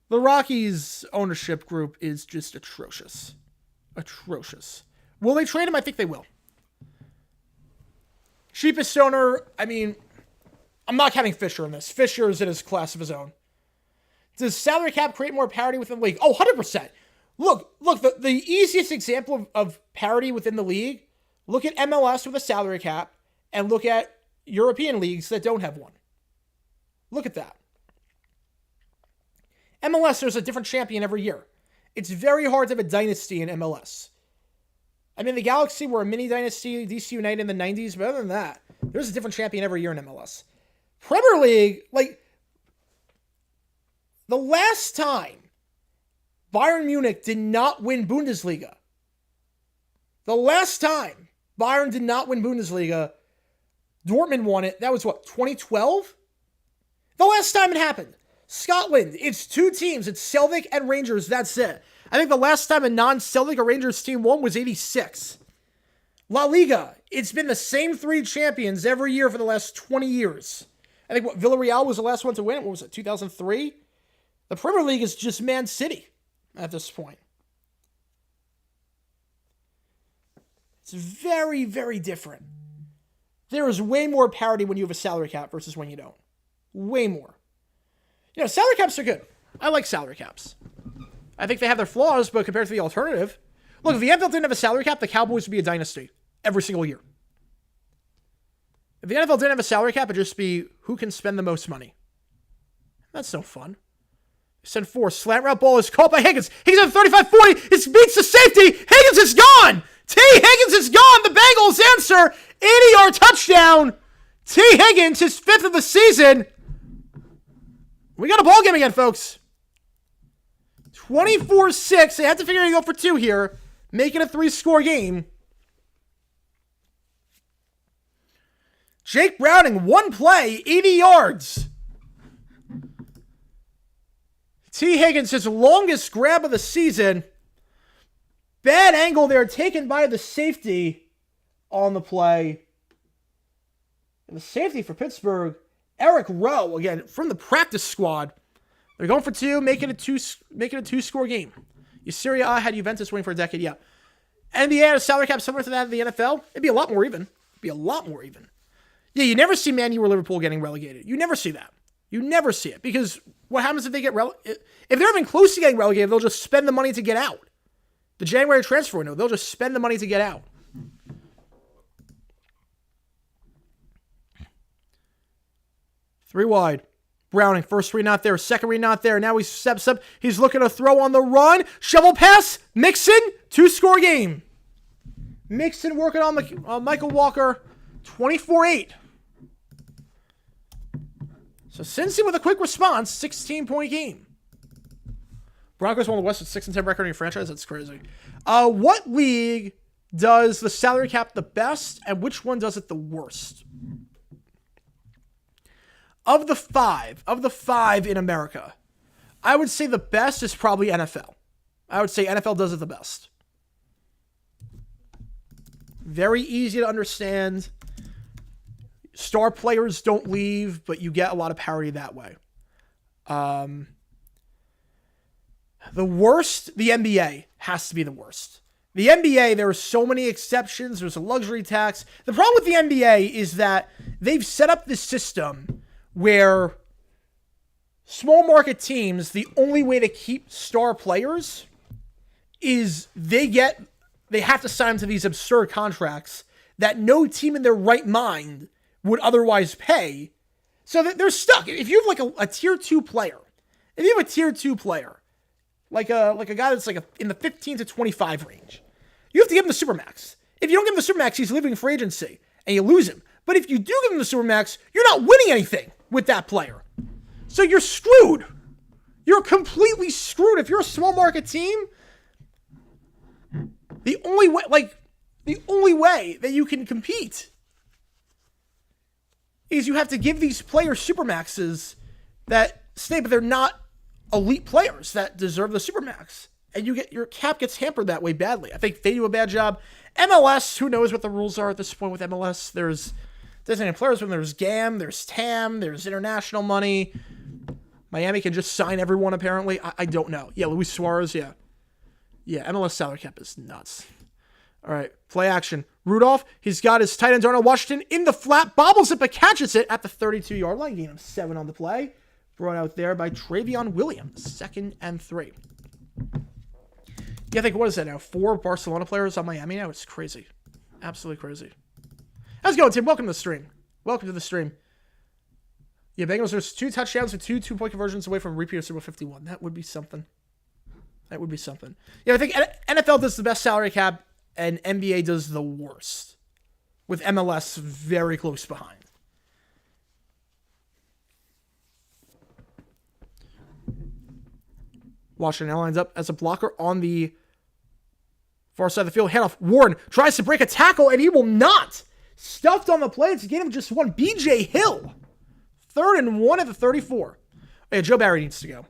the Rockies ownership group is just atrocious. Will they trade him? I think they will. Cheapest owner, I mean, I'm not counting Fisher in this. Fisher is in his class of his own. Does salary cap create more parity within the league? Oh, 100%. Look, the easiest example of parity within the league, look at MLS with a salary cap and look at European leagues that don't have one. Look at that. MLS, there's a different champion every year. It's very hard to have a dynasty in MLS. I mean, the Galaxy were a mini dynasty, DC United in the 90s, but other than that, there's a different champion every year in MLS. Premier League, like, the last time Bayern Munich did not win Bundesliga, Dortmund won it. That was what, 2012? The last time it happened. Scotland, it's 2 teams. It's Celtic and Rangers. That's it. I think the last time a non-Celtic or Rangers team won was 86. La Liga, it's been the same 3 champions every year for the last 20 years. I think Villarreal was the last one to win it. What was it, 2003? The Premier League is just Man City at this point. It's very, very different. There is way more parity when you have a salary cap versus when you don't. Way more. You know, salary caps are good. I like salary caps. I think they have their flaws, but compared to the alternative, look, if the NFL didn't have a salary cap, the Cowboys would be a dynasty every single year. If the NFL didn't have a salary cap, it'd just be who can spend the most money. That's no fun. Send 4. Slant route ball is caught by Higgins. Higgins at 35-40. It beats the safety. Higgins is gone. T. Higgins is gone. The Bengals answer. 80-yard touchdown. T. Higgins, his 5th of the season. We got a ball game again, folks. 24-6. They had to figure out to go for 2 here. Make it a 3-score game. Jake Browning, 1 play, 80 yards. T. Higgins, his longest grab of the season. Bad angle there, taken by the safety on the play. And the safety for Pittsburgh, Eric Rowe, again, from the practice squad. They're going for 2, making it a 2-score game. Serie A had Juventus winning for a decade, yeah. NBA had a salary cap similar to that of the NFL. It'd be a lot more even. Yeah, you never see Man U or Liverpool getting relegated. You never see that. You never see it. Because what happens if they get relegated? If they're even close to getting relegated, they'll just spend the money to get out. The January transfer window, they'll just spend the money to get out. Three wide. Browning, first read not there, second read not there. Now he steps up. He's looking to throw on the run. Shovel pass. Mixon, 2-score game. Mixon working on Michael Walker, 24-8. So Cincy with a quick response, 16-point game. Broncos won the West with 6-10 record in your franchise. That's crazy. What league does the salary cap the best, and which one does it the worst? of the five in America, I would say the best is probably NFL. I would say NFL does it the best. Very easy to understand. Star players don't leave, but you get a lot of parity that way. The worst, the NBA has to be the worst. The NBA, there are so many exceptions. There's a luxury tax. The problem with the NBA is that they've set up this system where small market teams, the only way to keep star players is they have to sign to these absurd contracts that no team in their right mind would otherwise pay. So that they're stuck. If you have like a tier 2 player, like a guy that's like in the 15 to 25 range, you have to give him the Supermax. If you don't give him the Supermax, he's leaving for agency and you lose him. But if you do give him the Supermax, you're not winning anything with that player. So you're screwed. You're completely screwed. If you're a small market team, the only way that you can compete is you have to give these players Supermaxes that stay, but they're not elite players that deserve the Supermax. And your cap gets hampered that way badly. I think they do a bad job. MLS, who knows what the rules are at this point with MLS? There's designated players, when there's GAM, there's TAM, there's international money. Miami can just sign everyone, apparently. I don't know. Yeah, Luis Suarez, yeah. Yeah, MLS salary cap is nuts. All right, play action. Rudolph, he's got his tight end, Darnell Washington, in the flat, bobbles it, but catches it at the 32-yard line. Gain of 7 on the play. Brought out there by Travion Williams. 2nd and 3. Yeah, I think, what is that now? 4 Barcelona players on Miami now? It's crazy. Absolutely crazy. How's it going, Tim? Welcome to the stream. Yeah, Bengals, there's 2 touchdowns and 2 two-point conversions away from repeat of Super 51. That would be something. Yeah, I think NFL does the best salary cap and NBA does the worst, with MLS very close behind. Washington now lines up as a blocker on the far side of the field. Handoff. Warren tries to break a tackle, and he will not. Stuffed on the play. It's a gain of just 1. B.J. Hill. 3rd and 1 at the 34. Yeah, Joe Barry needs to go.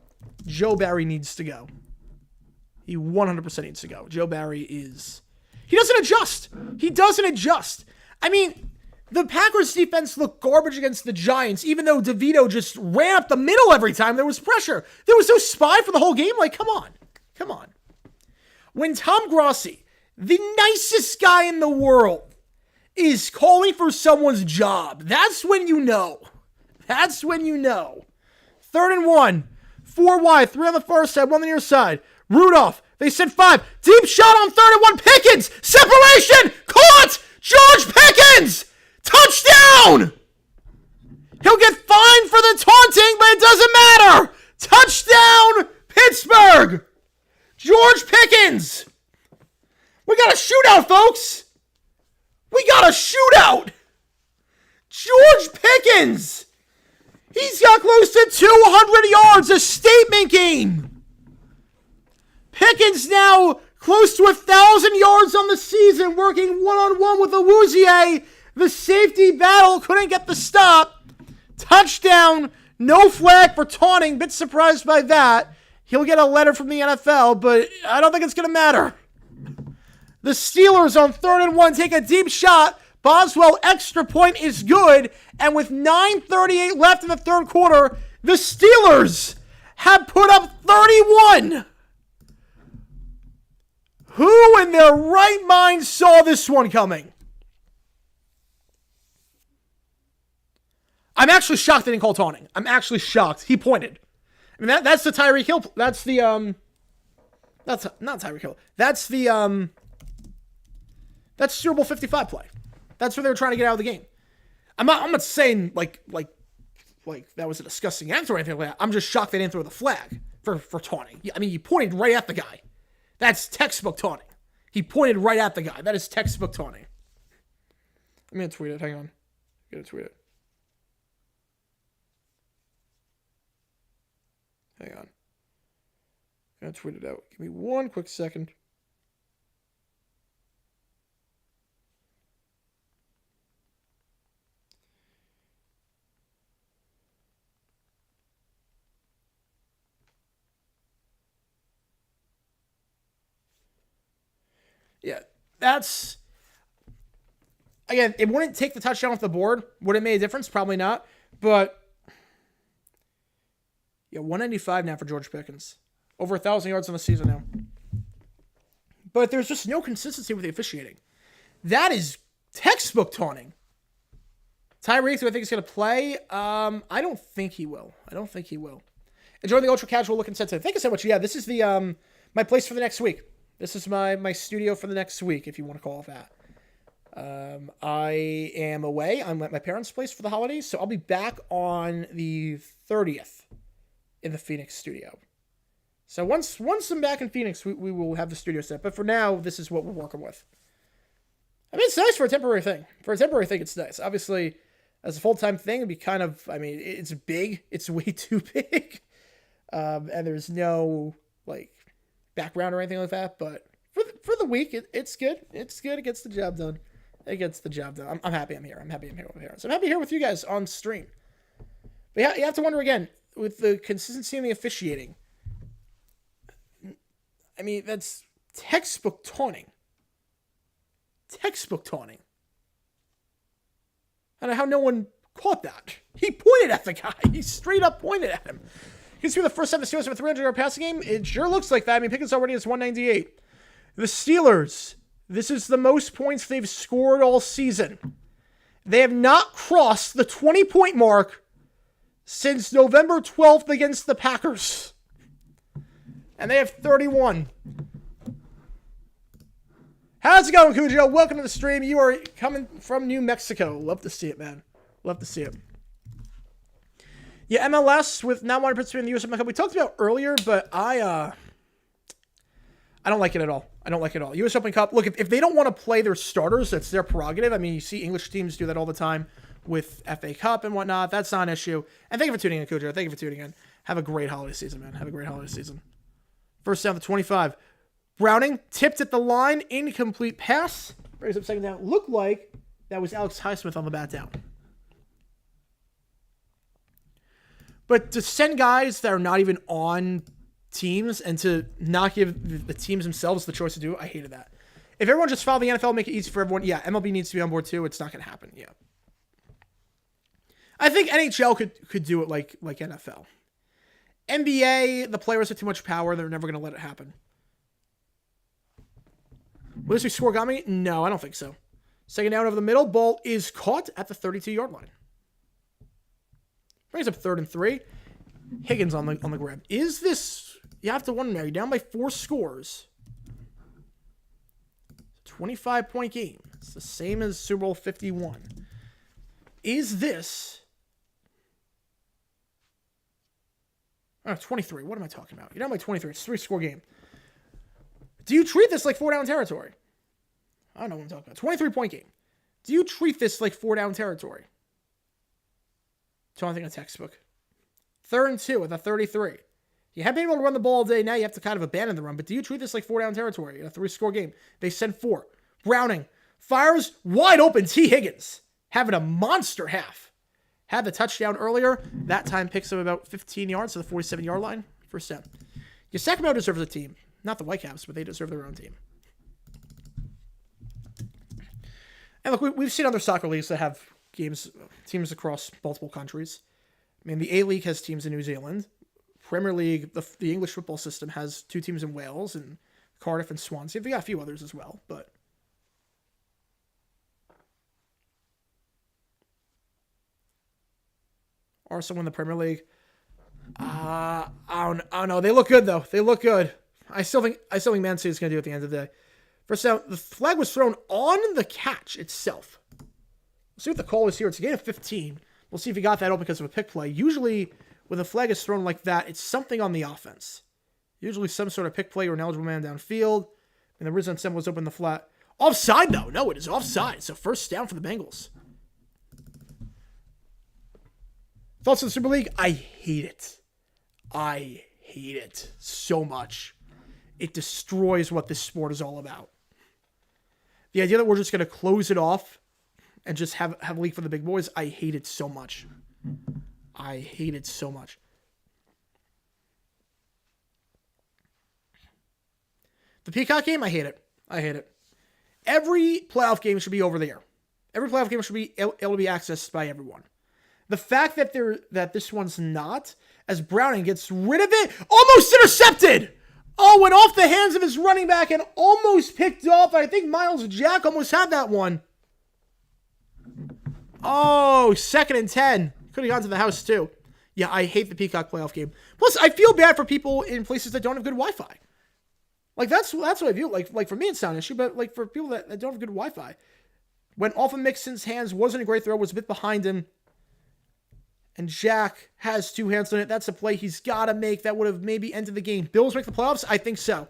He 100% needs to go. Joe Barry is... He doesn't adjust. I mean, the Packers defense looked garbage against the Giants, even though DeVito just ran up the middle every time there was pressure. There was no spy for the whole game. Like, come on. When Tom Grossi, the nicest guy in the world, is calling for someone's job, that's when you know. 3rd and 1. 4 wide. 3 on the far side. 1 on the near side. Rudolph. They said 5. Deep shot on 3rd and 1. Pickens. Separation. Caught. George Pickens. Touchdown. He'll get fined for the taunting, but it doesn't matter. Touchdown, Pittsburgh. George Pickens. We got a shootout, folks. George Pickens. He's got close to 200 yards. A statement game. Pickens now close to 1,000 yards on the season, working one-on-one with Awuzie. The safety battle couldn't get the stop. Touchdown. No flag for taunting. Bit surprised by that. He'll get a letter from the NFL, but I don't think it's going to matter. The Steelers on 3rd and 1 take a deep shot. Boswell extra point is good. And with 9:38 left in the 3rd quarter, the Steelers have put up 31. Who in their right mind saw this one coming? I'm actually shocked they didn't call taunting. I'm actually shocked. He pointed. I mean, that's the Tyreek Hill. That's the, that's not Tyreek Hill. That's the, that's Super Bowl 55 play. That's where they were trying to get out of the game. I'm not saying like that was a disgusting answer or anything like that. I'm just shocked they didn't throw the flag for taunting. I mean, he pointed right at the guy. That's textbook taunting. He pointed right at the guy. That is textbook taunting. I'm going to tweet it. Hang on. I'm going to tweet it. Hang on. I'm going to tweet it out. Give me one quick second. that's, again, it wouldn't take the touchdown off the board. Would it make a difference? Probably not. But, yeah, 195 now for George Pickens. Over 1,000 yards on the season now. But there's just no consistency with the officiating. That is textbook taunting. Tyreek, do I think he's going to play? I don't think he will. Enjoy the ultra casual look and sensitive. Thank you so much. Yeah, this is the my place for the next week. This is my studio for the next week, if you want to call it that. I am away. I'm at my parents' place for the holidays, so I'll be back on the 30th in the Phoenix studio. So once I'm back in Phoenix, we will have the studio set. But for now, this is what we're working with. I mean, it's nice for a temporary thing. For a temporary thing, it's nice. Obviously, as a full-time thing, it'd be kind of, I mean, it's big. It's way too big. And there's no, like, background or anything like that. But for the week, it's good. It's good. It gets the job done. I'm happy I'm here. So I'm happy here with you guys on stream. But yeah, you have to wonder again, with the consistency in the officiating, I mean, that's textbook taunting. I don't know how no one caught that. He pointed at the guy. He straight up pointed at him. You can see the first time the Steelers have a 300-yard passing game. It sure looks like that. I mean, Pickens already has 198. The Steelers, this is the most points they've scored all season. They have not crossed the 20-point mark since November 12th against the Packers. And they have 31. How's it going, Cujo? Welcome to the stream. You are coming from New Mexico. Love to see it, man. Love to see it. Yeah, MLS with not wanting to participate in the US Open Cup. We talked about earlier, but I don't like it at all. US Open Cup. Look, if they don't want to play their starters, that's their prerogative. I mean, you see English teams do that all the time with FA Cup and whatnot. That's not an issue. And thank you for tuning in, Cujo. Thank you for tuning in. Have a great holiday season, man. First down to 25. Browning tipped at the line. Incomplete pass. Brings up second down. Looked like that was Alex Highsmith on the bat down. But to send guys that are not even on teams and to not give the teams themselves the choice to do it, I hated that. If everyone just followed the NFL and make it easy for everyone, yeah, MLB needs to be on board too. It's not going to happen. Yeah. I think NHL could do it like NFL. NBA, the players have too much power. They're never going to let it happen. Will this be scoregami? No, I don't think so. Second down over the middle. Ball is caught at the 32-yard line. Brings up 3rd and 3. Higgins on the grab. Is this... You have to wonder now. You're down by 4 scores. 25-point game. It's the same as Super Bowl 51. Is this... 23. What am I talking about? You're down by 23. It's a 3-score game. Do you treat this like 4-down territory? I don't know what I'm talking about. 23-point game. Do you treat this like 4-down territory? So I think a textbook. 3rd and 2 at the 33. You have been able to run the ball all day. Now you have to kind of abandon the run. But do you treat this like 4-down territory in a 3-score game? They send 4. Browning fires wide open. T. Higgins having a monster half. Had the touchdown earlier. That time picks up about 15 yards to the 47-yard line. First down. Yeah, Sacramento deserves a team. Not the Whitecaps, but they deserve their own team. And look, we've seen other soccer leagues that have teams across multiple countries. I mean, the A-League has teams in New Zealand. Premier League, the English football system has 2 teams in Wales and Cardiff and Swansea. They got a few others as well, but... Arsenal in the Premier League. I don't know. They look good, though. They look good. I still think Man City is going to do it at the end of the day. First down, the flag was thrown on the catch itself. We'll see what the call is here. It's a gain of 15. We'll see if he got that open because of a pick play. Usually, when the flag is thrown like that, it's something on the offense. Usually some sort of pick play or an eligible man downfield. And the Rizzo Sem was open the flat. Offside, though. No, it is offside. So first down for the Bengals. Thoughts on the Super League? I hate it. I hate it so much. It destroys what this sport is all about. The idea that we're just going to close it off and just have a league for the big boys, I hate it so much. I hate it so much. The Peacock game, I hate it. Every playoff game should be over the air. Every playoff game should be able to be accessed by everyone. The fact that this one's not, as Browning gets rid of it, almost intercepted. Oh, went off the hands of his running back and almost picked off. I think Miles Jack almost had that one. Oh, 2nd and 10. Could have gone to the house too. Yeah, I hate the Peacock playoff game. Plus, I feel bad for people in places that don't have good Wi-Fi. Like, that's what I view. Like for me, it's not an issue, but like for people that don't have good Wi-Fi. Went off of Mixon's hands, wasn't a great throw, was a bit behind him. And Jack has 2 hands on it. That's a play he's got to make that would have maybe ended the game. Bills make the playoffs? I think so.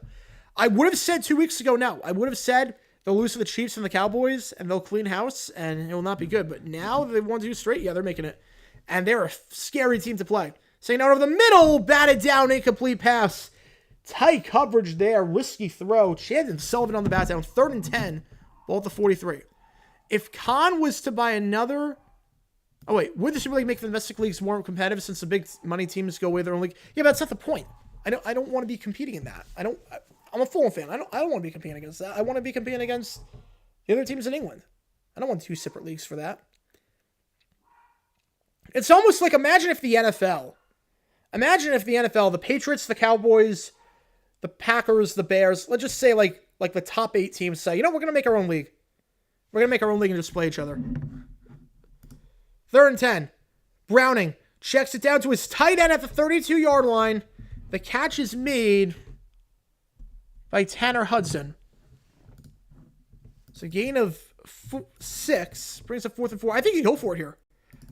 I would have said 2 weeks ago no. I would have said they'll lose to the Chiefs and the Cowboys, and they'll clean house, and it will not be good. But now they won 2 straight. Yeah, they're making it. And they're a scary team to play. Saying out over the middle, batted down, incomplete pass. Tight coverage there, risky throw. Chandon Sullivan on the bat down, 3rd and 10, ball at the 43. If Khan was to buy another... Oh, wait, would the Super League make the domestic leagues more competitive since the big money teams go away their own league? Yeah, but that's not the point. I don't want to be competing in that. I'm a Fulham fan. I don't want to be competing against that. I want to be competing against the other teams in England. I don't want 2 separate leagues for that. It's almost like, imagine if the NFL, the Patriots, the Cowboys, the Packers, the Bears, let's just say like the top 8 teams say, we're going to make our own league. We're going to make our own league and just play each other. 3rd and 10. Browning checks it down to his tight end at the 32-yard line. The catch is made by Tanner Hudson. It's a gain of 6. Brings up 4th and 4. I think you go for it here.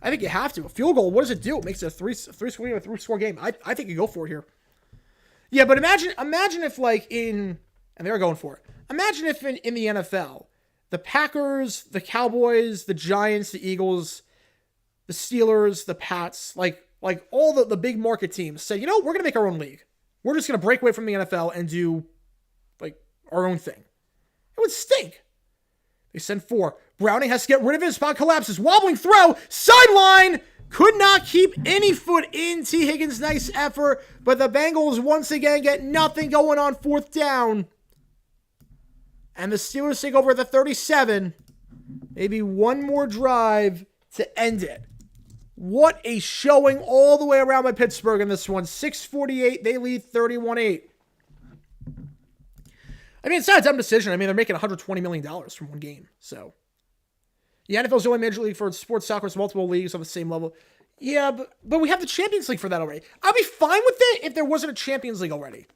I think you have to. A field goal, what does it do? It makes it a three-score game. I think you go for it here. Yeah, but imagine if and they're going for it. Imagine if in the NFL, the Packers, the Cowboys, the Giants, the Eagles, the Steelers, the Pats, like all the big market teams say, we're going to make our own league. We're just going to break away from the NFL and do our own thing. It would stink. They send 4. Browning has to get rid of it. Spot collapses. Wobbling throw. Sideline. Could not keep any foot in. T. Higgins, nice effort. But the Bengals once again get nothing going on 4th down. And the Steelers take over at the 37. Maybe one more drive to end it. What a showing all the way around by Pittsburgh in this one. 6:48. They lead 31-8. I mean, it's not a dumb decision. I mean, they're making $120 million from one game. So, the NFL's the only major league for sports soccer with multiple leagues on the same level. Yeah, but we have the Champions League for that already. I'd be fine with it if there wasn't a Champions League already.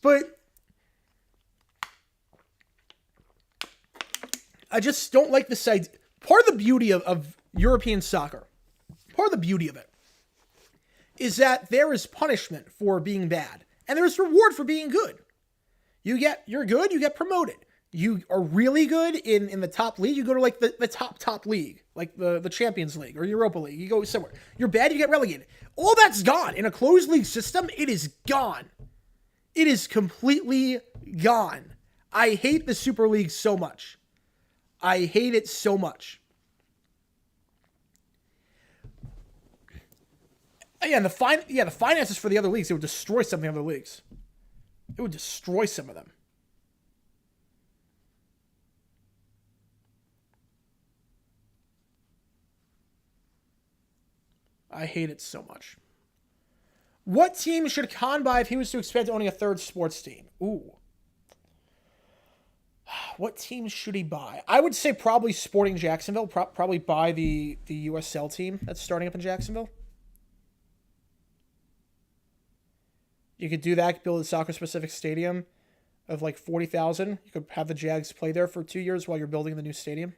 But I just don't like this idea. Part of the beauty of European soccer, part of the beauty of it, is that there is punishment for being bad. And there is reward for being good. You're good, you get promoted. You are really good in the top league, you go to the top league, like the Champions League or Europa League. You go somewhere. You're bad, you get relegated. All that's gone. In a closed league system, it is gone. It is completely gone. I hate the Super League so much. I hate it so much. Yeah, and the finances for the other leagues, it would destroy some of the other leagues. It would destroy some of them. I hate it so much. What team should Khan buy if he was to expand to owning a 3rd sports team? Ooh. What team should he buy? I would say probably Sporting Jacksonville. Probably buy the USL team that's starting up in Jacksonville. You could do that, build a soccer-specific stadium of 40,000. You could have the Jags play there for 2 years while you're building the new stadium.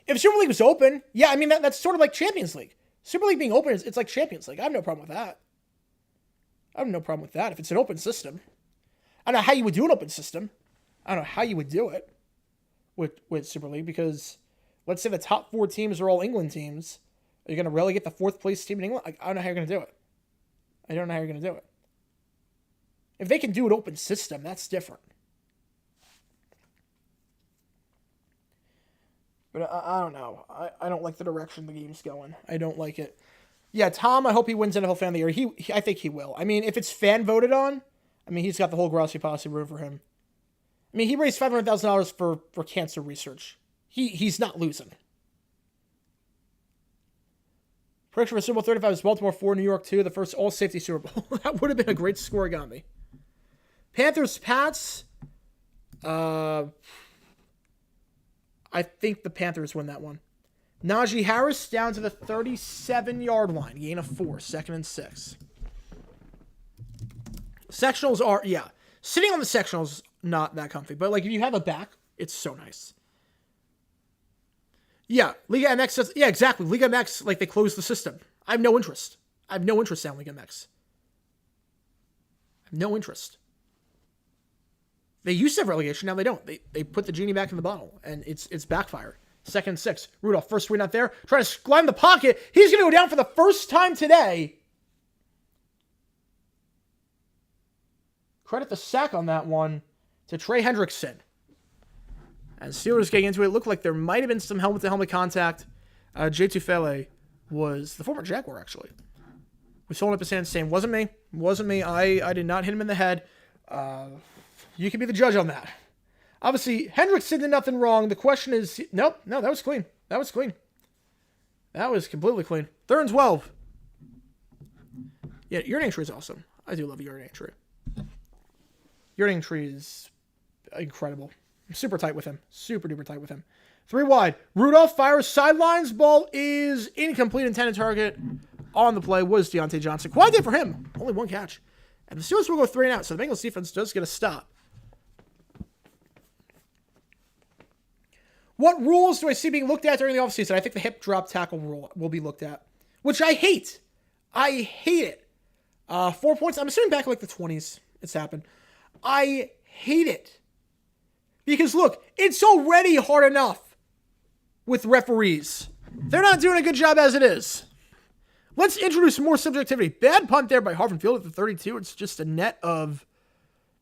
If Super League was open, yeah, I mean, that's sort of like Champions League. Super League being open, it's like Champions League. I have no problem with that. If it's an open system. I don't know how you would do an open system. I don't know how you would do it with Super League, because let's say the top 4 teams are all England teams. Are you going to relegate the 4th place team in England? I don't know how you're going to do it. If they can do an open system, that's different. But I don't know. I don't like the direction the game's going. I don't like it. Yeah, Tom, I hope he wins NFL Fan of the Year. I think he will. I mean, if it's fan voted on, I mean, he's got the whole Grassy Posse room for him. I mean, he raised $500,000 for cancer research. He's not losing. Prediction for Super Bowl 35 is Baltimore 4, New York 2, the first all-safety Super Bowl. That would have been a great score, got me. Panthers, Pats. I think the Panthers win that one. Najee Harris down to the 37-yard line. Gain of 4, 2nd and 6. Sectionals are, yeah. Sitting on the sectionals, not that comfy. But, like, if you have a back, it's so nice. Yeah, Liga MX says, yeah, exactly. Liga MX, like, they closed the system. I have no interest. I have no interest in Liga MX. I have no interest. They used to have relegation, now they don't. They put the genie back in the bottle, and it's backfired. 2nd and 6. Rudolph, first read out there. Trying to climb the pocket. He's going to go down for the first time today. Credit the sack on that one to Trey Hendrickson. As Steelers getting into it, looked like there might have been some helmet-to-helmet contact. Jay Tufele was the former Jaguar, actually. Was holding up his hand saying, wasn't me. Wasn't me. I did not hit him in the head. You can be the judge on that. Obviously, Hendrickson did nothing wrong. The question is, no, that was clean. That was clean. That was completely clean. 3rd and 12. Yeah, urinate tree is awesome. I do love a urinate tree. Urinate tree is incredible. I'm super tight with him. Super duper tight with him. 3 wide. Rudolph fires sidelines. Ball is incomplete. Intended target on the play was Deontay Johnson. Quite day for him. Only 1 catch. And the Steelers will go 3 and out. So the Bengals defense does get a stop. What rules do I see being looked at during the offseason? I think the hip drop tackle rule will be looked at, which I hate. I hate it. 4 points. I'm assuming back in like the 20s it's happened. I hate it. Because look, it's already hard enough with referees. They're not doing a good job as it is. Let's introduce more subjectivity. Bad punt there by Harvard Field at the 32. It's just a net of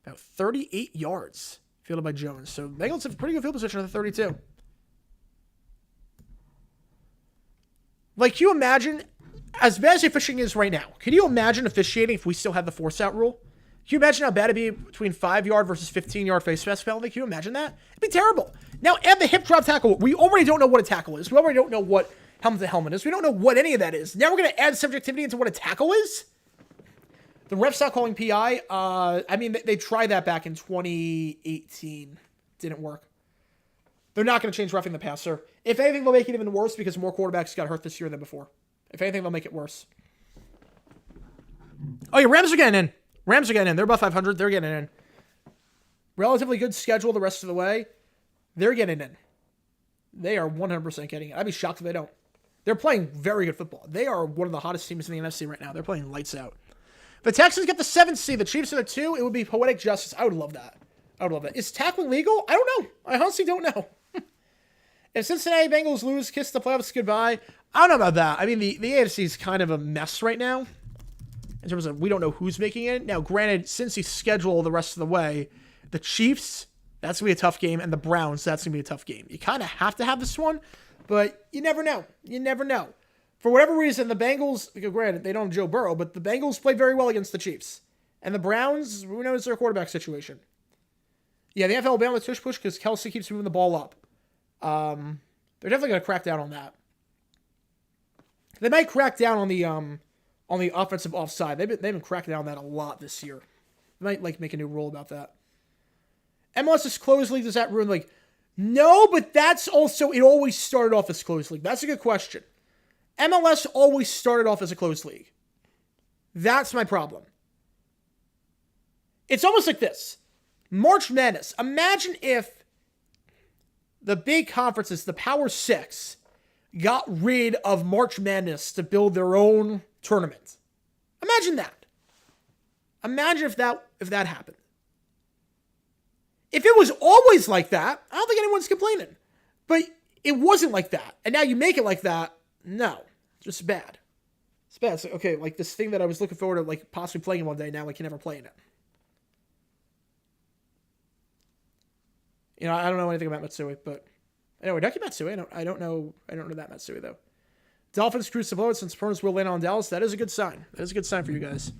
about 38 yards fielded by Jones. So Bengals have pretty good field position at the 32. Like, can you imagine, as bad as officiating is right now, can you imagine officiating if we still had the force-out rule? Can you imagine how bad it'd be between 5-yard versus 15-yard face mask penalty? Can you imagine that? It'd be terrible. Now, add the hip drop tackle. We already don't know what a tackle is. We already don't know what helmet to helmet is. We don't know what any of that is. Now we're going to add subjectivity into what a tackle is? The ref's not calling PI. I mean, they tried that back in 2018. Didn't work. They're not going to change roughing the passer. If anything, they'll make it even worse because more quarterbacks got hurt this year than before. If anything, they'll make it worse. Oh, yeah, Rams are getting in. Rams are getting in. They're above 500. They're getting in. Relatively good schedule the rest of the way. They're getting in. They are 100% getting in. I'd be shocked if they don't. They're playing very good football. They are one of the hottest teams in the NFC right now. They're playing lights out. If the Texans get the 7th seed, the Chiefs are the 2, it would be poetic justice. I would love that. I would love that. Is tackling legal? I don't know. I honestly don't know. If Cincinnati Bengals lose, kiss the playoffs goodbye. I don't know about that. I mean, the AFC is kind of a mess right now in terms of we don't know who's making it. Now, granted, since you schedule the rest of the way, the Chiefs, that's going to be a tough game, and the Browns, that's going to be a tough game. You kind of have to have this one, but you never know. You never know. For whatever reason, the Bengals, granted, they don't have Joe Burrow, but the Bengals played very well against the Chiefs. And the Browns, who knows their quarterback situation. Yeah, the NFL will be on the tush push because Kelsey keeps moving the ball up. They're definitely going to crack down on that. They might crack down on the offensive offside. They've been cracking down on that a lot this year. They might make a new rule about that. MLS is closed league. Does that ruin No, but that's also, it always started off as closed league. That's a good question. MLS always started off as a closed league. That's my problem. It's almost like this. March Madness. Imagine if the big conferences, the Power Six, got rid of March Madness to build their own tournament. Imagine that. Imagine if that happened. If it was always like that, I don't think anyone's complaining. But it wasn't like that. And now you make it like that. No. It's just bad. It's bad. It's like, okay, like this thing that I was looking forward to possibly playing one day, now I can never play in it. I don't know anything about Matsui, but anyway, Ducky Matsui. I don't know that Matsui though. Dolphins cruise to blow it since Spurs will land on Dallas. That is a good sign. That is a good sign for you guys.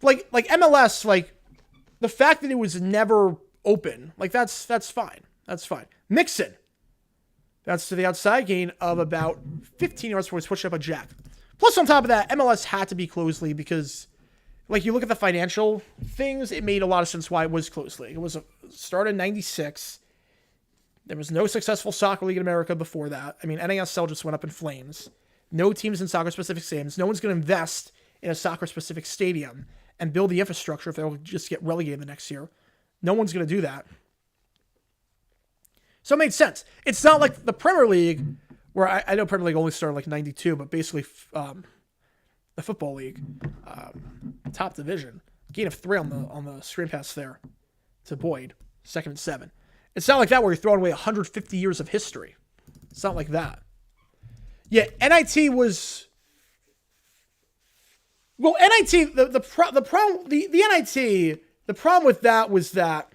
Like MLS, the fact that it was never open, like that's fine. That's fine. Mixon. That's to the outside, gain of about 15 yards before he switched up a jack. Plus, on top of that, MLS had to be closed league because, like, you look at the financial things, it made a lot of sense why it was closed league. It was started in 96. There was no successful soccer league in America before that. I mean, NASL just went up in flames. No teams in soccer-specific stadiums. No one's going to invest in a soccer-specific stadium and build the infrastructure if they'll just get relegated the next year. No one's going to do that. So it made sense. It's not like the Premier League, where I know Premier League only started like 92, but basically the Football League, top division, gain of 3 on the screen pass there to Boyd, 2nd and 7. It's not like that where you're throwing away 150 years of history. It's not like that. Yeah, NIT was... Well, NIT, the problem... The NIT, the problem with that was that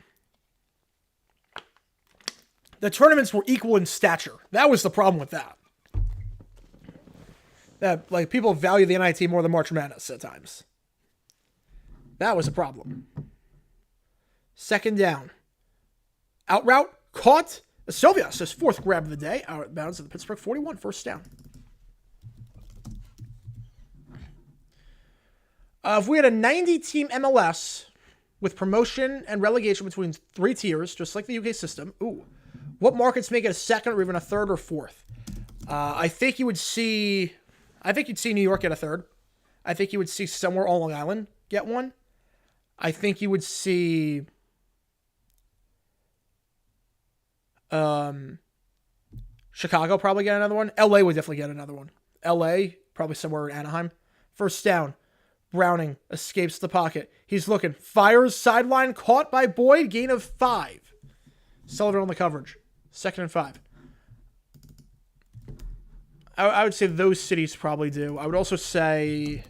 the tournaments were equal in stature. That was the problem with that. That, like, people value the NIT more than March Madness at times. That was a problem. 2nd down. Out route, caught. Sylvias, his 4th grab of the day. Out of bounds at the Pittsburgh 41, 1st down. If we had a 90-team MLS with promotion and relegation between 3 tiers, just like the UK system, what markets make it a 2nd or even a 3rd or 4th? I think you'd see New York get a 3rd. I think you would see somewhere on Long Island get one. I think you would see Chicago probably get another one. LA would definitely get another one. LA, probably somewhere in Anaheim. 1st down. Browning escapes the pocket. He's looking. Fires sideline. Caught by Boyd. Gain of 5. Sullivan on the coverage. 2nd and 5. I would say those cities probably do. I would also say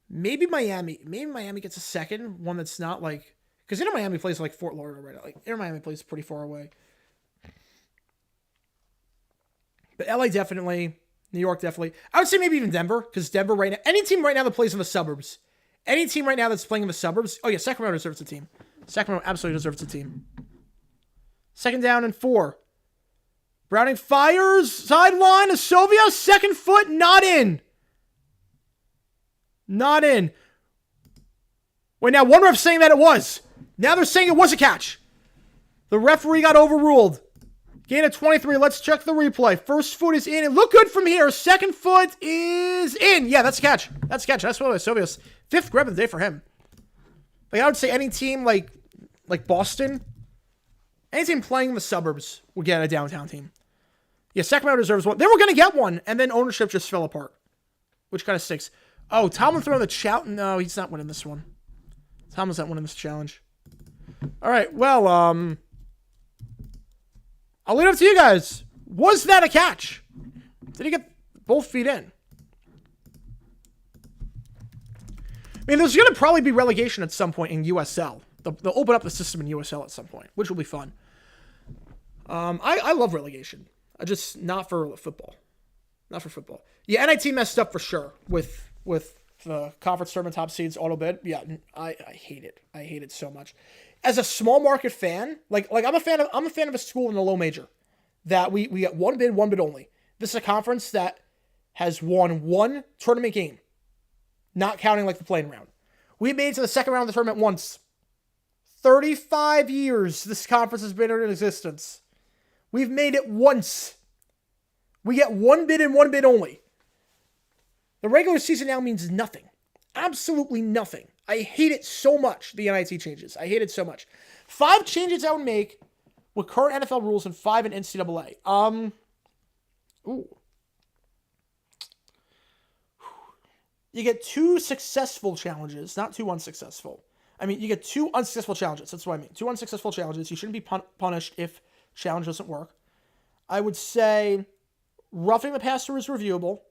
maybe Miami. Maybe Miami gets a 2nd. One that's not like... Because Inter Miami plays like Fort Lauderdale right now. Like, Inter Miami plays pretty far away. But LA definitely. New York definitely. I would say maybe even Denver. Because Denver right now... Any team right now that plays in the suburbs. Any team right now that's playing in the suburbs... Oh yeah, Sacramento deserves a team. Sacramento absolutely deserves a team. 2nd down and 4. Browning fires. Sideline. Asovia. 2nd foot. Not in. Not in. Wait, now one ref's saying that it was. Now they're saying it was a catch. The referee got overruled. Gain of 23. Let's check the replay. 1st foot is in. It looked good from here. 2nd foot is in. Yeah, that's a catch. That's a catch. That's what it was. Sovius. 5th grab of the day for him. Like, I would say any team like Boston, any team playing in the suburbs would get a downtown team. Yeah, Sacramento deserves one. They were going to get one, and then ownership just fell apart, which kind of stinks. Oh, Tomlin throwing the chow. No, he's not winning this one. Tomlin's not winning this challenge. All right, well, I'll leave it up to you guys. Was that a catch? Did he get both feet in? I mean, there's going to probably be relegation at some point in USL. They'll open up the system in USL at some point, which will be fun. I love relegation. Just not for football. Not for football. Yeah, NIT messed up for sure with the conference tournament top seeds auto bid. Yeah, I hate it. I hate it so much. As a small market fan, like I'm a fan of a school in the low major that we get one bid only. This is a conference that has won 1 tournament game, not counting like the playing round. We made it to the 2nd round of the tournament once. 35 years this conference has been in existence. We've made it once. We get 1 bid and 1 bid only. The regular season now means nothing. Absolutely nothing. I hate it so much, the NIT changes. I hate it so much. 5 changes I would make with current NFL rules and 5 in NCAA. You get 2 successful challenges, not 2 unsuccessful. I mean, you get 2 unsuccessful challenges. That's what I mean. 2 unsuccessful challenges. You shouldn't be punished if challenge doesn't work. I would say roughing the passer is reviewable.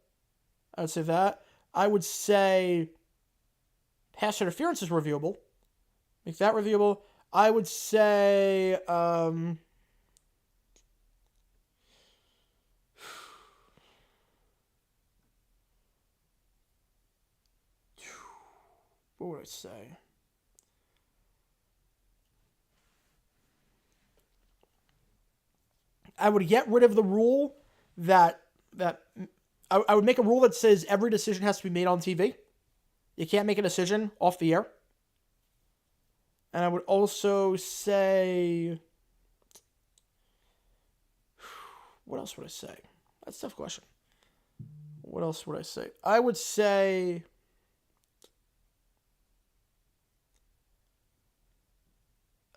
I would say that. I would say pass interference is reviewable. Make that reviewable. I would say What would I say? I would get rid of the rule that I would make a rule that says every decision has to be made on TV. You can't make a decision off the air. And I would also say, what else would I say? That's a tough question. What else would I say? I would say,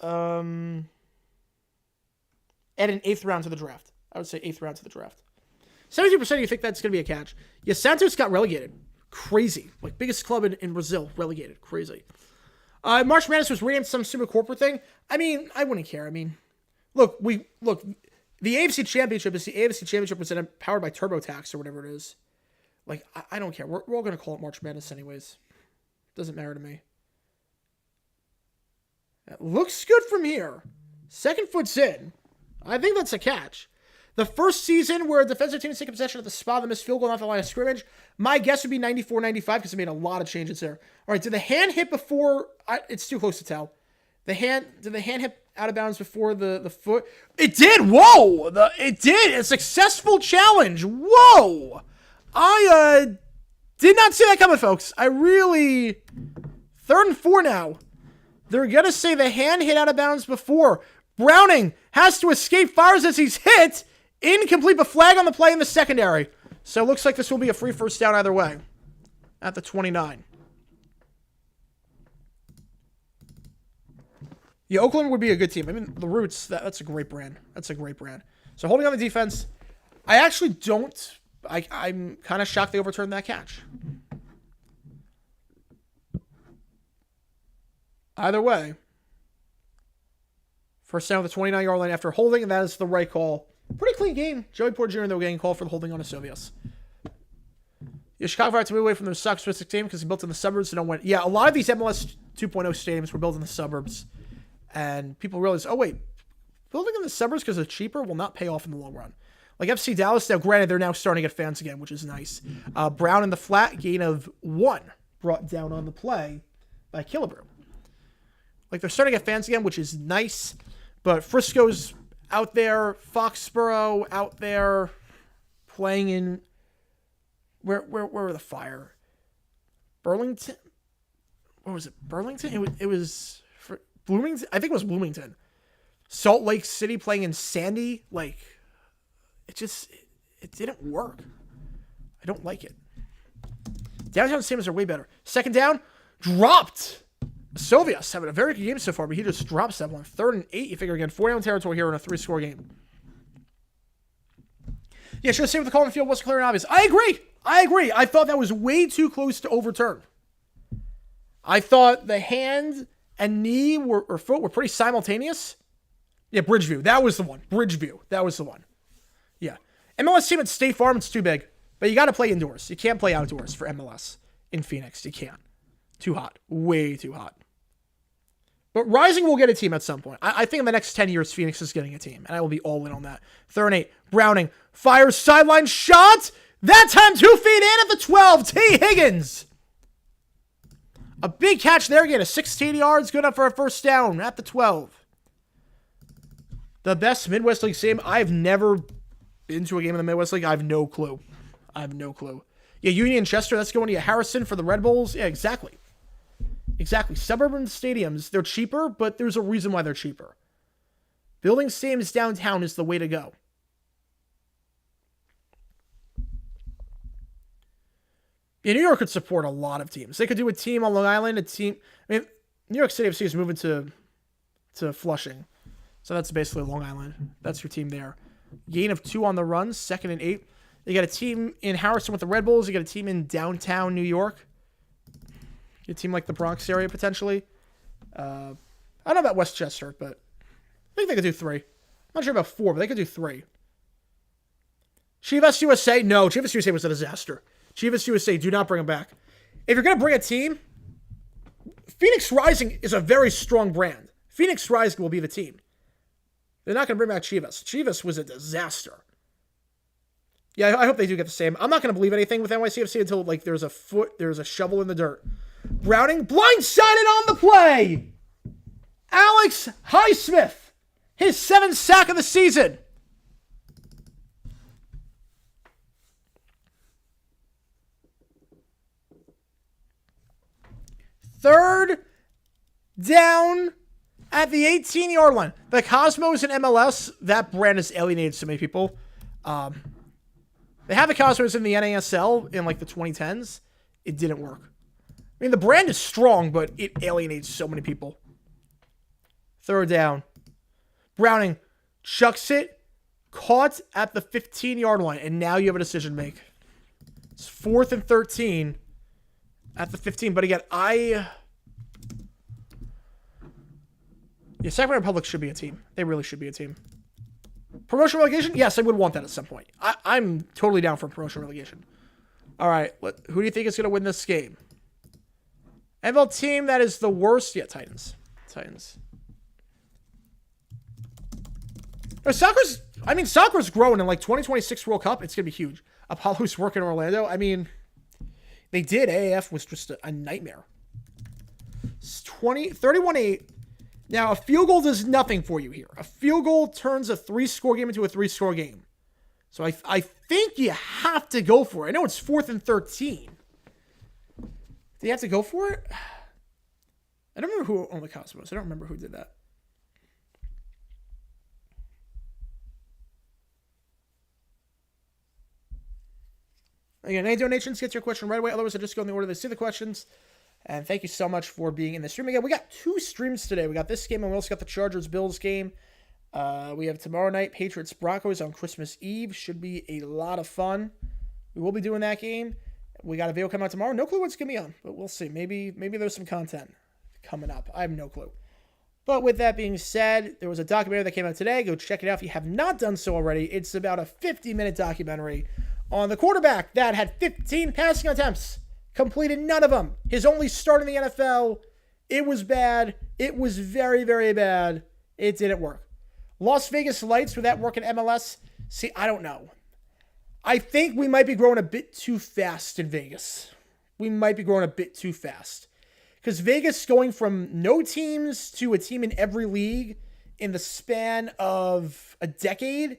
add an 8th round to the draft. I would say 8th round to the draft. 72% you think that's going to be a catch. Yeah, Santos got relegated. Crazy. Like, biggest club in Brazil, relegated. Crazy. March Madness was renamed some super corporate thing. I mean, I wouldn't care. I mean, look, the AFC Championship is the AFC Championship was powered by TurboTax or whatever it is. Like, I don't care. We're all going to call it March Madness anyways. Doesn't matter to me. It looks good from here. Second foot's in. I think that's a catch. The first season where a defensive team is taking possession at the spot of the missed field goal off the line of scrimmage, my guess would be 94-95 because they made a lot of changes there. All right, did the hand hit before? It's too close to tell. Did the hand hit out of bounds before the foot? It did. Whoa! It did. A successful challenge. Whoa! I did not see that coming, folks. I really 3rd and 4 now. They're gonna say the hand hit out of bounds before. Browning has to escape, fires as he's hit. Incomplete, but flag on the play in the secondary. So it looks like this will be a free first down either way. At the 29. Yeah, Oakland would be a good team. I mean, the Roots, that's a great brand. That's a great brand. So holding on the defense, I actually don't... I'm kind of shocked they overturned that catch. Either way. First down at the 29-yard line after holding, and that is the right call. Pretty clean game. Joey Porter Jr. though getting called for the holding on Osovius. Yeah, Chicago had to move away from their Sox-specific team because he built in the suburbs and don't win. Yeah, a lot of these MLS 2.0 stadiums were built in the suburbs. And people realize, oh wait, building in the suburbs because it's cheaper will not pay off in the long run. Like FC Dallas, now granted, they're now starting to get fans again, which is nice. Brown in the flat, gain of 1, brought down on the play by Killebrew. Like, they're starting to get fans again, which is nice. But Frisco's out there, Foxborough out there, playing in... Where were the Fire? Burlington? What was it? Burlington? It was for Bloomington? I think it was Bloomington. Salt Lake City playing in Sandy. Like, it didn't work. I don't like it. Downtown stadiums are way better. Second down, dropped. Sovius having a very good game so far, but he just drops that one. 3rd and 8, you figure again. 4-down territory here in a 3-score game. Yeah, should have stayed with the call on the field. Wasn't clear and obvious. I agree. I thought that was way too close to overturn. I thought the hand and knee or foot were pretty simultaneous. Yeah, Bridgeview. That was the one. That was the one. Yeah. MLS team at State Farm, it's too big. But you got to play indoors. You can't play outdoors for MLS in Phoenix. You can't. Too hot. Way too hot. But Rising will get a team at some point. I think in the next 10 years, Phoenix is getting a team. And I will be all in on that. 3rd and 8. Browning fires sideline shot. That time 2 feet in at the 12. T. Higgins. A big catch there again. A 16 yards. Good enough for a first down at the 12. The best Midwest League team. I've never been to a game in the Midwest League. I have no clue. Yeah, Union Chester. That's going to Harrison for the Red Bulls. Yeah, exactly. Suburban stadiums, they're cheaper, but there's a reason why they're cheaper. Building stadiums downtown is the way to go. Yeah, New York could support a lot of teams. They could do a team on Long Island, New York City FC is moving to Flushing. So that's basically Long Island. That's your team there. Gain of 2 on the run, 2nd and 8. You got a team in Harrison with the Red Bulls. You got a team in downtown New York. A team like the Bronx area, potentially. I don't know about Westchester, but I think they could do 3. I'm not sure about 4, but they could do 3. Chivas USA? No, Chivas USA was a disaster. Chivas USA, do not bring them back. If you're going to bring a team, Phoenix Rising is a very strong brand. Phoenix Rising will be the team. They're not going to bring back Chivas. Chivas was a disaster. Yeah, I hope they do get the same. I'm not going to believe anything with NYCFC until there's a shovel in the dirt. Browning blindsided on the play. Alex Highsmith, his 7th sack of the season. Third down at the 18-yard line. The Cosmos and MLS, that brand has alienated so many people. They have the Cosmos in the NASL in like the 2010s. It didn't work. I mean, the brand is strong, but it alienates so many people. Third down. Browning chucks it, caught at the 15-yard line, and now you have a decision to make. It's 4th and 13 at the 15. But again, Sacramento Republic should be a team. They really should be a team. Promotion relegation? Yes, I would want that at some point. I'm totally down for promotion relegation. All right, who do you think is going to win this game? NFL team that is the worst? Yeah, Titans. Soccer's growing in like 2026 World Cup. It's going to be huge. Apollo's working in Orlando. I mean, they did. AAF was just a nightmare. 31-8. Now, a field goal does nothing for you here. A field goal turns a 3-score game into a 3-score game. So I think you have to go for it. I know it's 4th and 13. Do you have to go for it? I don't remember who owned the Cosmos. I don't remember who did that. Again, any donations, get your question right away. Otherwise, I just go in the order they see the questions. And thank you so much for being in the stream. Again, we got 2 streams today. We got this game, and we also got the Chargers-Bills game. We have tomorrow night, Patriots-Broncos on Christmas Eve. Should be a lot of fun. We will be doing that game. We got a video coming out tomorrow. No clue what's going to be on, but we'll see. Maybe there's some content coming up. I have no clue. But with that being said, there was a documentary that came out today. Go check it out if you have not done so already. It's about a 50-minute documentary on the quarterback that had 15 passing attempts. Completed none of them. His only start in the NFL. It was bad. It was very, very bad. It didn't work. Las Vegas Lights, would that work in MLS? See, I don't know. I think we might be growing a bit too fast in Vegas. We might be growing a bit too fast. Because Vegas going from no teams to a team in every league in the span of a decade,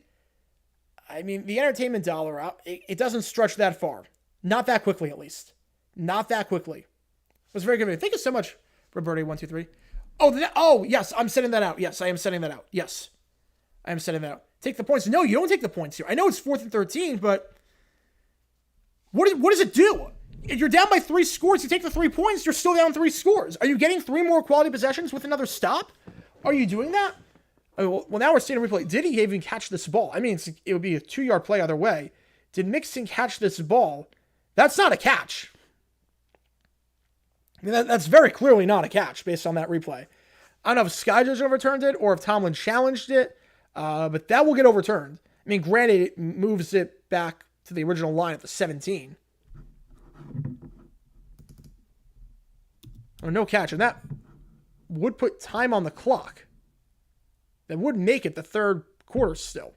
I mean, the entertainment dollar, it doesn't stretch that far. Not that quickly, at least. Not that quickly. It was very good. Thank you so much, Roberti123. Oh, yes, I'm sending that out. Yes, I am sending that out. Yes, I am sending that out. Take the points. No, you don't take the points here. I know it's 4th and 13, but what does it do? If you're down by 3 scores, you take the 3 points, you're still down 3 scores. Are you getting 3 more quality possessions with another stop? Are you doing that? Well, now we're seeing a replay. Did he even catch this ball? I mean, it would be a 2-yard play either way. Did Mixon catch this ball? That's not a catch. I mean, that's very clearly not a catch based on that replay. I don't know if SkyJudge overturned it or if Tomlin challenged it, but that will get overturned. I mean, granted, it moves it back to the original line at the 17. Oh, no catch. And that would put time on the clock. That would make it the 3rd quarter still.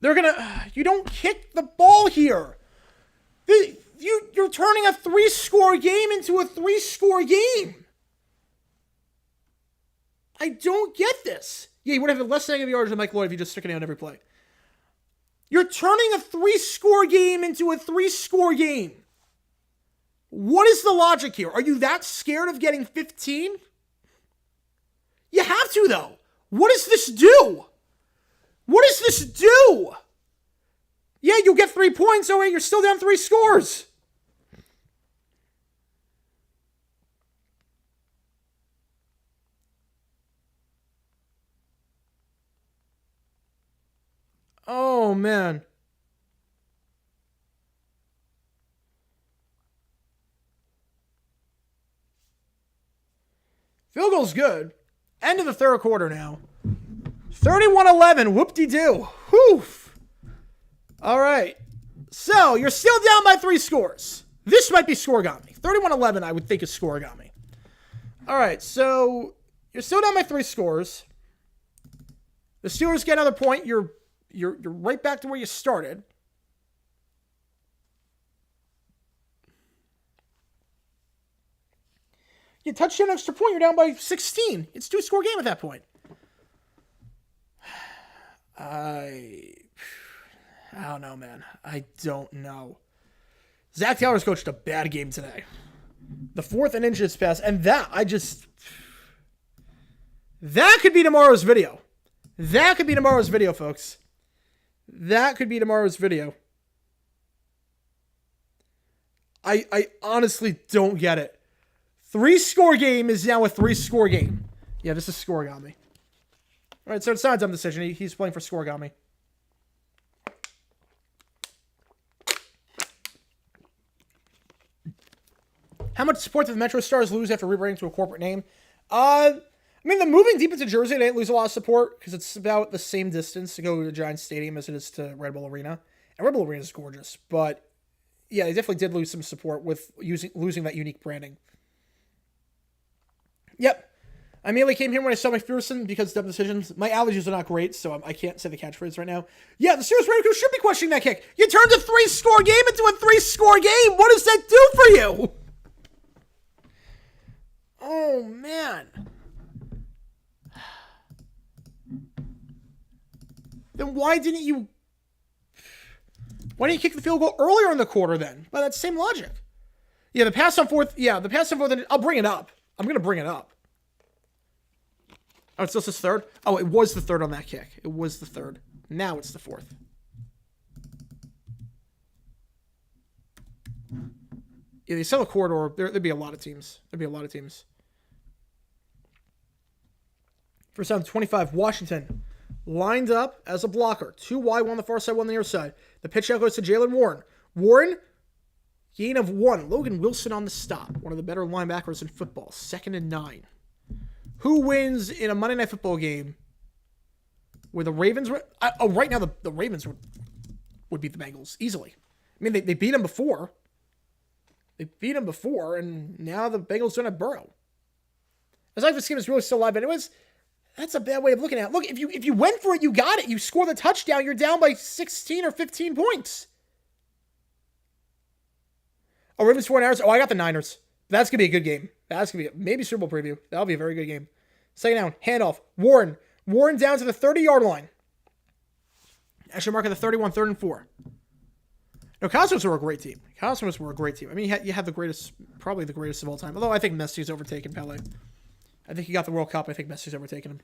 You don't kick the ball here. You're turning a 3-score game into a 3-score game. I don't get this. Yeah, you would have less negative yards than Mike Lloyd if you just stuck it on every play. You're turning a 3-score game into a 3-score game. What is the logic here? Are you that scared of getting 15? You have to, though. What does this do? What does this do? Yeah, you'll get 3 points. Oh, wait, you're still down 3 scores. Oh, man. Field goal's good. End of the 3rd quarter now. 31-11. Whoop-de-doo. Whew. All right. So, you're still down by 3 scores. This might be scoregami. 31-11, I would think, is scoregami. All right, so you're still down by 3 scores. The Steelers get another point. You're right back to where you started. You touchdown, extra point, you're down by 16. It's 2-score game at that point. I don't know, man. I don't know. Zach Taylor's coached a bad game today. The 4th and inches pass, and that could be tomorrow's video. That could be tomorrow's video, folks. That could be tomorrow's video. I honestly don't get it. 3-score game is now a 3-score game. Yeah, this is Scorigami. All right, so it's not a dumb decision. He's playing for Scorigami. How much support did the Metro Stars lose after rebranding to a corporate name? I mean, the moving deep into Jersey, they didn't lose a lot of support because it's about the same distance to go to Giants Stadium as it is to Red Bull Arena. And Red Bull Arena is gorgeous, but yeah, they definitely did lose some support with losing that unique branding. Yep. I immediately came here when I saw McPherson because dumb decisions. My allergies are not great, so I can't say the catchphrase right now. Yeah, the Steelers radio crew should be questioning that kick. You turned a 3-score game into a 3-score game. What does that do for you? Oh, man. Then why didn't you kick the field goal earlier in the quarter then? By that same logic. Yeah, the pass on fourth. I'll bring it up. I'm going to bring it up. Oh, it's still his third? Oh, it was the third on that kick. It was the third. Now it's the 4th. Yeah, they sell a corridor. There'd be a lot of teams. First down, 25, Washington. Lined up as a blocker. 2 wide, 1 on the far side, 1 on the other side. The pitch out goes to Jalen Warren. Warren, gain of 1. Logan Wilson on the stop. One of the better linebackers in football. 2nd and 9. Who wins in a Monday Night Football game where the Ravens were... right now the Ravens would beat the Bengals easily. I mean, they beat them before. And now the Bengals don't have Burrow. As like this game is really still alive anyways, that's a bad way of looking at it. Look, if you went for it, you got it. You score the touchdown, you're down by 16 or 15 points. Oh, Ravens 49ers. Oh, I got the Niners. That's going to be a good game. That's going to be maybe Super Bowl preview. That'll be a very good game. Second down, handoff. Warren down to the 30-yard line. Actually mark at the 31, 3rd and 4. No, Cosmos were a great team. I mean, you have the greatest, probably the greatest of all time. Although I think Messi's overtaken Pele. I think he got the World Cup. I think Messi's overtaken him.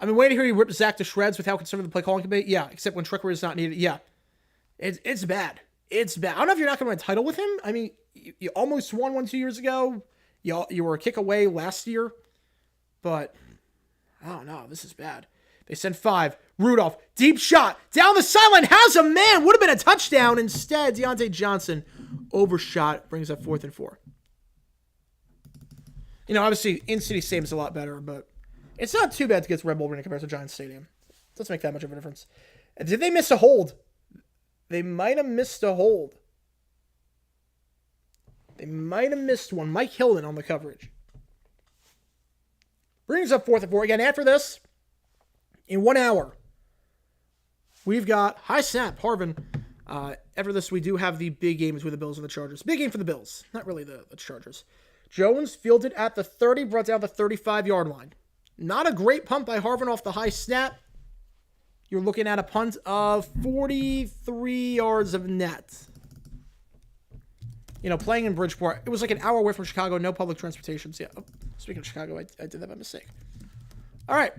I've been waiting to hear you rip Zach to shreds with how conservative the play calling can be. Yeah, except when trickery is not needed. Yeah. It's bad. It's bad. I don't know if you're not going to win a title with him. I mean, you almost won one 2 years ago. You were a kick away last year. But, I don't know. This is bad. They send 5. Rudolph, deep shot. Down the sideline. Has a man. Would have been a touchdown. Instead, Deontay Johnson overshot. Brings up 4th and 4. You know, obviously, in-city stadium is a lot better, but it's not too bad to get to Red Bull Arena compared to Giants Stadium. It doesn't make that much of a difference. Did they miss a hold? They might have missed a hold. They might have missed one. Mike Hilden on the coverage. Brings up 4th and 4. Again, after this, in 1 hour, we've got high snap, Harvin. After this, we do have the big game between the Bills and the Chargers. Big game for the Bills. Not really the Chargers. Jones fielded at the 30, brought down the 35-yard line. Not a great punt by Harvin off the high snap. You're looking at a punt of 43 yards of net. You know, playing in Bridgeport, it was like an hour away from Chicago, no public transportation. So yeah, speaking of Chicago, I did that by mistake. All right.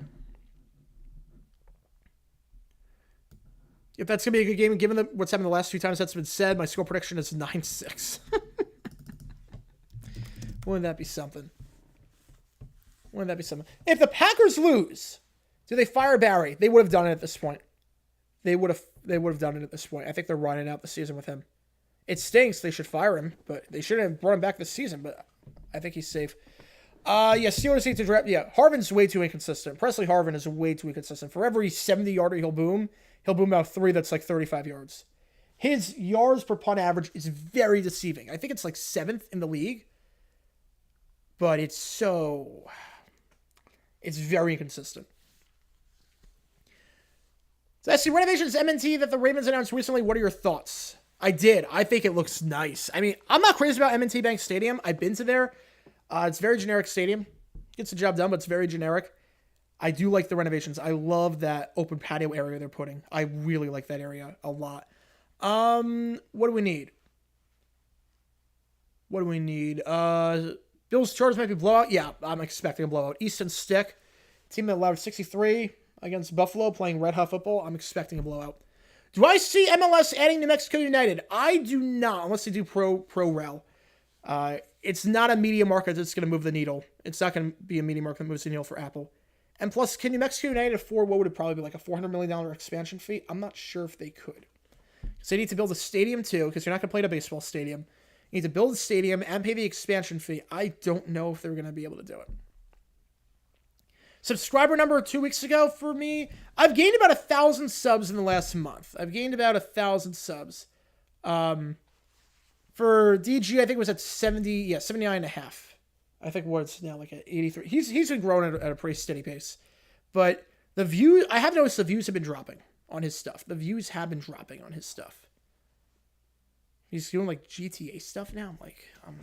If that's going to be a good game, given what's happened the last 2 times that's been said, my score prediction is 9-6. Wouldn't that be something? If the Packers lose, do they fire Barry? They would have done it at this point. They would have done it at this point. I think they're running out the season with him. It stinks. They should fire him, but they shouldn't have brought him back this season, but I think he's safe. Steelers need to draft. Yeah, Harvin's way too inconsistent. Presley Harvin is way too inconsistent. For every 70-yarder he'll boom out 3 that's like 35 yards. His yards per punt average is very deceiving. I think it's like 7th in the league, but it's very inconsistent. So I see renovations MNT that the Ravens announced recently. What are your thoughts? I did. I think it looks nice. I mean, I'm not crazy about M&T Bank Stadium. I've been to there. It's a very generic stadium. Gets the job done, but it's very generic. I do like the renovations. I love that open patio area they're putting. I really like that area a lot. What do we need? Bills Chargers might be blowout. Yeah, I'm expecting a blowout. Easton Stick, team that allowed 63 against Buffalo, playing red hot football. I'm expecting a blowout. Do I see MLS adding New Mexico United? I do not, unless they do pro rel. It's not a media market that's going to move the needle. It's not going to be a media market that moves the needle for Apple. And plus, can New Mexico United afford what would it probably be like a $400 million expansion fee? I'm not sure if they could. So they need to build a stadium too, because you're not going to play at a baseball stadium. You need to build a stadium and pay the expansion fee. I don't know if they're going to be able to do it. Subscriber number 2 weeks ago for me, I've gained about 1,000 subs in the last month. I've gained about 1,000 subs. For DG, I think it was at 79 and a half. I think what's now like at 83. He's been growing at a pretty steady pace. But the views, I have noticed the views have been dropping on his stuff. He's doing like GTA stuff now. I'm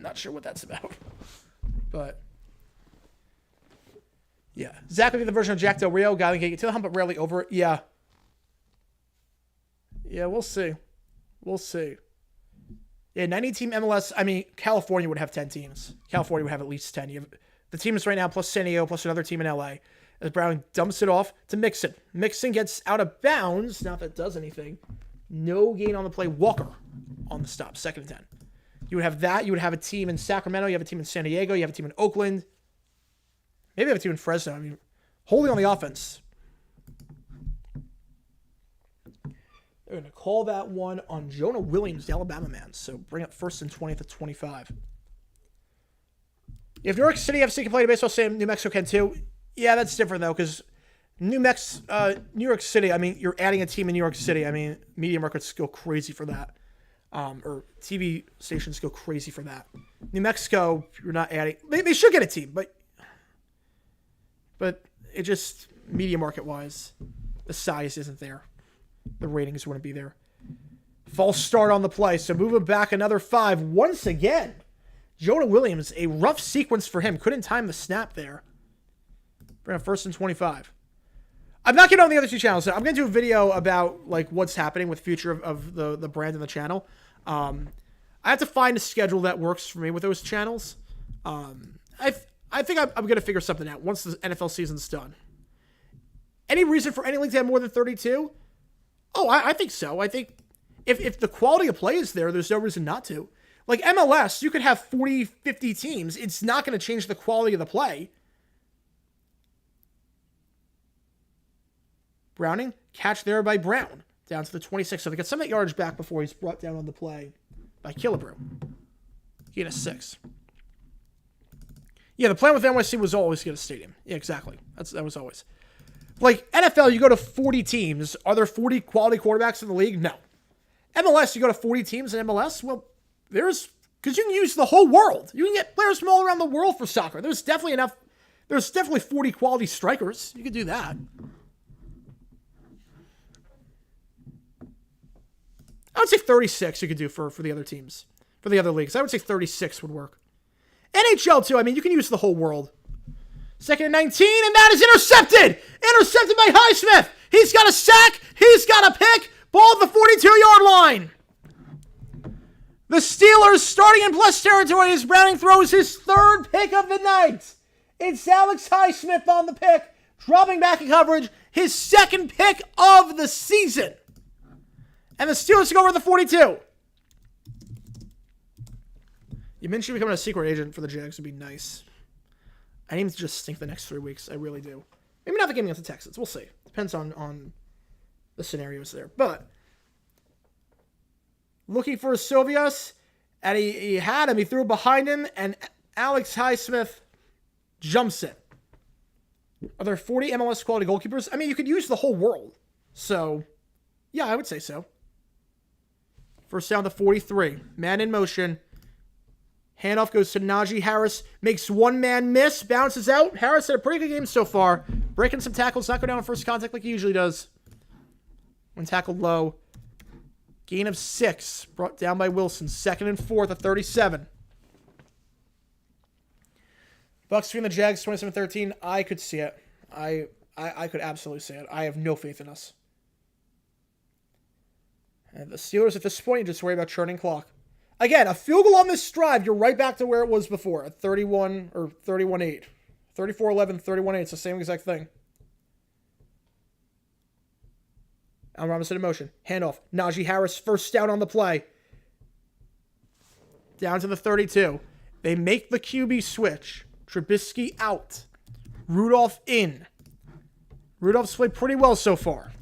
not sure what that's about. But yeah. Zach would be the version of Jack Del Rio. Guy that can get to the hump, but rarely over it. Yeah. Yeah, we'll see. Yeah, 90-team MLS. I mean, California would have 10 teams. California would have at least 10. You have the teams right now, plus San Diego, plus another team in LA. As Brown dumps it off to Mixon. Mixon gets out of bounds. Not that it does anything. No gain on the play. Walker on the stop. 2nd and 10. You would have that. You would have a team in Sacramento. You have a team in San Diego. You have a team in Oakland. Maybe you have a team in Fresno. I mean, holding on the offense. They're going to call that one on Jonah Williams, the Alabama man. So bring up 1st and 20th at 25. If New York City FC can play baseball, say New Mexico can too. Yeah, that's different though, because New York City, I mean, you're adding a team in New York City. I mean, media markets go crazy for that. Or TV stations go crazy for that. New Mexico, you're not adding. They should get a team, but it just, media market-wise, the size isn't there. The ratings wouldn't be there. False start on the play, so moving back another 5 once again. Jonah Williams, a rough sequence for him. Couldn't time the snap there. Bring up 1st and 25. I'm not getting on the other 2 channels. So I'm going to do a video about like what's happening with the future of the brand and the channel. I have to find a schedule that works for me with those channels. I think I'm going to figure something out once the NFL season's done. Any reason for any league to have more than 32? Oh, I think so. I think if the quality of play is there, there's no reason not to. Like MLS, you could have 40, 50 teams. It's not going to change the quality of the play. Browning, catch there by Brown. Down to the 26. So they get some of that yardage back before he's brought down on the play by Killebrew. He had a 6. Yeah, the plan with NYC was always to get a stadium. Yeah, exactly. That was always. Like, NFL, you go to 40 teams. Are there 40 quality quarterbacks in the league? No. MLS, you go to 40 teams in MLS? Well, because you can use the whole world. You can get players from all around the world for soccer. There's definitely 40 quality strikers. You could do that. I would say 36 you could do for the other teams. For the other leagues. I would say 36 would work. NHL, too. I mean, you can use the whole world. 2nd and 19, and that is intercepted! Intercepted by Highsmith! He's got a sack! He's got a pick! Ball at the 42-yard line! The Steelers starting in plus territory as Browning throws his 3rd pick of the night. It's Alex Highsmith on the pick, dropping back in coverage, his 2nd pick of the season. And the Steelers go over the 42. You mentioned becoming a secret agent for the Jags would be nice. I need to just stink the next 3 weeks. I really do. Maybe not the game against the Texans. We'll see. Depends on the scenarios there. But looking for Silvius, and he had him. He threw it behind him, and Alex Highsmith jumps in. Are there 40 MLS quality goalkeepers? I mean, you could use the whole world. So, yeah, I would say so. First down to 43. Man in motion. Handoff goes to Najee Harris. Makes one man miss. Bounces out. Harris had a pretty good game so far. Breaking some tackles. Not go down on first contact like he usually does. When tackled low. Gain of 6. Brought down by Wilson. 2nd and 4th at 37. Bucks between the Jags, 27-13. I could see it. I could absolutely see it. I have no faith in us. And the Steelers, at this point, you just worry about churning clock. Again, a field goal on this drive, you're right back to where it was before, at 31 or 31-8. 34-11, 31-8. It's the same exact thing. Allen Robinson in motion. Handoff. Najee Harris, first down on the play. Down to the 32. They make the QB switch. Trubisky out. Rudolph in. Rudolph's played pretty well so far.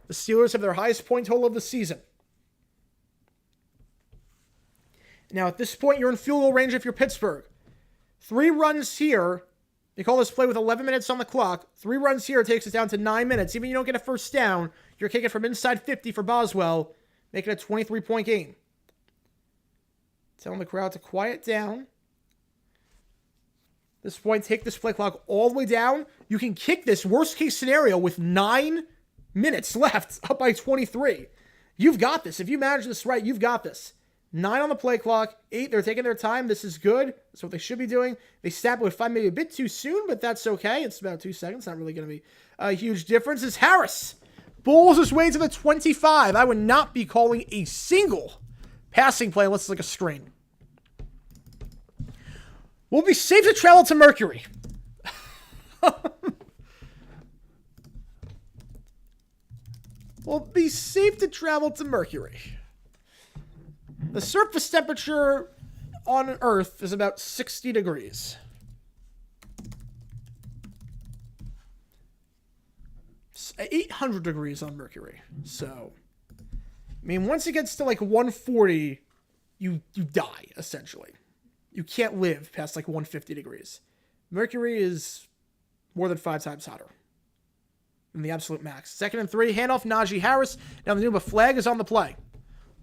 The Steelers have their highest point total of the season. Now, at this point, you're in field goal range if you're Pittsburgh. 3 runs here. They call this play with 11 minutes on the clock. 3 runs here takes us down to 9 minutes. Even if you don't get a first down, you're kicking from inside 50 for Boswell, making a 23-point game. Telling the crowd to quiet down. At this point, take this play clock all the way down. You can kick this worst-case scenario with 9 minutes left, up by 23. You've got this. If you manage this right, you've got this. 9 on the play clock. 8, they're taking their time. This is good. That's what they should be doing. They snap it with 5, maybe a bit too soon, but that's okay. It's about 2 seconds. Not really going to be a huge difference. Is Harris bowls his way to the 25. I would not be calling a single passing play unless it's like a string. We'll be safe to travel to Mercury. We'll be safe to travel to Mercury. The surface temperature on Earth is about 60 degrees. It's 800 degrees on Mercury. So, I mean, once it gets to like 140, you die, essentially. You can't live past like 150 degrees. Mercury is more than 5 times hotter than the absolute max. 2nd and 3, handoff Najee Harris. Now the new flag is on the play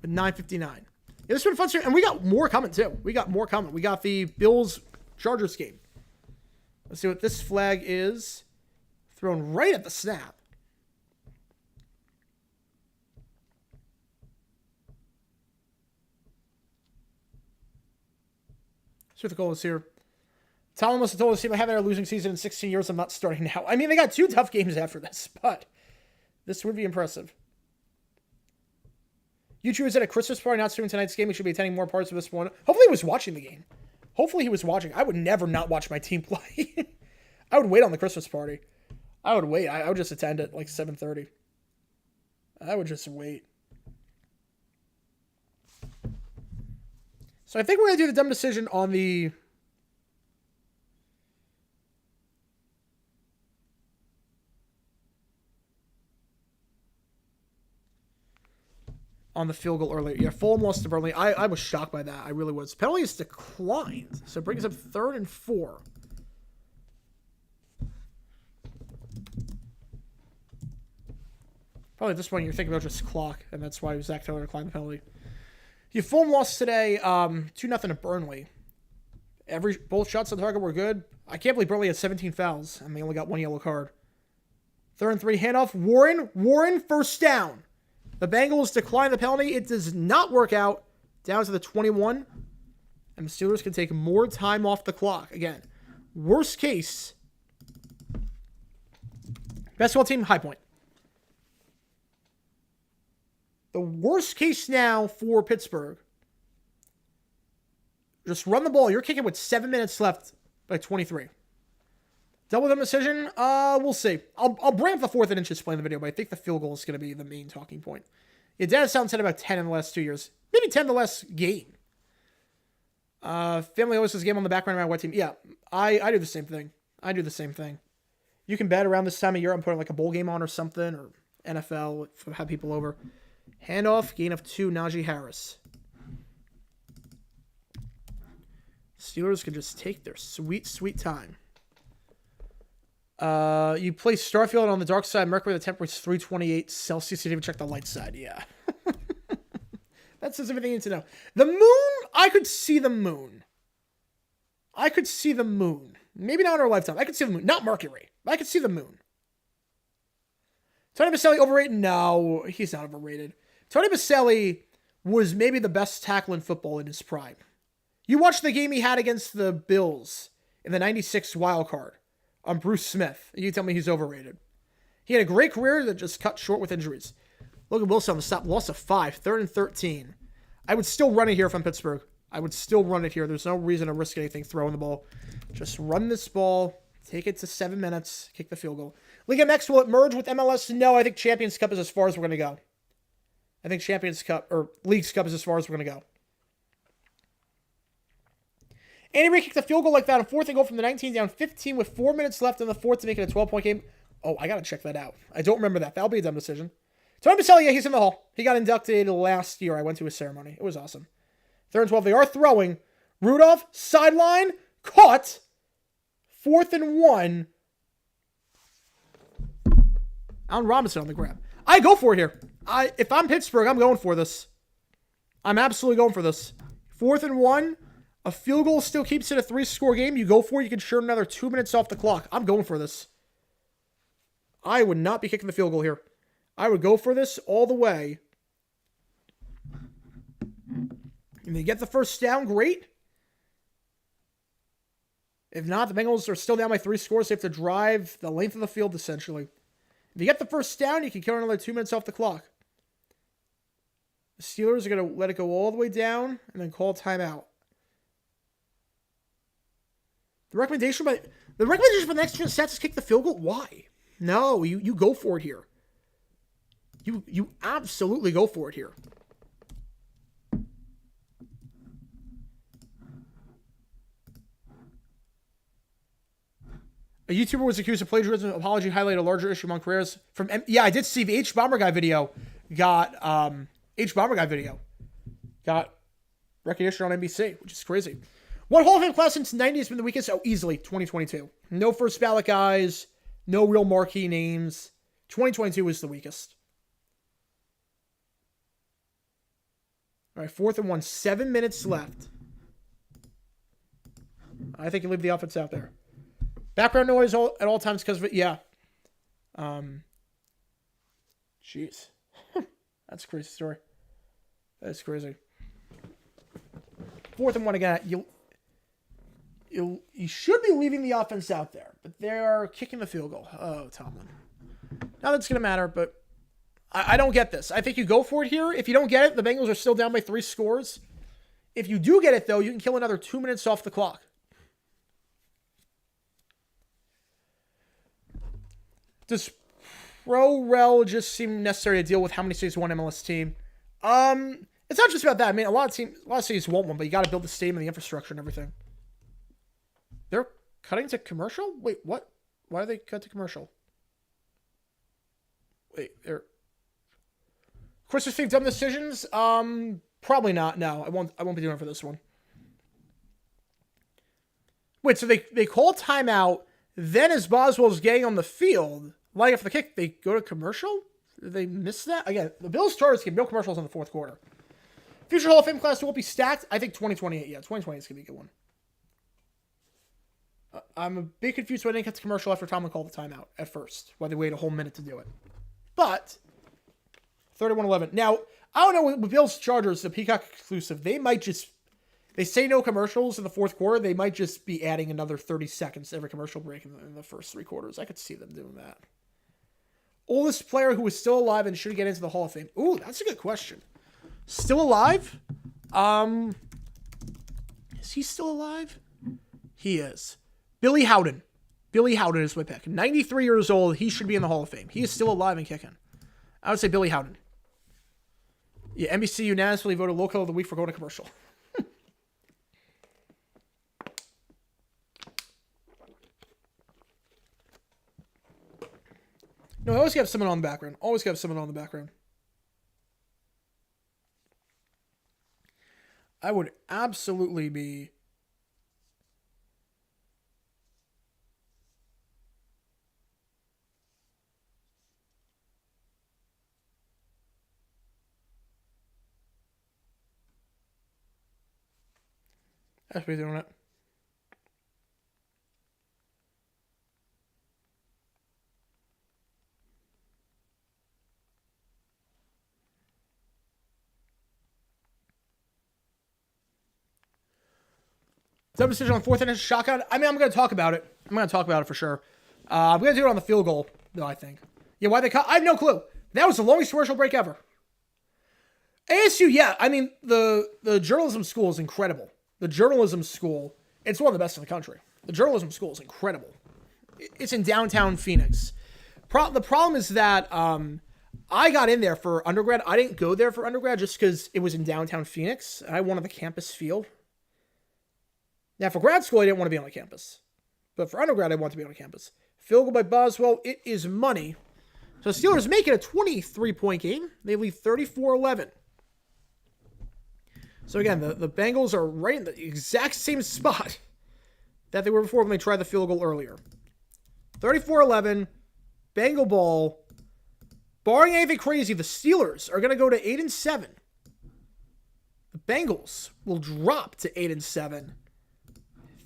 with 9:59. Yeah, this has been fun, and we got more coming too. We got the Bills-Chargers game. Let's see what this flag is. Thrown right at the snap. See what the goal is here. Tomlin must have told us, I haven't had a losing season in 16 years. I'm not starting now. I mean, they got 2 tough games after this, but this would be impressive. YouTube is at a Christmas party, not streaming tonight's game. He should be attending more parts of this one. Hopefully he was watching the game. Hopefully he was watching. I would never not watch my team play. I would wait on the Christmas party. I would wait. I would just attend at like 7:30. I would just wait. So I think we're going to do the dumb decision on the... on the field goal earlier. Yeah, Fulham lost to Burnley. I was shocked by that. I really was. Penalty is declined. So it brings up 3rd and 4. Probably at this point you're thinking about just clock, and that's why Zach Taylor declined the penalty. Yeah, Fulham lost today 2-0 to Burnley. Both shots on target were good. I can't believe Burnley had 17 fouls, and they only got 1 yellow card. 3rd and 3, handoff. Warren, first down. The Bengals decline the penalty. It does not work out. Down to the 21. And the Steelers can take more time off the clock. Again, worst case. Basketball team, high point. The worst case now for Pittsburgh. Just run the ball. You're kicking with 7 minutes left by 23. Double them decision? We'll see. I'll bring up the 4th and inch display in the video, but I think the field goal is going to be the main talking point. Yeah, Dennis Allen said about 10 in the last 2 years. Maybe 10 in the last game. Family always has a game on the background around what team. Yeah, I do the same thing. You can bet around this time of year. I'm putting like a bowl game on or something, or NFL, have people over. Handoff, gain of 2, Najee Harris. Steelers can just take their sweet, sweet time. You place Starfield on the dark side. Mercury, the temperature is 328 Celsius. You didn't even check the light side. Yeah. That says everything you need to know. The moon, I could see the moon. I could see the moon. Maybe not in our lifetime. I could see the moon. Not Mercury. But I could see the moon. Tony Baselli overrated? No, he's not overrated. Tony Baselli was maybe the best tackle in football in his prime. You watched the game he had against the Bills in the 96 wild card on Bruce Smith. You tell me he's overrated. He had a great career that just cut short with injuries. Logan Wilson on the stop, loss of 5, 3rd and 13. I would still run it here from Pittsburgh. I would still run it here. There's no reason to risk anything throwing the ball. Just run this ball, take it to 7 minutes, kick the field goal. Liga MX, will it merge with MLS? No, I think Champions Cup is as far as we're going to go. I think Champions Cup, or Leagues Cup is as far as we're going to go. Andy Reid kicked the field goal like that on 4th and goal from the 19, down 15 with 4 minutes left in the 4th to make it a 12-point game. Oh, I got to check that out. I don't remember that. That'll be a dumb decision. Tony Baselli, yeah, he's in the hall. He got inducted last year. I went to his ceremony. It was awesome. 3rd and 12. They are throwing. Rudolph, sideline, caught. 4th and 1. Allen Robinson on the grab. I go for it here. If I'm Pittsburgh, I'm going for this. I'm absolutely going for this. 4th and 1. A field goal still keeps it a 3-score game. You go for it. You can short another 2 minutes off the clock. I'm going for this. I would not be kicking the field goal here. I would go for this all the way. And they get the first down, great. If not, the Bengals are still down by 3 scores. They have to drive the length of the field, essentially. If you get the first down, you can kill another 2 minutes off the clock. The Steelers are going to let it go all the way down and then call timeout. The recommendation for the next two sets is kick the field goal. Why? No, you go for it here. You absolutely go for it here. A YouTuber was accused of plagiarism. Apology highlighted a larger issue among careers. Yeah, I did see the H Bomber Guy video. Got recognition on NBC, which is crazy. What Hall of Fame class since 90 has been the weakest? Oh, easily 2022. No first ballot guys. No real marquee names. 2022 was the weakest. All right, 4th and 1. 7 minutes left. I think you leave the offense out there. Background noise at all times because of it. Yeah. Jeez. That's a crazy story. That's crazy. 4th and 1 again. You should be leaving the offense out there, but they're kicking the field goal. Oh, Tomlin. Not that it's going to matter, but I don't get this. I think you go for it here. If you don't get it, the Bengals are still down by 3 scores. If you do get it, though, you can kill another 2 minutes off the clock. Does Pro-Rel just seem necessary to deal with how many cities one MLS team? It's not just about that. I mean, a lot of cities want one, but you got to build the stadium and the infrastructure and everything. They're cutting to commercial? Wait, what? Why do they cut to commercial? Wait, they're... Christmas Eve dumb decisions? Probably not. No, I won't be doing it for this one. Wait, so they call timeout, then as Boswell's getting on the field, lining up for the kick, they go to commercial? Did they miss that? Again, the Bills Chargers get no commercials in the 4th quarter. Future Hall of Fame class won't be stacked. I think 2028. Yeah, 2020 is going to be a good one. I'm a bit confused why they didn't cut the commercial after Tomlin called the timeout at first. Why they waited a whole minute to do it. But 31-11. Now, I don't know, with Bills Chargers, the Peacock exclusive, they say no commercials in the 4th quarter. They might just be adding another 30 seconds to every commercial break in the first 3 quarters. I could see them doing that. Oldest player who is still alive and should get into the Hall of Fame. Ooh, that's a good question. Still alive? Is he still alive? He is. Billy Howden. Billy Howden is my pick. 93 years old. He should be in the Hall of Fame. He is still alive and kicking. I would say Billy Howden. Yeah, NBC unanimously voted Local of the Week for going to commercial. No, I always have someone on the background. Always have someone on the background. I would absolutely be... That's me doing it. Dumb decision on 4th inning shotgun. I mean, I'm going to talk about it. I'm going to talk about it for sure. I'm going to do it on the field goal, though, I think. Yeah, why they cut? I have no clue. That was the longest commercial break ever. ASU, yeah. I mean, the journalism school is incredible. The journalism school, it's one of the best in the country. The journalism school is incredible. It's in downtown Phoenix. The problem is that I got in there for undergrad. I didn't go there for undergrad just because it was in downtown Phoenix. I wanted the campus feel. Now, for grad school, I didn't want to be on a campus. But for undergrad, I want to be on a campus. Field goal by Boswell. It is money. So Steelers make it a 23-point game. They lead 34-11. So again, the Bengals are right in the exact same spot that they were before when they tried the field goal earlier. 34-11. Bengal ball. Barring anything crazy, the Steelers are going to go to 8-7. The Bengals will drop to 8-7.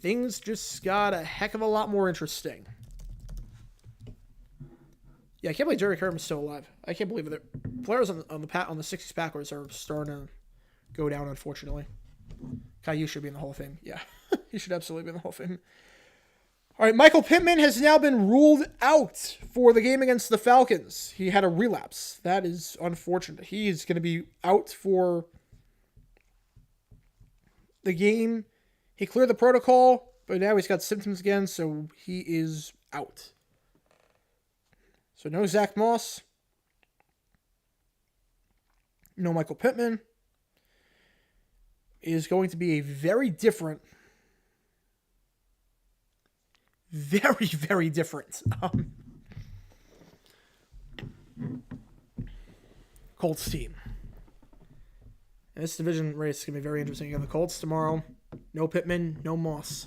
Things just got a heck of a lot more interesting. Yeah, I can't believe Jerry Curtin's still alive. I can't believe it. Players on the 60s Packers are starting to go down, unfortunately. Caillou should be in the Hall of Fame. Yeah, he should absolutely be in the Hall of Fame. All right, Michael Pittman has now been ruled out for the game against the Falcons. He had a relapse. That is unfortunate. He is going to be out for the game. He cleared the protocol, but now he's got symptoms again, so he is out. So no Zach Moss. No Michael Pittman. It is going to be a very different, very, very different Colts team. And this division race is going to be very interesting. You got the Colts tomorrow. No Pittman, no Moss.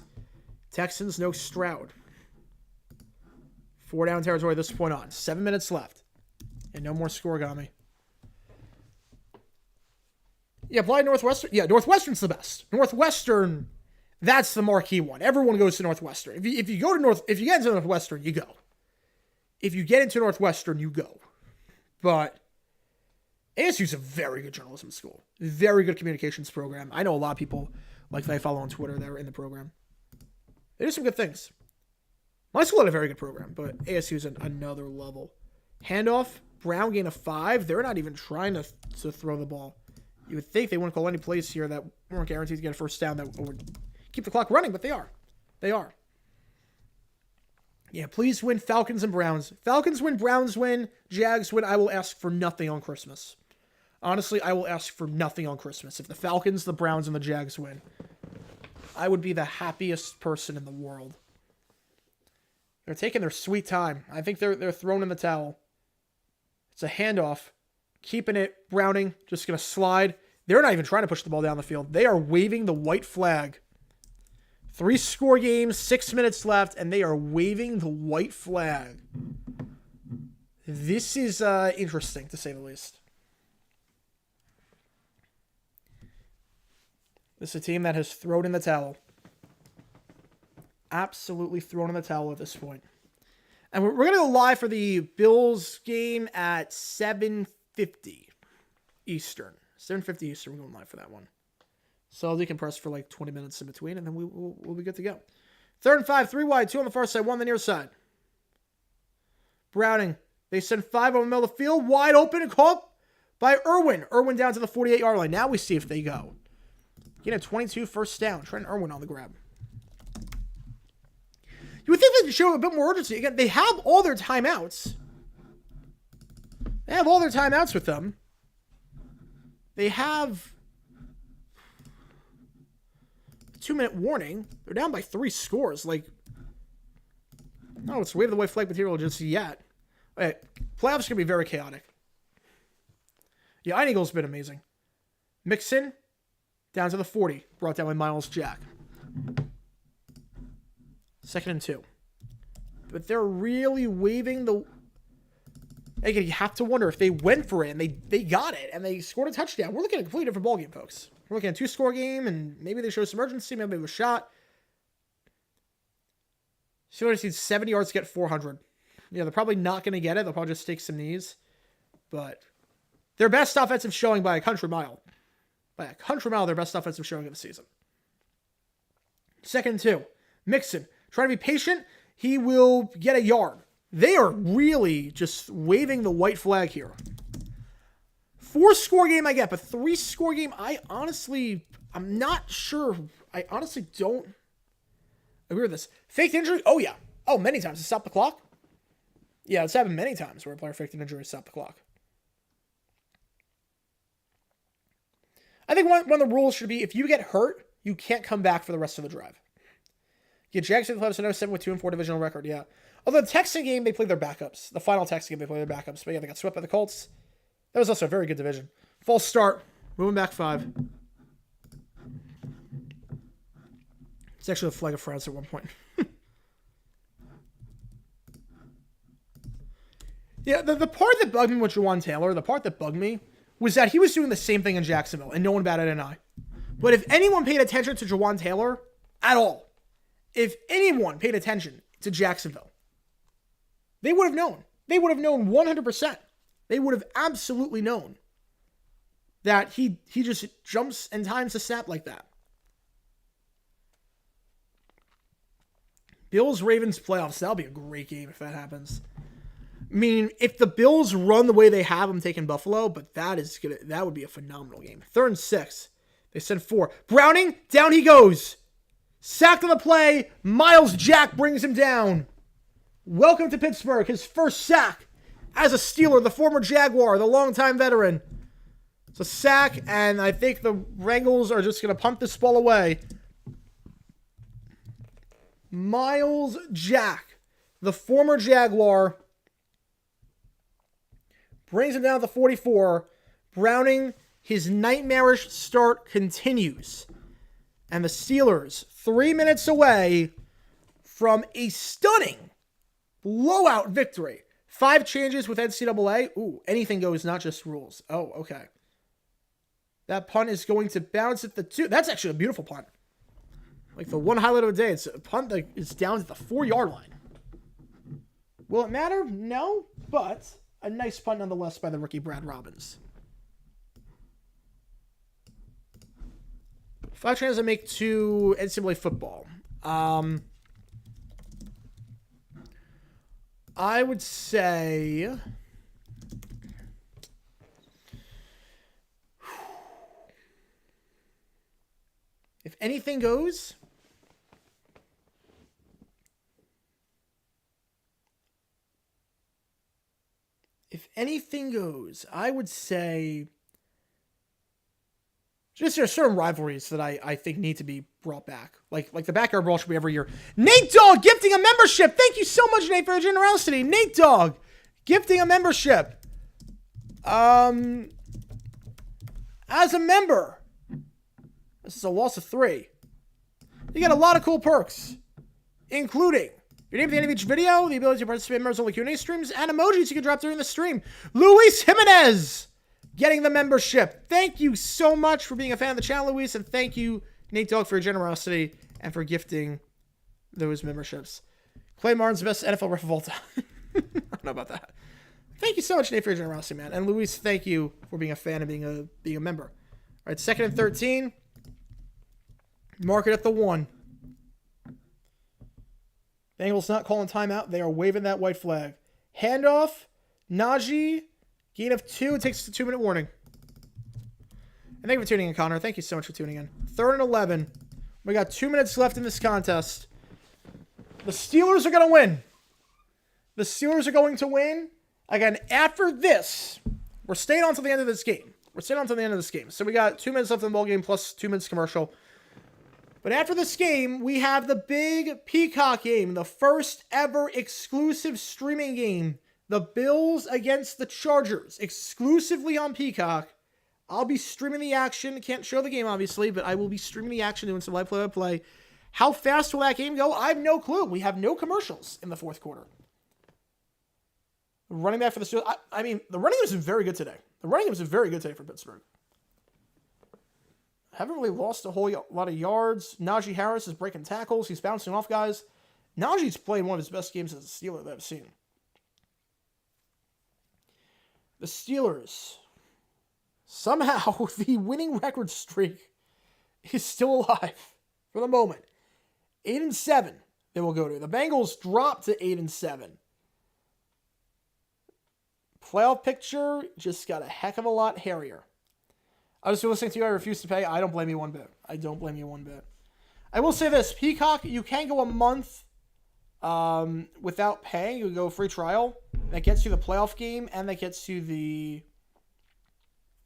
Texans, no Stroud. 4 down territory at this point on. 7 minutes left. And no more scoregami. Yeah, apply Northwestern. Yeah, Northwestern's the best. Northwestern, that's the marquee one. Everyone goes to Northwestern. If you get into Northwestern, you go. If you get into Northwestern, you go. But ASU's a very good journalism school. Very good communications program. I know a lot of people that I follow on Twitter that are in the program. They do some good things. My school had a very good program, but ASU's another level. Handoff, Brown gain of 5. They're not even trying to throw the ball. You would think they wouldn't call any plays here that weren't guaranteed to get a first down that would keep the clock running, but they are. They are. Yeah, please win Falcons and Browns. Falcons win, Browns win, Jags win. I will ask for nothing on Christmas. Honestly, I will ask for nothing on Christmas. If the Falcons, the Browns, and the Jags win, I would be the happiest person in the world. They're taking their sweet time. I think they're throwing in the towel. It's a handoff. Keeping it. Browning just going to slide. They're not even trying to push the ball down the field. They are waving the white flag. 3-score game, 6 minutes left, and they are waving the white flag. This is interesting, to say the least. This is a team that has thrown in the towel. Absolutely thrown in the towel at this point. And we're going to go live for the Bills game at 7:50 Eastern. 7:50 Eastern, we're going live for that one. So I'll decompress for 20 minutes in between, and then we'll be good to go. 3rd and 5, 3 wide, 2 on the far side, 1 on the near side. Browning. They send 5 over the middle of the field, wide open and caught by Irwin. Irwin down to the 48-yard line. Now we see if they go. Get a 22 first down. Trent Irwin on the grab. You would think they'd show a bit more urgency. Again, they have all their timeouts. They have all their timeouts with them. They have a 2-minute warning. They're down by 3 scores. No, it's wave the white flag material just yet. Playoffs going to be very chaotic. Yeah, Iron Eagle's been amazing. Mixon down to the 40. Brought down by Miles Jack. 2nd and 2. But they're really waving the Again, you have to wonder if they went for it and they got it and they scored a touchdown. We're looking at a completely different ballgame, folks. We're looking at a 2-score game, and maybe they show some urgency. Maybe it was shot. Steelers need 70 yards to get 400. Yeah, they're probably not going to get it. They'll probably just take some knees. But their best offensive showing by a country mile. By a country mile, their best offensive showing of the season. 2nd and 2. Mixon. Trying to be patient. He will get a yard. They are really just waving the white flag here. 4-score game I get, but 3-score game, I'm not sure. I honestly don't agree with this. Faked injury? Oh, yeah. Oh, many times to stop the clock? Yeah, it's happened many times where a player faked an injury to stop the clock. I think one of the rules should be if you get hurt, you can't come back for the rest of the drive. Yeah, Jackson Clubs 7 with 2-4 divisional record, yeah. Although the Texan game, they played their backups. The final Texan game, they played their backups. But yeah, they got swept by the Colts. That was also a very good division. False start. Moving back 5. It's actually a flag of France at one point. Yeah, the part that bugged me with Jawan Taylor, the part that bugged me, was that he was doing the same thing in Jacksonville, and no one batted an eye. But if anyone paid attention to Jawan Taylor at all, if anyone paid attention to Jacksonville, they would have known. They would have known 100%. They would have absolutely known that he just jumps and times the snap like that. Bills-Ravens playoffs. That'll be a great game if that happens. I mean, if the Bills run the way they have them taking Buffalo, but that would be a phenomenal game. 3rd and 6. They send 4. Browning, down he goes. Sacked on the play. Miles Jack brings him down. Welcome to Pittsburgh. His first sack as a Steeler, the former Jaguar, the longtime veteran. It's a sack, and I think the Bengals are just going to punt this ball away. Miles Jack, the former Jaguar, brings him down to the 44. Browning, his nightmarish start continues. And the Steelers, 3 minutes away from a stunning blowout victory. 5 changes with NCAA. Ooh, anything goes, not just rules. Oh, okay. That punt is going to bounce at the 2. That's actually a beautiful punt. Like the one highlight of the day, it's a punt that is down at the 4-yard line. Will it matter? No, but a nice punt nonetheless by the rookie Brad Robbins. 5 chances to make to NCAA football. I would say if anything goes, I would say just there are certain rivalries that I think need to be brought back. Like the backyard brawl should be every year. Nate Dogg gifting a membership. Thank you so much, Nate, for your generosity. Nate Dogg gifting a membership. As a member, this is a loss of 3. You get a lot of cool perks, including your name at the end of each video, the ability to participate in members-only Q&A streams, and emojis you can drop during the stream. Luis Jimenez getting the membership. Thank you so much for being a fan of the channel, Luis, and thank you, Nate Dogg, for your generosity and for gifting those memberships. Clay Martin's the best NFL ref of all time. I don't know about that. Thank you so much, Nate, for your generosity, man. And Luis, thank you for being a fan and being a member. All right, 2nd and 13. Mark it at the 1. Bengals not calling timeout. They are waving that white flag. Handoff. Najee. Gain of 2. It takes a 2-minute warning. And thank you for tuning in, Connor. Thank you so much for tuning in. 3rd and 11. We got 2 minutes left in this contest. The Steelers are going to win. The Steelers are going to win. Again, after this, we're staying on to the end of this game. So we got 2 minutes left in the ball game plus 2 minutes commercial. But after this game, we have the big Peacock game, the first ever exclusive streaming game. The Bills against the Chargers, exclusively on Peacock. I'll be streaming the action. Can't show the game, obviously, but I will be streaming the action, doing some live play-by-play. How fast will that game go? I have no clue. We have no commercials in the 4th quarter. Running back for the Steelers. I mean, the running game has been very good today. The running game has been very good today for Pittsburgh. Haven't really lost a whole lot of yards. Najee Harris is breaking tackles. He's bouncing off guys. Najee's playing one of his best games as a Steeler that I've seen. The Steelers. Somehow, the winning record streak is still alive for the moment. 8-7 they will go to. The Bengals dropped to 8-7. Playoff picture just got a heck of a lot hairier. I was listening to you. I refuse to pay. I don't blame you one bit. I don't blame you one bit. I will say this. Peacock, you can go a month without paying. You go free trial. That gets you the playoff game, and that gets you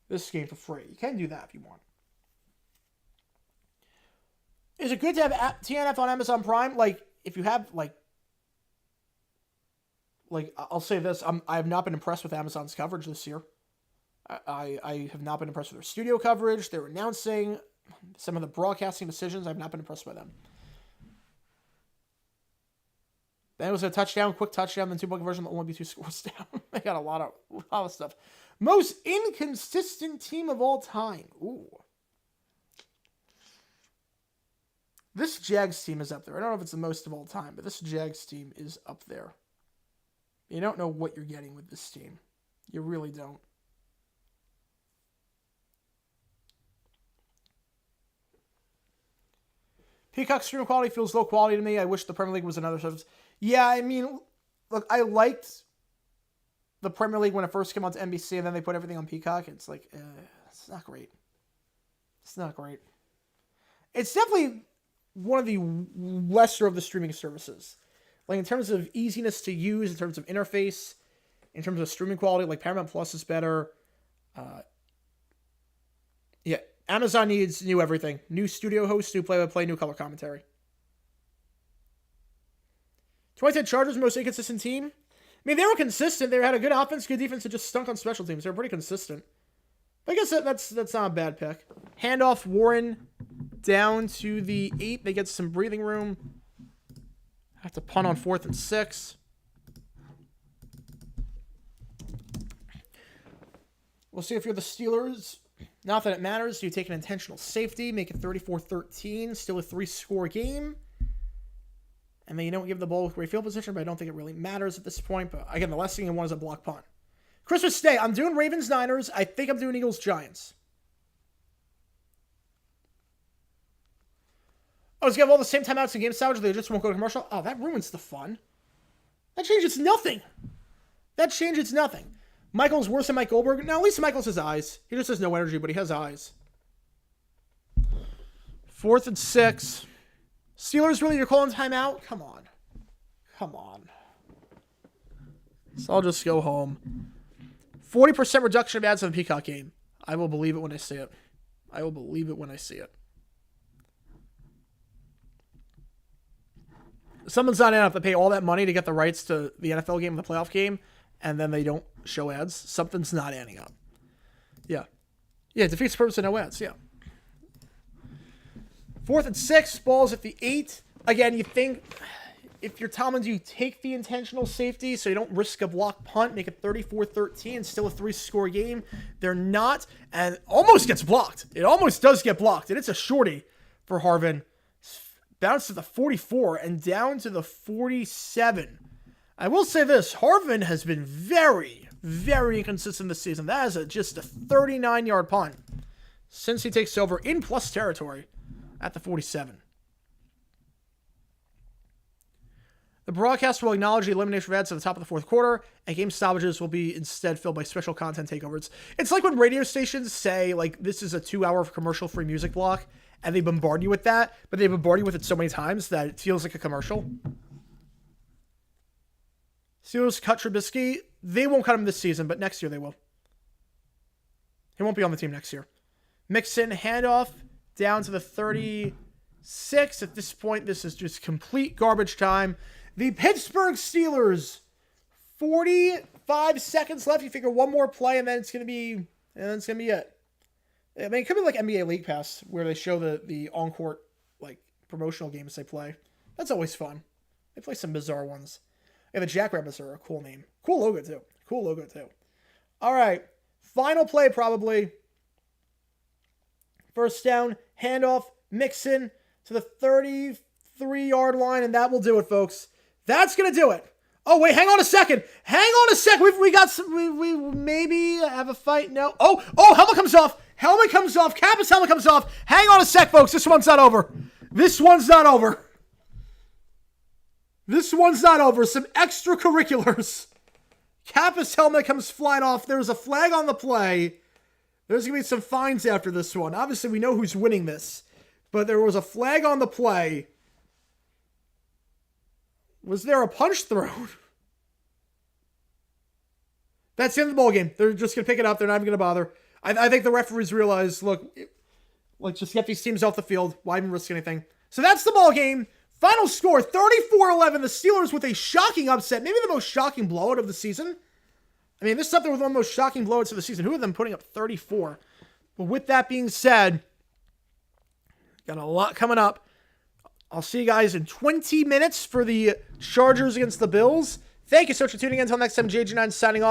this game for free. You can do that if you want. Is it good to have TNF on Amazon Prime? Like, if you have, like I'll say this. I have not been impressed with Amazon's coverage this year. I have not been impressed with their studio coverage. They're announcing some of the broadcasting decisions. I've not been impressed by them. Then it was a touchdown, quick touchdown, then 2-point conversion, but only be 2 scores down. They got a lot of stuff. Most inconsistent team of all time. Ooh. This Jags team is up there. I don't know if it's the most of all time, but this Jags team is up there. You don't know what you're getting with this team. You really don't. Peacock stream quality feels low quality to me. I wish the Premier League was another service. Yeah, I mean, look, I liked the Premier League when it first came out to NBC, and then they put everything on Peacock. It's like, it's not great. It's not great. It's definitely one of the lesser of the streaming services. Like, in terms of easiness to use, in terms of interface, in terms of streaming quality, like Paramount Plus is better. Yeah, Amazon needs new everything. New studio hosts, new play-by-play, new color commentary. 2010 Chargers, most inconsistent team. I mean, they were consistent. They had a good offense, good defense, and just stunk on special teams. They were pretty consistent. But I guess that's not a bad pick. Handoff Warren down to the 8. They get some breathing room. Have to punt on 4th and 6. We'll see if you're the Steelers. Not that it matters. You take an intentional safety, make it 34-13, still a 3-score game. And then you don't give the ball with great field position, but I don't think it really matters at this point. But again, the last thing you want is a block punt. Christmas Day, I'm doing Ravens-Niners. I think I'm doing Eagles-Giants. Oh, it's going to have all the same timeouts and game salvage. They just won't go to commercial. Oh, that ruins the fun. That changes nothing. That changes nothing. Michael's worse than Mike Goldberg. No, at least Michael's has eyes. He just has no energy, but he has eyes. 4th and 6. Steelers, really? You're calling timeout? Come on. Come on. So I'll just go home. 40% reduction of ads on the Peacock game. I will believe it when I see it. I will believe it when I see it. Someone's not enough to pay all that money to get the rights to the NFL game, the playoff game, and then they don't show ads. Something's not adding up. Yeah. Yeah, it defeats the purpose of no ads. Yeah. 4th and 6, balls at the 8. Again, you think if you're Tomlin, you take the intentional safety so you don't risk a block punt, make it 34-13, still a 3-score game. They're not, and almost gets blocked. It almost does get blocked, and it's a shorty for Harvin. Bounce to the 44 and down to the 47. I will say this, Harvin has been very, very inconsistent this season. That is just a 39-yard punt since he takes over in plus territory at the 47. The broadcast will acknowledge the elimination of ads at the top of the 4th quarter, and game stoppages will be instead filled by special content takeovers. It's like when radio stations say, like, this is a 2-hour commercial-free music block, and they bombard you with that, but they bombard you with it so many times that it feels like a commercial. Steelers cut Trubisky. They won't cut him this season, but next year they will. He won't be on the team next year. Mixon, handoff, down to the 36. At this point, this is just complete garbage time. The Pittsburgh Steelers, 45 seconds left. You figure one more play, and then it's going to be it. I mean, it could be like NBA League Pass, where they show the on-court, like, promotional games they play. That's always fun. They play some bizarre ones. Yeah, the Jackrabbits are a cool name. Cool logo, too. Cool logo, too. All right. Final play, probably. First down, handoff, Mixon to the 33-yard line, and that will do it, folks. That's going to do it. Oh, wait, hang on a second. Hang on a second. We got some, we maybe have a fight. No. Oh, helmet comes off. Helmet comes off. Kappa's helmet comes off. Hang on a sec, folks. This one's not over. This one's not over. This one's not over. Some extracurriculars. Kappa's helmet comes flying off. There's a flag on the play. There's going to be some fines after this one. Obviously, we know who's winning this. But there was a flag on the play. Was there a punch thrown? That's the end of the ballgame. They're just going to pick it up. They're not even going to bother. I think the referees realize, look, let's just get these teams off the field. Why even risk anything? So that's the ballgame. Final score, 34-11. The Steelers with a shocking upset. Maybe the most shocking blowout of the season. I mean, this is up there with one of the most shocking blowouts of the season. Who of them putting up 34? But with that being said, got a lot coming up. I'll see you guys in 20 minutes for the Chargers against the Bills. Thank you so much for tuning in. Until next time, JG9 signing off.